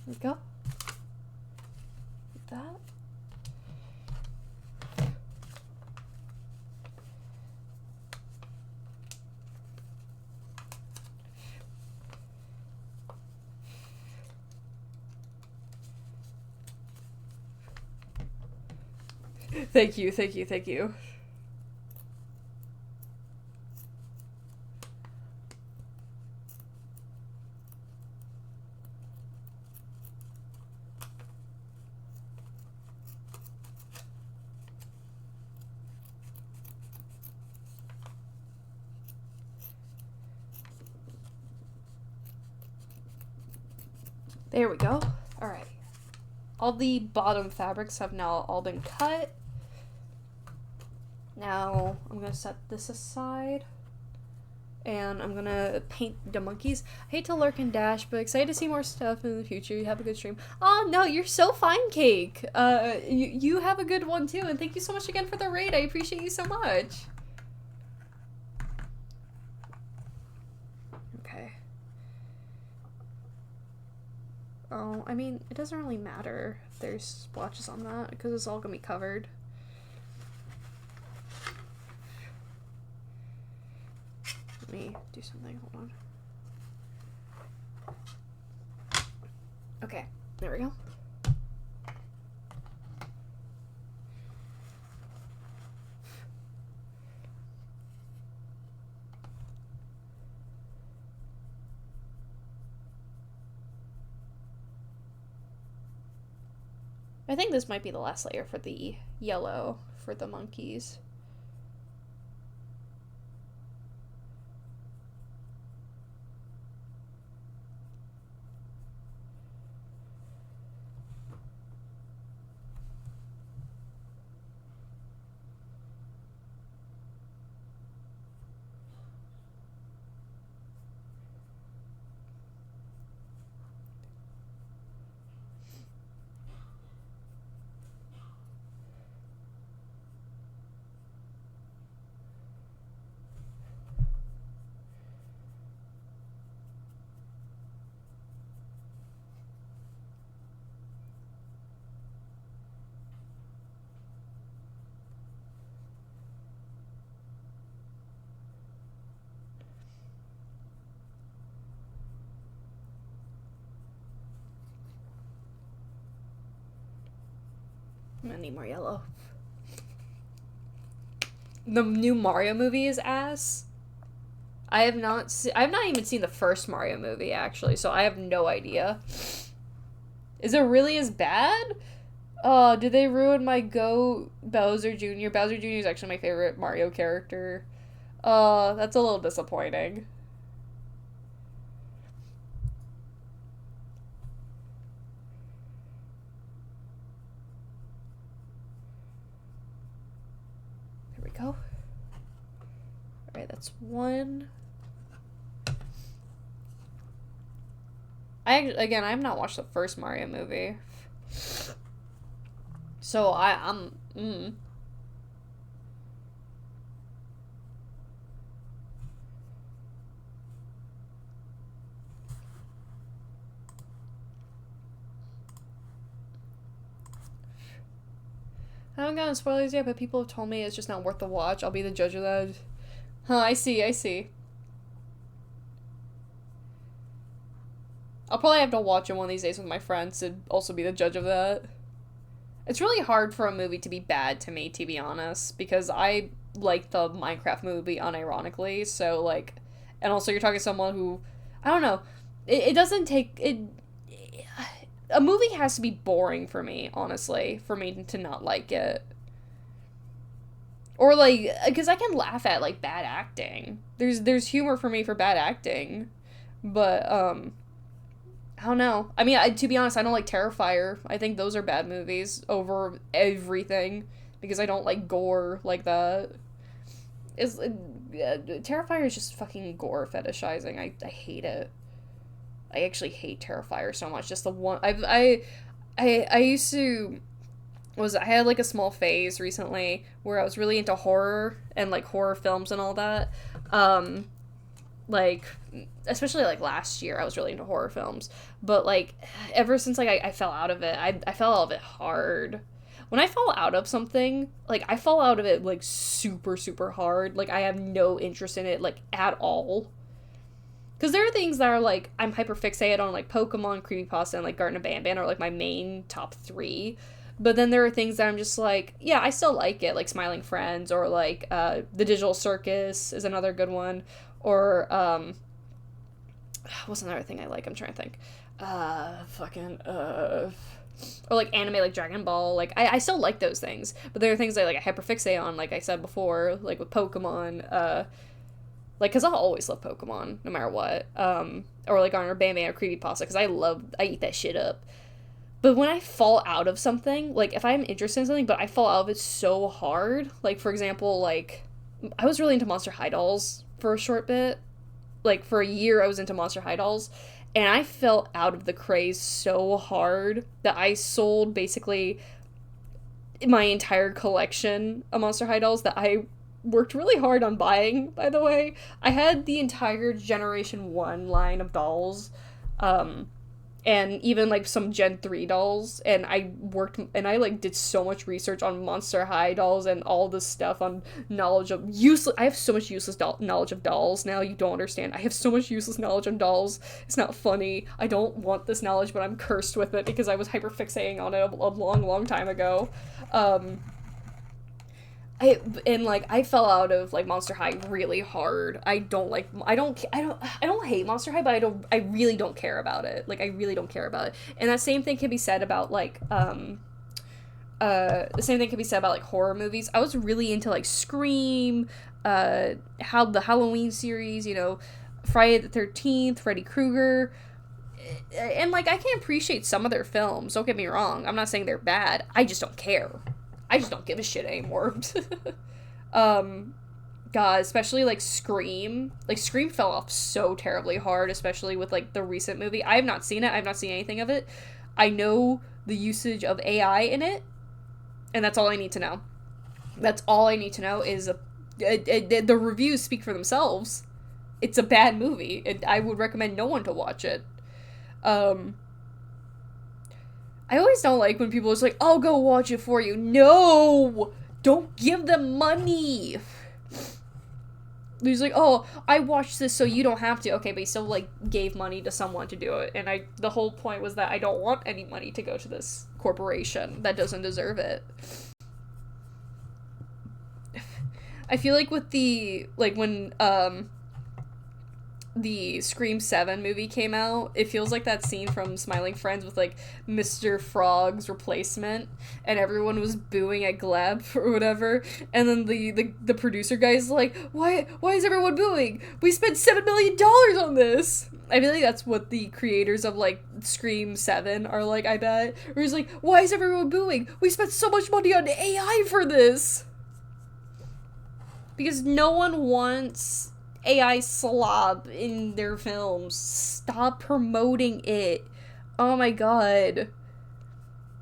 There we go. That. Thank you, thank you, thank you. There we go. Alright. All the bottom fabrics have now all been cut. Now, I'm gonna set this aside. And I'm gonna paint the monkeys. I hate to lurk and dash, but excited to see more stuff in the future. You have a good stream. Oh, no, you're so fine, Cake. You have a good one, too. And thank you so much again for the raid. I appreciate you so much. Okay. Oh, I mean, it doesn't really matter if there's splotches on that, because it's all gonna be covered. Let me do something, hold on. Okay, there we go. I think this might be the last layer for the yellow for the monkeys. I'm gonna need more yellow. The new Mario movie is ass. I have not even seen the first Mario movie, actually, so I have no idea. Is it really as bad? Oh, did they ruin my Go Bowser Jr.? Bowser Jr. is actually my favorite Mario character. That's a little disappointing. There we go. Alright, that's one. I have not watched the first Mario movie. So I'm I haven't gotten spoilers yet, but people have told me it's just not worth the watch. I'll be the judge of that. Huh, I see. I'll probably have to watch it one of these days with my friends to also be the judge of that. It's really hard for a movie to be bad to me, to be honest, because I like the Minecraft movie unironically, so, like, and also you're talking to someone who, I don't know, it doesn't take, a movie has to be boring for me, honestly, for me to not like it. Or, like, because I can laugh at, like, bad acting. There's humor for me for bad acting, but, I don't know. I mean, to be honest, I don't like Terrifier. I think those are bad movies over everything because I don't like gore like that. Terrifier is just fucking gore fetishizing. I hate it. I actually hate Terrifier so much. Just the one I used to I had like a small phase recently where I was really into horror and like horror films and all that. Like, especially like last year I was really into horror films, but like ever since like I fell out of it, I fell out of it hard. When I fall out of something, like I fall out of it like super super hard. Like I have no interest in it like at all. Because there are things that are like I'm hyper fixated on, like Pokemon, Creepypasta, and like Garten of Banban are like my main top 3. But then there are things that I'm just like, yeah, I still like it, like Smiling Friends, or like The Digital Circus is another good one. Or, what's another thing I like? I'm trying to think. Or like anime like Dragon Ball. Like, I still like those things. But there are things I like I hyperfixate on, like I said before, like with Pokemon, like, because I'll always love Pokemon, no matter what. Or like Garten of Banban or Creepypasta, because I eat that shit up. But when I fall out of something, like, if I'm interested in something, but I fall out of it so hard, like, for example, like, I was really into Monster High Dolls for a short bit. Like, for a year, I was into Monster High Dolls, and I fell out of the craze so hard that I sold, basically, my entire collection of Monster High Dolls that I worked really hard on buying, by the way. I had the entire Generation 1 line of dolls, and even like some Gen 3 dolls, and I like did so much research on Monster High dolls and all this stuff on knowledge of I have so much useless knowledge of dolls now, you don't understand. I have so much useless knowledge on dolls. It's not funny. I don't want this knowledge, but I'm cursed with it because I was hyperfixating on it a long time ago. I fell out of like Monster High really hard. I don't hate Monster High, but I really don't care about it. Like I really don't care about it. And that same thing can be said about like the same thing can be said about like horror movies. I was really into like Scream, how the Halloween series, you know, Friday the 13th, Freddy Krueger. And like I can appreciate some of their films, don't get me wrong. I'm not saying they're bad. I just don't care. I just don't give a shit anymore. God, especially, like, Scream. Like, Scream fell off so terribly hard, especially with, like, the recent movie. I have not seen it. I have not seen anything of it. I know the usage of AI in it, and that's all I need to know. That's all I need to know is the reviews speak for themselves. It's a bad movie, and I would recommend no one to watch it. I always don't like when people are just like, I'll go watch it for you. No! Don't give them money! He's like, oh, I watched this so you don't have to. Okay, but he still, like, gave money to someone to do it. And the whole point was that I don't want any money to go to this corporation that doesn't deserve it. I feel like with when, the Scream 7 movie came out, it feels like that scene from Smiling Friends with, like, Mr. Frog's replacement, and everyone was booing at Gleb or whatever, and then the producer guy's like, why is everyone booing? We spent $7 million on this! I feel like that's what the creators of, like, Scream 7 are like, I bet. Or he's like, why is everyone booing? We spent so much money on AI for this! Because no one wants AI slob in their films. Stop promoting it. Oh my god.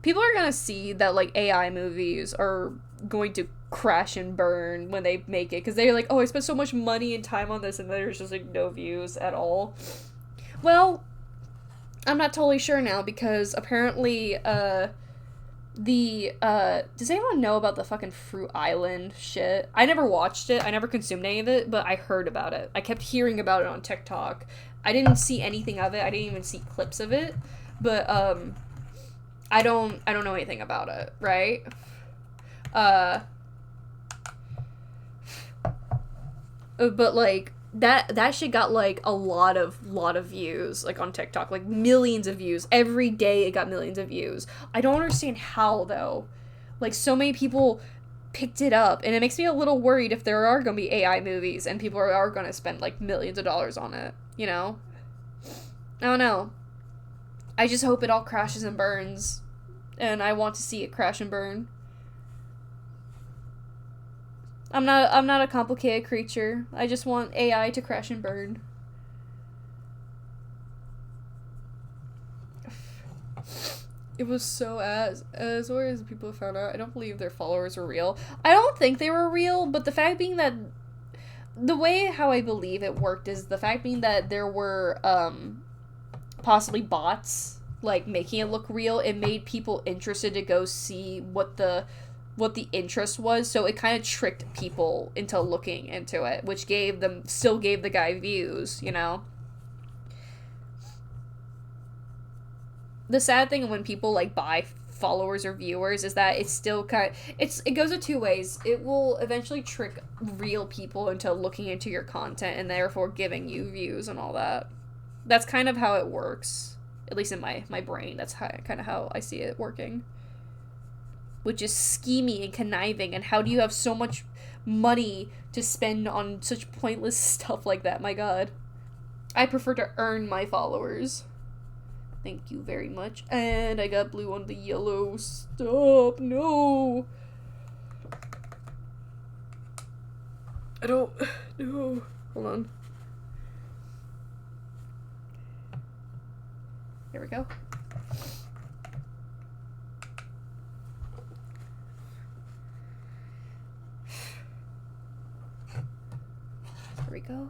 People are gonna see that, like, AI movies are going to crash and burn when they make it. Because they're like, oh, I spent so much money and time on this, and there's just, like, no views at all. Well, I'm not totally sure now, because apparently, does anyone know about the fucking Fruit Island shit? I never watched it. I never consumed any of it, but I heard about it. I kept hearing about it on TikTok. I didn't see anything of it. I didn't even see clips of it. But I don't know anything about it, right? But like that shit got like a lot of views, like, on TikTok, like millions of views every day. It got millions of views. I don't understand how, though. Like, so many people picked it up, and it makes me a little worried if there are gonna be AI movies and people are gonna spend like millions of dollars on it, you know? I don't know. I just hope it all crashes and burns, and I want to see it crash and burn. I'm not a complicated creature. I just want AI to crash and burn. It was so as far as people found out, I don't believe their followers were real. I don't think they were real, but the fact being that the way how I believe it worked is the fact being that there were possibly bots, like, making it look real. It made people interested to go see what the interest was, so it kind of tricked people into looking into it, which still gave the guy views, you know? The sad thing when people, like, buy followers or viewers is that it's still it goes in two ways. It will eventually trick real people into looking into your content and therefore giving you views and all that. That's kind of how it works, at least in my brain. That's kind of how I see it working. Which is scheming and conniving, and how do you have so much money to spend on such pointless stuff like that? My god. I prefer to earn my followers. Thank you very much. And I got blue on the yellow. Stop. No. I don't. No. Hold on. There we go. There we go.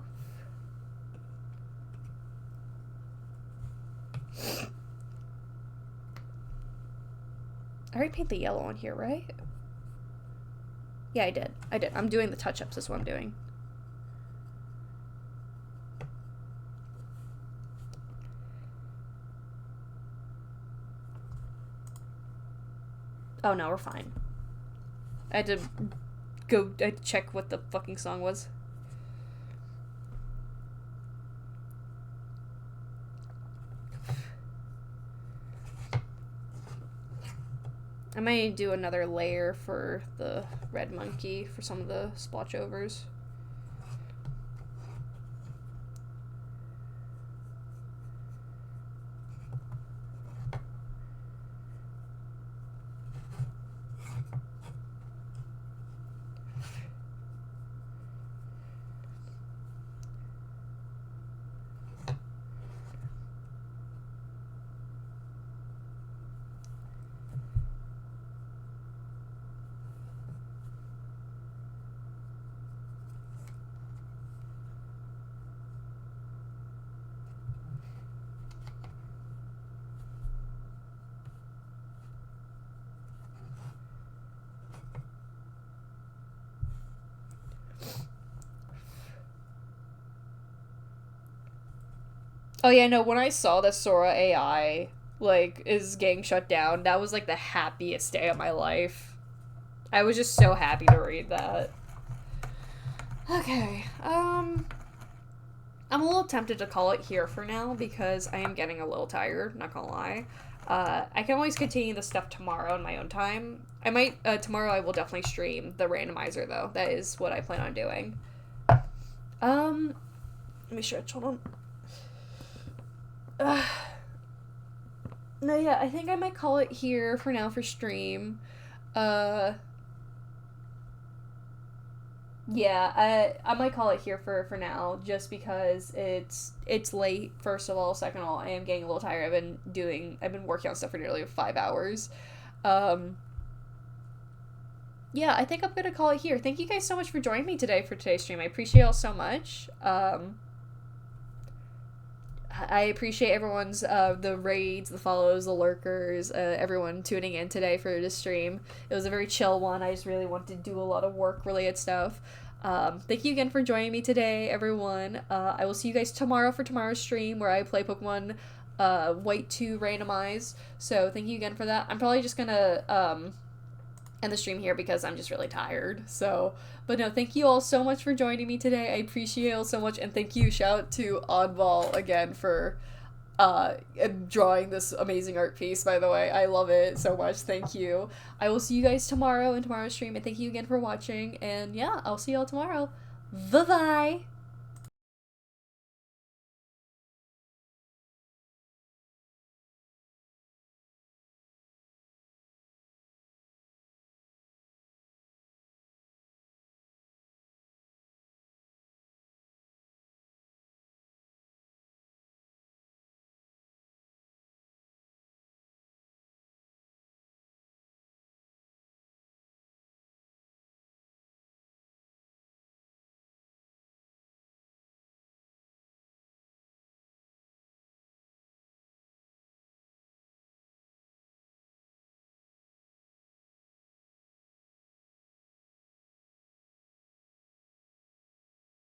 I already painted the yellow on here, right? Yeah, I did. I'm doing the touch-ups. That's what I'm doing. Oh, no, we're fine. I had to check what the fucking song was. I might do another layer for the red monkey for some of the splotch overs. Oh yeah, no, when I saw that Sora AI, like, is getting shut down, that was, like, the happiest day of my life. I was just so happy to read that. Okay, I'm a little tempted to call it here for now because I am getting a little tired, not gonna lie. I can always continue this stuff tomorrow in my own time. I might, tomorrow I will definitely stream the randomizer, though. That is what I plan on doing. Let me stretch, hold on. No, yeah, I think I might call it here for now for stream. Yeah, I might call it here for now, just because it's late. First of all, second of all, I am getting a little tired. I've been working on stuff for nearly 5 hours. Um, yeah, I think I'm gonna call it here. Thank you guys so much for joining me today for today's stream. I appreciate y'all so much. I appreciate everyone's the raids, the follows, the lurkers, everyone tuning in today for this stream. It was a very chill one. I just really wanted to do a lot of work related stuff. Thank you again for joining me today, everyone. I will see you guys tomorrow for tomorrow's stream where I play Pokemon White 2 randomized. So thank you again for that. I'm probably just gonna end the stream here because I'm just really tired. So, but no, thank you all so much for joining me today. I appreciate it all so much, and thank you. Shout out to Oddball again for drawing this amazing art piece, by the way. I love it so much. Thank you. I will see you guys tomorrow in tomorrow's stream, and thank you again for watching. And yeah, I'll see y'all tomorrow. Bye bye.